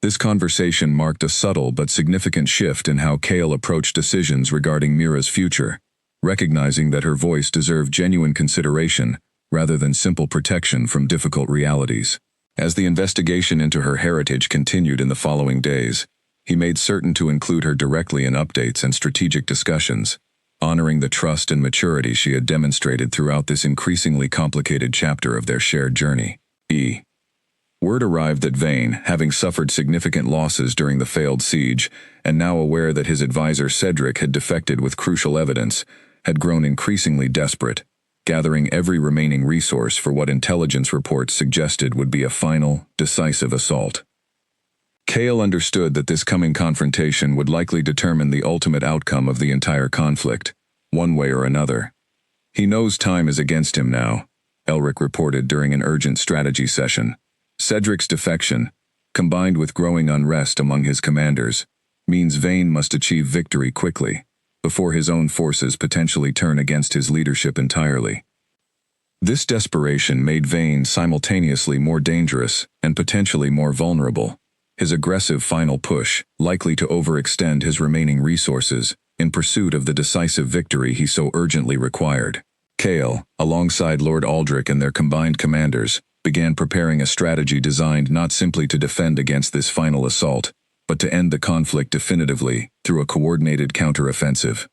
This conversation marked a subtle but significant shift in how Kale approached decisions regarding Mira's future, recognizing that her voice deserved genuine consideration rather than simple protection from difficult realities. As the investigation into her heritage continued in the following days, he made certain to include her directly in updates and strategic discussions, honoring the trust and maturity she had demonstrated throughout this increasingly complicated chapter of their shared journey. Word arrived that Vane, having suffered significant losses during the failed siege, and now aware that his advisor Cedric had defected with crucial evidence, had grown increasingly desperate, gathering every remaining resource for what intelligence reports suggested would be a final, decisive assault. Kale understood that this coming confrontation would likely determine the ultimate outcome of the entire conflict, one way or another. "He knows time is against him now," Elric reported during an urgent strategy session. Cedric's defection, combined with growing unrest among his commanders, means Vane must achieve victory quickly, before his own forces potentially turn against his leadership entirely. This desperation made Vane simultaneously more dangerous and potentially more vulnerable, his aggressive final push likely to overextend his remaining resources in pursuit of the decisive victory he so urgently required. Kale, alongside Lord Aldrich and their combined commanders, began preparing a strategy designed not simply to defend against this final assault, but to end the conflict definitively through a coordinated counteroffensive.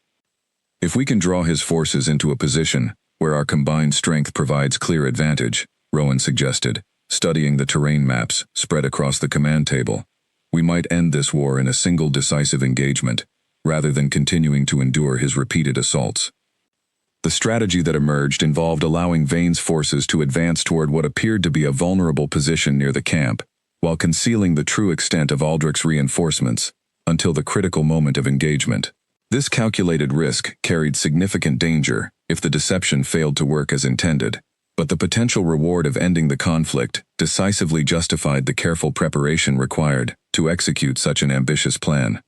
"If we can draw his forces into a position where our combined strength provides clear advantage," Rowan suggested, studying the terrain maps spread across the command table, "we might end this war in a single decisive engagement, rather than continuing to endure his repeated assaults." The strategy that emerged involved allowing Vane's forces to advance toward what appeared to be a vulnerable position near the camp, while concealing the true extent of Aldrich's reinforcements until the critical moment of engagement. This calculated risk carried significant danger if the deception failed to work as intended, but the potential reward of ending the conflict decisively justified the careful preparation required to execute such an ambitious plan.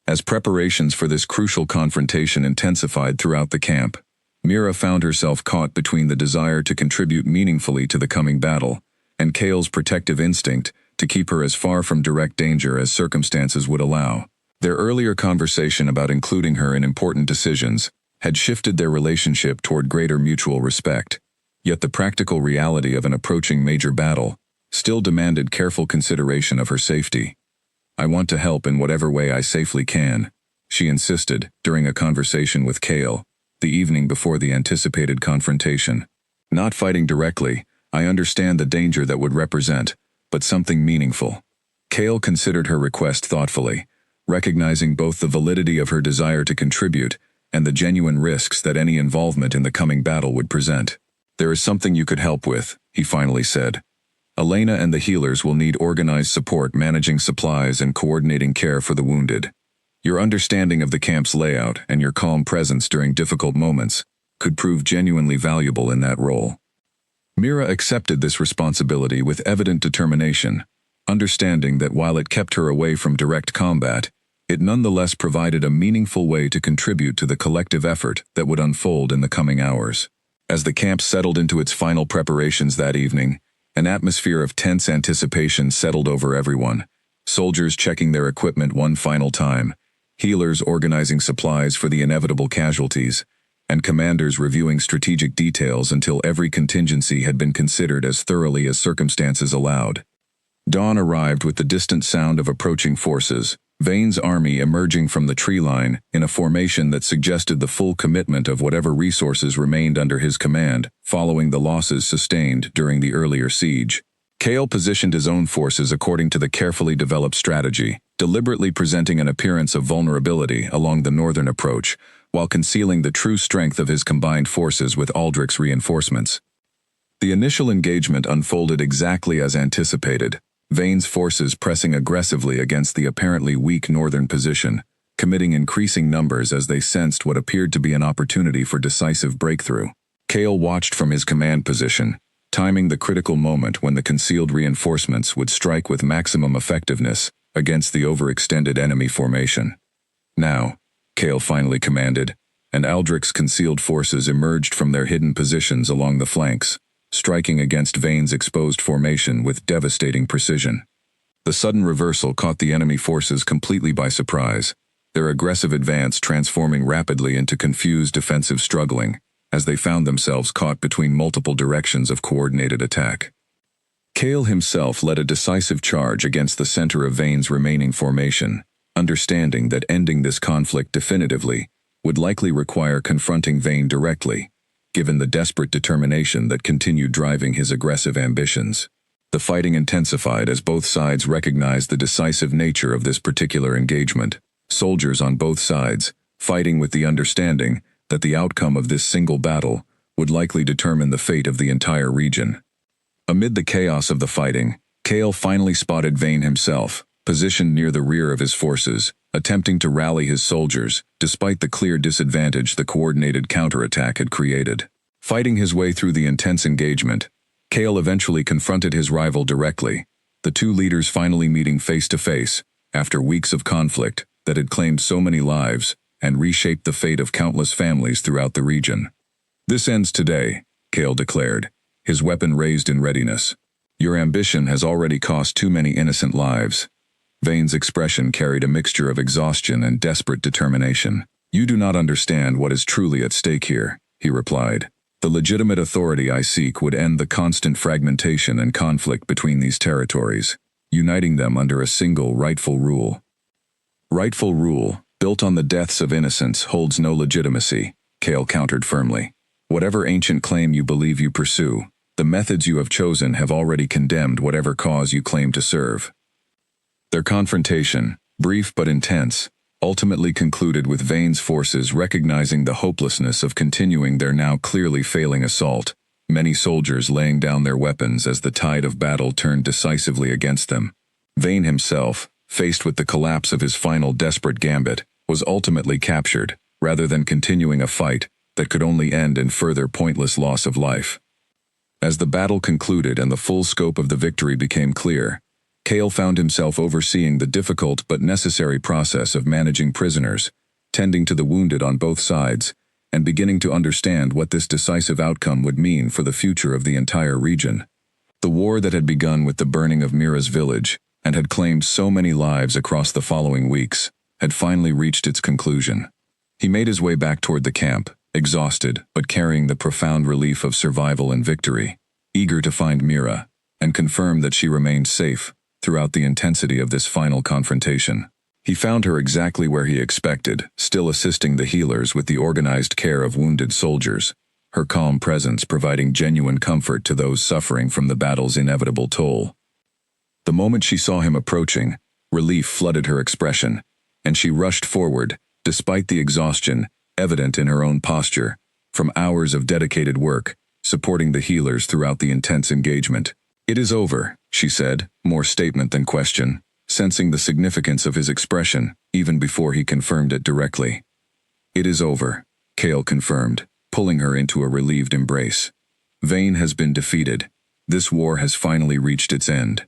As preparations for this crucial confrontation intensified throughout the camp, Mira found herself caught between the desire to contribute meaningfully to the coming battle and Kale's protective instinct to keep her as far from direct danger as circumstances would allow. Their earlier conversation about including her in important decisions had shifted their relationship toward greater mutual respect, yet the practical reality of an approaching major battle still demanded careful consideration of her safety. "I want to help in whatever way I safely can," she insisted during a conversation with Kale, the evening before the anticipated confrontation. "Not fighting directly, I understand the danger that would represent, but something meaningful." Kale considered her request thoughtfully, recognizing both the validity of her desire to contribute and the genuine risks that any involvement in the coming battle would present. "There is something you could help with," he finally said. "Elena and the healers will need organized support managing supplies and coordinating care for the wounded. Your understanding of the camp's layout and your calm presence during difficult moments could prove genuinely valuable in that role." Mira accepted this responsibility with evident determination, understanding that while it kept her away from direct combat, it nonetheless provided a meaningful way to contribute to the collective effort that would unfold in the coming hours. As the camp settled into its final preparations that evening, an atmosphere of tense anticipation settled over everyone, soldiers checking their equipment one final time, healers organizing supplies for the inevitable casualties, and commanders reviewing strategic details until every contingency had been considered as thoroughly as circumstances allowed. Dawn arrived with the distant sound of approaching forces, Vane's army emerging from the tree line in a formation that suggested the full commitment of whatever resources remained under his command following the losses sustained during the earlier siege. Kale positioned his own forces according to the carefully developed strategy, deliberately presenting an appearance of vulnerability along the northern approach, while concealing the true strength of his combined forces with Aldrich's reinforcements. The initial engagement unfolded exactly as anticipated, Vane's forces pressing aggressively against the apparently weak northern position, committing increasing numbers as they sensed what appeared to be an opportunity for decisive breakthrough. Kale watched from his command position, timing the critical moment when the concealed reinforcements would strike with maximum effectiveness against the overextended enemy formation. "Now," Cale finally commanded, and Aldrich's concealed forces emerged from their hidden positions along the flanks, striking against Vane's exposed formation with devastating precision. The sudden reversal caught the enemy forces completely by surprise, their aggressive advance transforming rapidly into confused defensive struggling, as they found themselves caught between multiple directions of coordinated attack. Cale himself led a decisive charge against the center of Vane's remaining formation, understanding that ending this conflict definitively would likely require confronting Vane directly, given the desperate determination that continued driving his aggressive ambitions. The fighting intensified as both sides recognized the decisive nature of this particular engagement, soldiers on both sides fighting with the understanding that the outcome of this single battle would likely determine the fate of the entire region. Amid the chaos of the fighting, Cale finally spotted Vane himself, positioned near the rear of his forces, attempting to rally his soldiers, despite the clear disadvantage the coordinated counterattack had created. Fighting his way through the intense engagement, Cale eventually confronted his rival directly, the two leaders finally meeting face to face, after weeks of conflict that had claimed so many lives and reshaped the fate of countless families throughout the region. "This ends today," Cale declared, his weapon raised in readiness. "Your ambition has already cost too many innocent lives." Vane's expression carried a mixture of exhaustion and desperate determination. "You do not understand what is truly at stake here," he replied. "The legitimate authority I seek would end the constant fragmentation and conflict between these territories, uniting them under a single rightful rule." "Rightful rule, built on the deaths of innocents, holds no legitimacy," Cale countered firmly. "Whatever ancient claim you believe you pursue, the methods you have chosen have already condemned whatever cause you claim to serve." Their confrontation, brief but intense, ultimately concluded with Vane's forces recognizing the hopelessness of continuing their now clearly failing assault, many soldiers laying down their weapons as the tide of battle turned decisively against them. Vane himself, faced with the collapse of his final desperate gambit, was ultimately captured, rather than continuing a fight that could only end in further pointless loss of life. As the battle concluded and the full scope of the victory became clear, Cale found himself overseeing the difficult but necessary process of managing prisoners, tending to the wounded on both sides, and beginning to understand what this decisive outcome would mean for the future of the entire region. The war that had begun with the burning of Mira's village, and had claimed so many lives across the following weeks, had finally reached its conclusion. He made his way back toward the camp, exhausted but carrying the profound relief of survival and victory, eager to find Mira, and confirm that she remained safe throughout the intensity of this final confrontation. He found her exactly where he expected, still assisting the healers with the organized care of wounded soldiers, her calm presence providing genuine comfort to those suffering from the battle's inevitable toll. The moment she saw him approaching, relief flooded her expression, and she rushed forward, despite the exhaustion evident in her own posture, from hours of dedicated work, supporting the healers throughout the intense engagement. "It is over," she said, more statement than question, sensing the significance of his expression even before he confirmed it directly. "It is over," Cale confirmed, pulling her into a relieved embrace. "Vane has been defeated. This war has finally reached its end."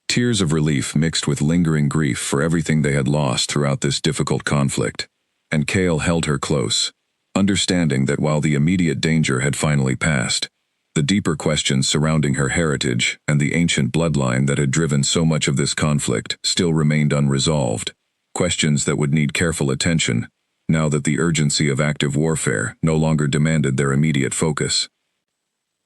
Tears of relief mixed with lingering grief for everything they had lost throughout this difficult conflict, and Cale held her close, understanding that while the immediate danger had finally passed, the deeper questions surrounding her heritage and the ancient bloodline that had driven so much of this conflict still remained unresolved, questions that would need careful attention, now that the urgency of active warfare no longer demanded their immediate focus.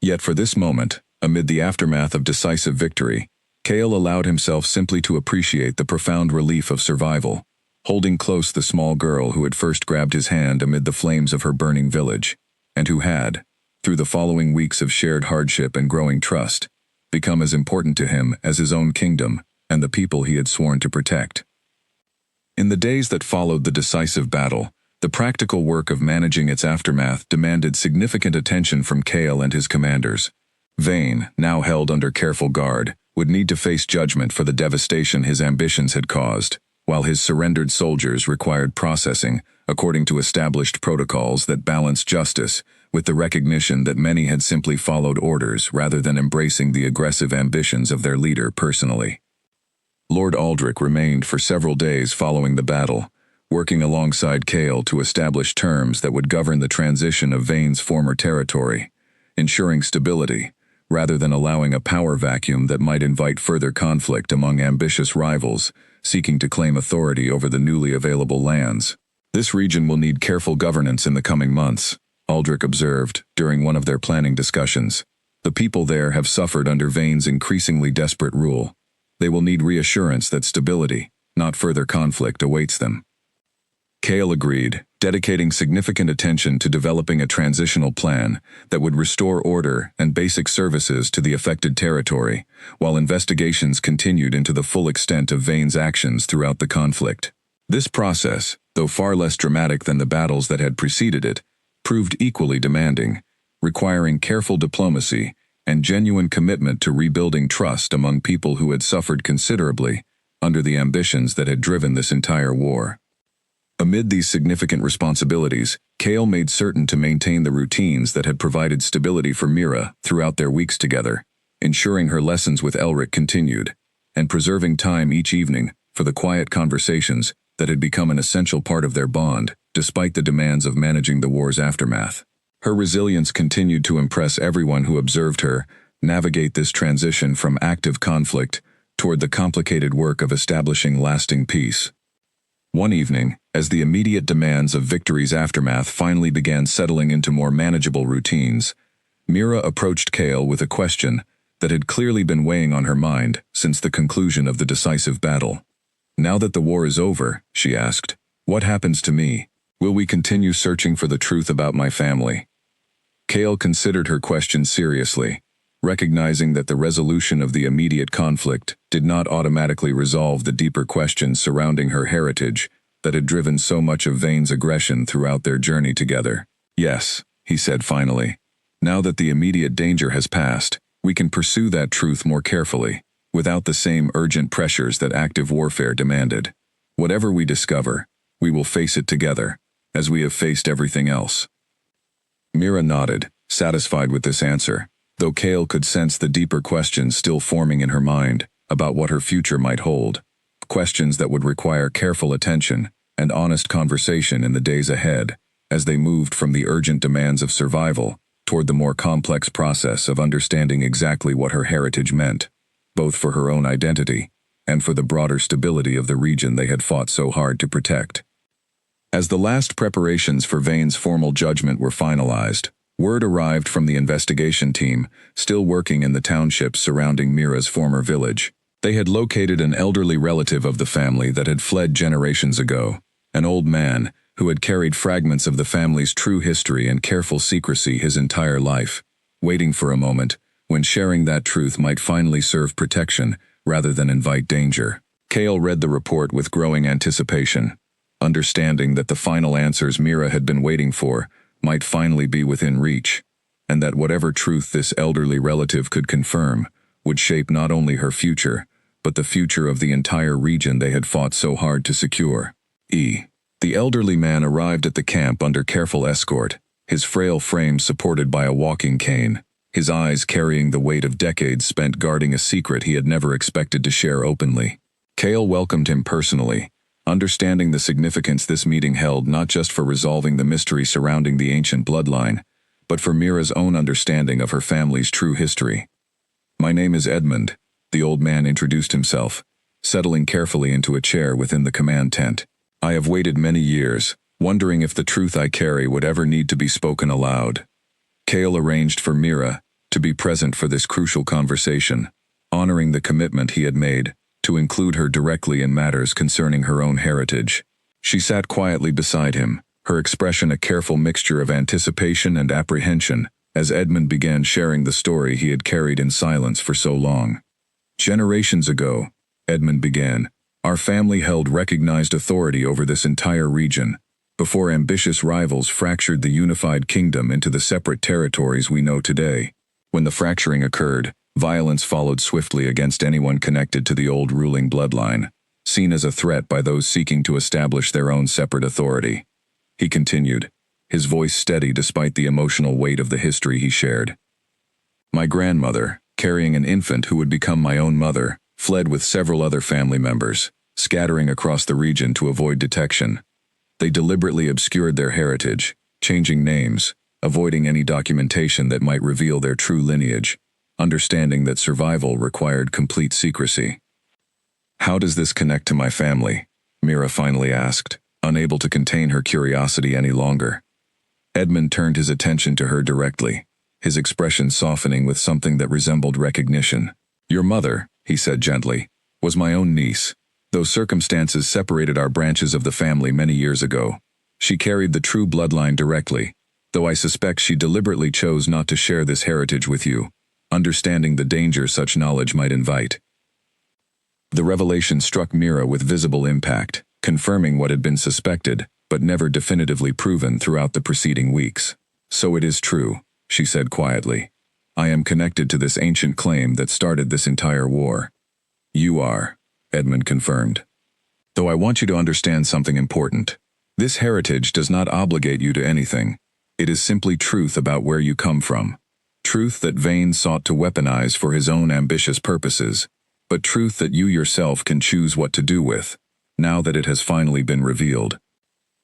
Yet for this moment, amid the aftermath of decisive victory, Cale allowed himself simply to appreciate the profound relief of survival, holding close the small girl who had first grabbed his hand amid the flames of her burning village, and who had, through the following weeks of shared hardship and growing trust, become as important to him as his own kingdom and the people he had sworn to protect. In the days that followed the decisive battle, the practical work of managing its aftermath demanded significant attention from Cale and his commanders. Vane, now held under careful guard, would need to face judgment for the devastation his ambitions had caused, while his surrendered soldiers required processing according to established protocols that balanced justice with the recognition that many had simply followed orders rather than embracing the aggressive ambitions of their leader personally. Lord Aldrich remained for several days following the battle, working alongside Cale to establish terms that would govern the transition of Vane's former territory, ensuring stability, rather than allowing a power vacuum that might invite further conflict among ambitious rivals seeking to claim authority over the newly available lands. This region will need careful governance in the coming months, Aldrich observed during one of their planning discussions. The people there have suffered under Vane's increasingly desperate rule. They will need reassurance that stability, not further conflict, awaits them. Cale agreed, dedicating significant attention to developing a transitional plan that would restore order and basic services to the affected territory, while investigations continued into the full extent of Vane's actions throughout the conflict. This process, though far less dramatic than the battles that had preceded it, proved equally demanding, requiring careful diplomacy and genuine commitment to rebuilding trust among people who had suffered considerably under the ambitions that had driven this entire war. Amid these significant responsibilities, Cale made certain to maintain the routines that had provided stability for Mira throughout their weeks together, ensuring her lessons with Elric continued, and preserving time each evening for the quiet conversations that had become an essential part of their bond, despite the demands of managing the war's aftermath. Her resilience continued to impress everyone who observed her navigate this transition from active conflict toward the complicated work of establishing lasting peace. One evening, as the immediate demands of victory's aftermath finally began settling into more manageable routines, Mira approached Cale with a question that had clearly been weighing on her mind since the conclusion of the decisive battle. "Now that the war is over," she asked, "what happens to me? Will we continue searching for the truth about my family?" Cale considered her question seriously, recognizing that the resolution of the immediate conflict did not automatically resolve the deeper questions surrounding her heritage that had driven so much of Vane's aggression throughout their journey together. "Yes," he said finally. "Now that the immediate danger has passed, we can pursue that truth more carefully, without the same urgent pressures that active warfare demanded. Whatever we discover, we will face it together, as we have faced everything else." Mira nodded, satisfied with this answer, though Cale could sense the deeper questions still forming in her mind about what her future might hold, questions that would require careful attention and honest conversation in the days ahead, as they moved from the urgent demands of survival toward the more complex process of understanding exactly what her heritage meant, both for her own identity and for the broader stability of the region they had fought so hard to protect. As the last preparations for Vane's formal judgment were finalized, word arrived from the investigation team, still working in the townships surrounding Mira's former village. They had located an elderly relative of the family that had fled generations ago, an old man who had carried fragments of the family's true history in careful secrecy his entire life, waiting for a moment when sharing that truth might finally serve protection rather than invite danger. Cale read the report with growing anticipation, understanding that the final answers Mira had been waiting for might finally be within reach, and that whatever truth this elderly relative could confirm would shape not only her future, but the future of the entire region they had fought so hard to secure. The elderly man arrived at the camp under careful escort, his frail frame supported by a walking cane, his eyes carrying the weight of decades spent guarding a secret he had never expected to share openly. Cale welcomed him personally, understanding the significance this meeting held not just for resolving the mystery surrounding the ancient bloodline, but for Mira's own understanding of her family's true history. "My name is Edmund," the old man introduced himself, settling carefully into a chair within the command tent. "I have waited many years, wondering if the truth I carry would ever need to be spoken aloud." Cale arranged for Mira to be present for this crucial conversation, honoring the commitment he had made to include her directly in matters concerning her own heritage. She sat quietly beside him, her expression a careful mixture of anticipation and apprehension, as Edmund began sharing the story he had carried in silence for so long. "Generations ago," Edmund began, "our family held recognized authority over this entire region, before ambitious rivals fractured the unified kingdom into the separate territories we know today. When the fracturing occurred, violence followed swiftly against anyone connected to the old ruling bloodline, seen as a threat by those seeking to establish their own separate authority." He continued, his voice steady despite the emotional weight of the history he shared. My grandmother, carrying an infant who would become my own mother, fled with several other family members, scattering across the region to avoid detection. They deliberately obscured their heritage, changing names, avoiding any documentation that might reveal their true lineage, understanding that survival required complete secrecy. How does this connect to my family? Mira finally asked, unable to contain her curiosity any longer. Edmund turned his attention to her directly, his expression softening with something that resembled recognition. Your mother, he said gently, was my own niece. Though circumstances separated our branches of the family many years ago, she carried the true bloodline directly, though I suspect she deliberately chose not to share this heritage with you, understanding the danger such knowledge might invite. The revelation struck Mira with visible impact, confirming what had been suspected, but never definitively proven throughout the preceding weeks. So it is true, she said quietly. I am connected to this ancient claim that started this entire war. You are, Edmund confirmed. Though I want you to understand something important. This heritage does not obligate you to anything. It is simply truth about where you come from. Truth that Vane sought to weaponize for his own ambitious purposes, but truth that you yourself can choose what to do with, now that it has finally been revealed.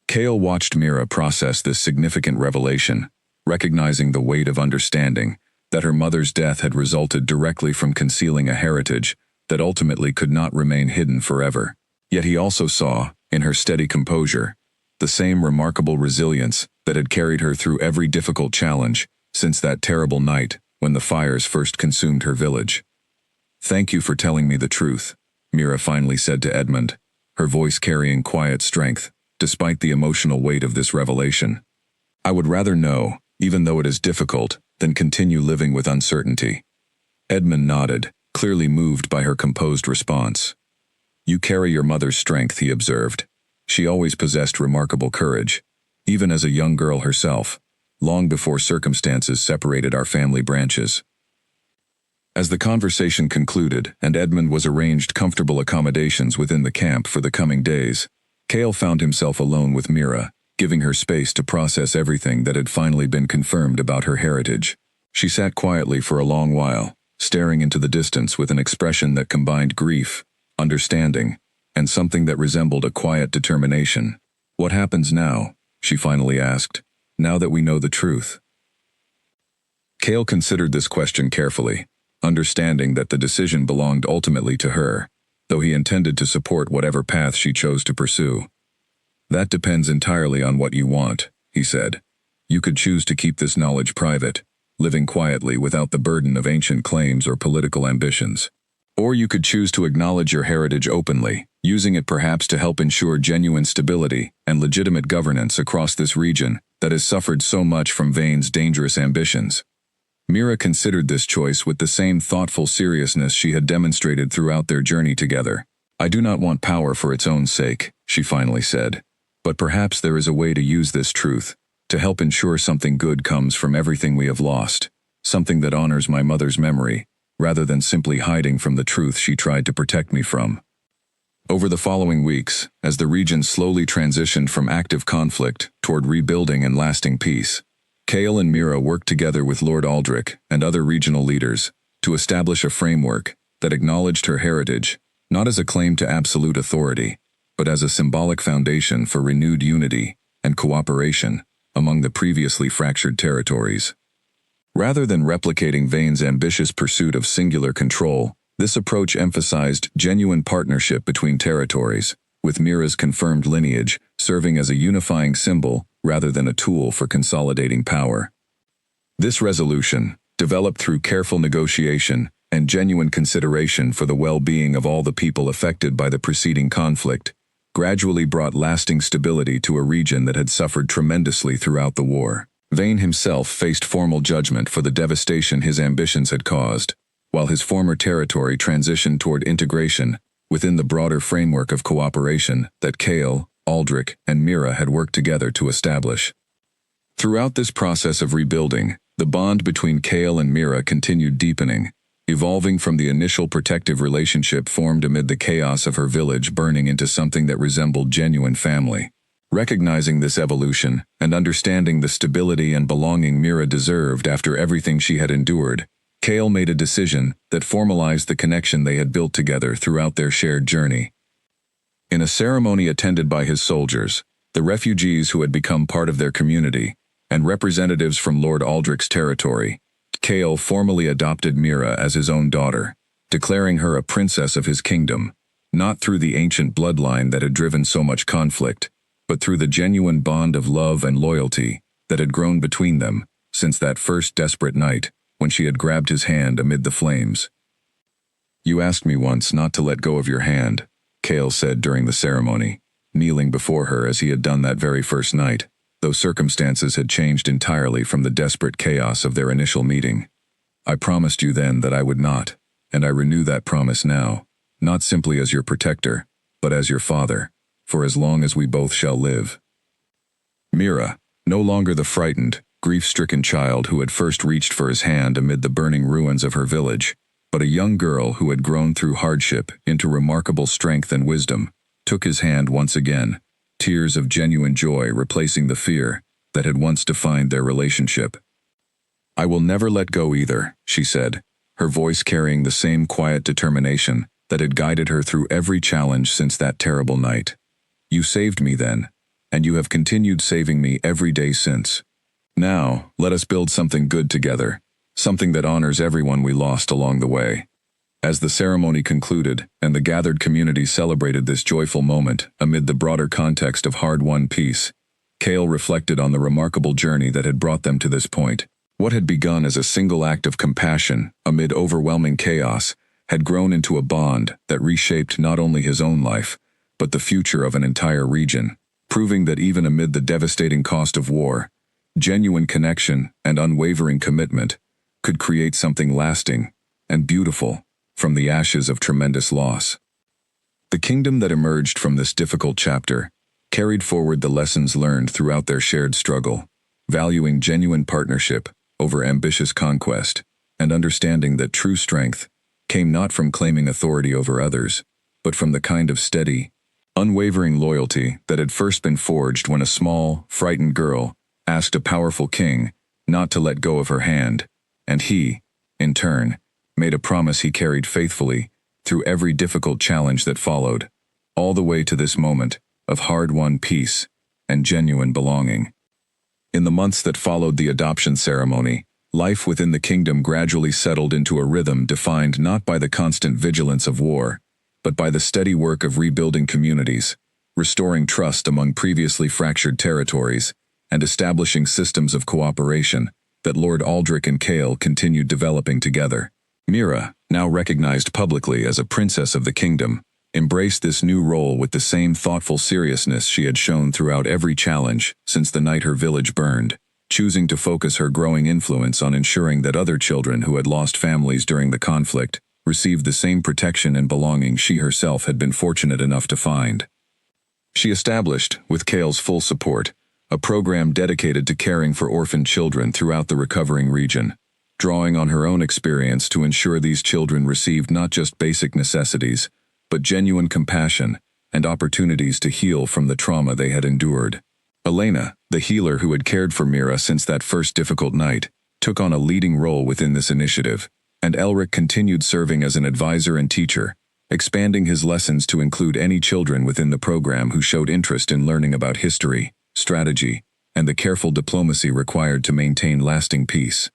Kale watched Mira process this significant revelation, recognizing the weight of understanding that her mother's death had resulted directly from concealing a heritage that ultimately could not remain hidden forever. Yet he also saw, in her steady composure, the same remarkable resilience that had carried her through every difficult challenge since that terrible night when the fires first consumed her village. Thank you for telling me the truth, Mira finally said to Edmund, her voice carrying quiet strength, despite the emotional weight of this revelation. I would rather know, even though it is difficult, than continue living with uncertainty. Edmund nodded, clearly moved by her composed response. You carry your mother's strength, he observed. She always possessed remarkable courage, even as a young girl herself, long before circumstances separated our family branches. As the conversation concluded and Edmund was arranged comfortable accommodations within the camp for the coming days, Kale found himself alone with Mira, giving her space to process everything that had finally been confirmed about her heritage. She sat quietly for a long while, staring into the distance with an expression that combined grief, understanding, and something that resembled a quiet determination. What happens now? She finally asked, now that we know the truth. Kale considered this question carefully, understanding that the decision belonged ultimately to her, though he intended to support whatever path she chose to pursue. That depends entirely on what you want, he said. You could choose to keep this knowledge private, living quietly without the burden of ancient claims or political ambitions. Or you could choose to acknowledge your heritage openly, using it perhaps to help ensure genuine stability and legitimate governance across this region that has suffered so much from Vane's dangerous ambitions. Mira considered this choice with the same thoughtful seriousness she had demonstrated throughout their journey together. I do not want power for its own sake, she finally said. But perhaps there is a way to use this truth, to help ensure something good comes from everything we have lost, something that honors my mother's memory, rather than simply hiding from the truth she tried to protect me from. Over the following weeks, as the region slowly transitioned from active conflict toward rebuilding and lasting peace, Kale and Mira worked together with Lord Aldrich and other regional leaders to establish a framework that acknowledged her heritage, not as a claim to absolute authority, but as a symbolic foundation for renewed unity and cooperation among the previously fractured territories. Rather than replicating Vane's ambitious pursuit of singular control, this approach emphasized genuine partnership between territories, with Mira's confirmed lineage serving as a unifying symbol rather than a tool for consolidating power. This resolution, developed through careful negotiation and genuine consideration for the well-being of all the people affected by the preceding conflict, gradually brought lasting stability to a region that had suffered tremendously throughout the war. Vane himself faced formal judgment for the devastation his ambitions had caused, while his former territory transitioned toward integration within the broader framework of cooperation that Kale, Aldrich, and Mira had worked together to establish. Throughout this process of rebuilding, the bond between Kale and Mira continued deepening, evolving from the initial protective relationship formed amid the chaos of her village burning into something that resembled genuine family. Recognizing this evolution, and understanding the stability and belonging Mira deserved after everything she had endured, Kale made a decision that formalized the connection they had built together throughout their shared journey. In a ceremony attended by his soldiers, the refugees who had become part of their community, and representatives from Lord Aldrich's territory, Kale formally adopted Mira as his own daughter, declaring her a princess of his kingdom, not through the ancient bloodline that had driven so much conflict, but through the genuine bond of love and loyalty that had grown between them since that first desperate night when she had grabbed his hand amid the flames. "You asked me once not to let go of your hand," Kale said during the ceremony, kneeling before her as he had done that very first night, though circumstances had changed entirely from the desperate chaos of their initial meeting. "I promised you then that I would not, and I renew that promise now, not simply as your protector, but as your father, for as long as we both shall live." Mira, no longer the frightened, grief-stricken child who had first reached for his hand amid the burning ruins of her village, but a young girl who had grown through hardship into remarkable strength and wisdom, took his hand once again, tears of genuine joy replacing the fear that had once defined their relationship. "I will never let go either," she said, her voice carrying the same quiet determination that had guided her through every challenge since that terrible night. "You saved me then, and you have continued saving me every day since. Now, let us build something good together, something that honors everyone we lost along the way." As the ceremony concluded and the gathered community celebrated this joyful moment amid the broader context of hard-won peace, Kale reflected on the remarkable journey that had brought them to this point. What had begun as a single act of compassion amid overwhelming chaos had grown into a bond that reshaped not only his own life, but the future of an entire region, proving that even amid the devastating cost of war, genuine connection and unwavering commitment could create something lasting and beautiful from the ashes of tremendous loss. The kingdom that emerged from this difficult chapter carried forward the lessons learned throughout their shared struggle, valuing genuine partnership over ambitious conquest, and understanding that true strength came not from claiming authority over others, but from the kind of steady, unwavering loyalty that had first been forged when a small, frightened girl asked a powerful king not to let go of her hand, and he, in turn, made a promise he carried faithfully through every difficult challenge that followed, all the way to this moment of hard-won peace and genuine belonging. In the months that followed the adoption ceremony, life within the kingdom gradually settled into a rhythm defined not by the constant vigilance of war, but by the steady work of rebuilding communities, restoring trust among previously fractured territories, and establishing systems of cooperation that Lord Aldrich and Kale continued developing together. Mira, now recognized publicly as a princess of the kingdom, embraced this new role with the same thoughtful seriousness she had shown throughout every challenge since the night her village burned, choosing to focus her growing influence on ensuring that other children who had lost families during the conflict received the same protection and belonging she herself had been fortunate enough to find. She established, with Kale's full support, a program dedicated to caring for orphan children throughout the recovering region, drawing on her own experience to ensure these children received not just basic necessities, but genuine compassion and opportunities to heal from the trauma they had endured. Elena, the healer who had cared for Mira since that first difficult night, took on a leading role within this initiative, and Elric continued serving as an advisor and teacher, expanding his lessons to include any children within the program who showed interest in learning about history, strategy, and the careful diplomacy required to maintain lasting peace.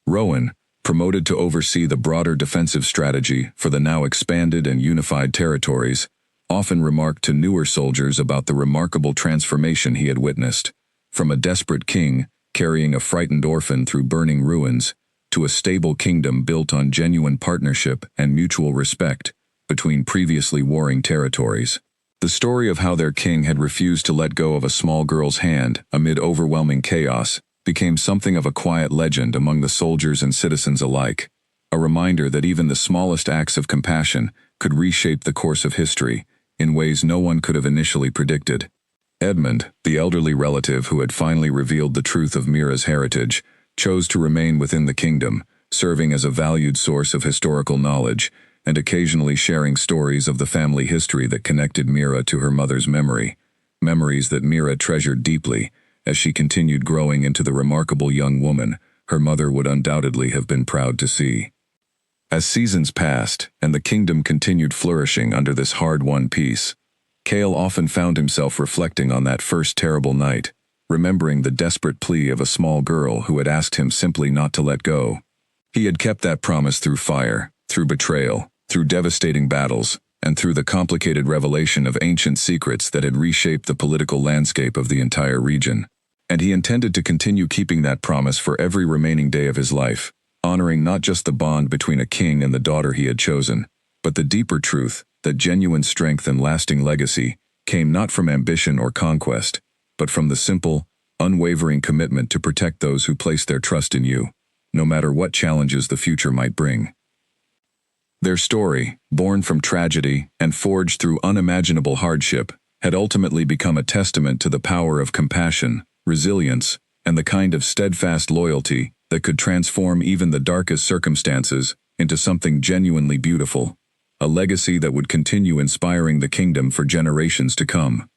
Rowan, promoted to oversee the broader defensive strategy for the now expanded and unified territories, often remarked to newer soldiers about the remarkable transformation he had witnessed, from a desperate king carrying a frightened orphan through burning ruins, to a stable kingdom built on genuine partnership and mutual respect between previously warring territories. The story of how their king had refused to let go of a small girl's hand amid overwhelming chaos became something of a quiet legend among the soldiers and citizens alike, a reminder that even the smallest acts of compassion could reshape the course of history in ways no one could have initially predicted. Edmund, the elderly relative who had finally revealed the truth of Mira's heritage, chose to remain within the kingdom, serving as a valued source of historical knowledge and occasionally sharing stories of the family history that connected Mira to her mother's memory. memories that Mira treasured deeply as she continued growing into the remarkable young woman her mother would undoubtedly have been proud to see. As seasons passed and the kingdom continued flourishing under this hard-won peace, Kale often found himself reflecting on that first terrible night, remembering the desperate plea of a small girl who had asked him simply not to let go. He had kept that promise through fire, through betrayal, through devastating battles, and through the complicated revelation of ancient secrets that had reshaped the political landscape of the entire region. And he intended to continue keeping that promise for every remaining day of his life, honoring not just the bond between a king and the daughter he had chosen, but the deeper truth that genuine strength and lasting legacy came not from ambition or conquest, but from the simple, unwavering commitment to protect those who place their trust in you, no matter what challenges the future might bring. Their story, born from tragedy and forged through unimaginable hardship, had ultimately become a testament to the power of compassion, resilience, and the kind of steadfast loyalty that could transform even the darkest circumstances into something genuinely beautiful, a legacy that would continue inspiring the kingdom for generations to come.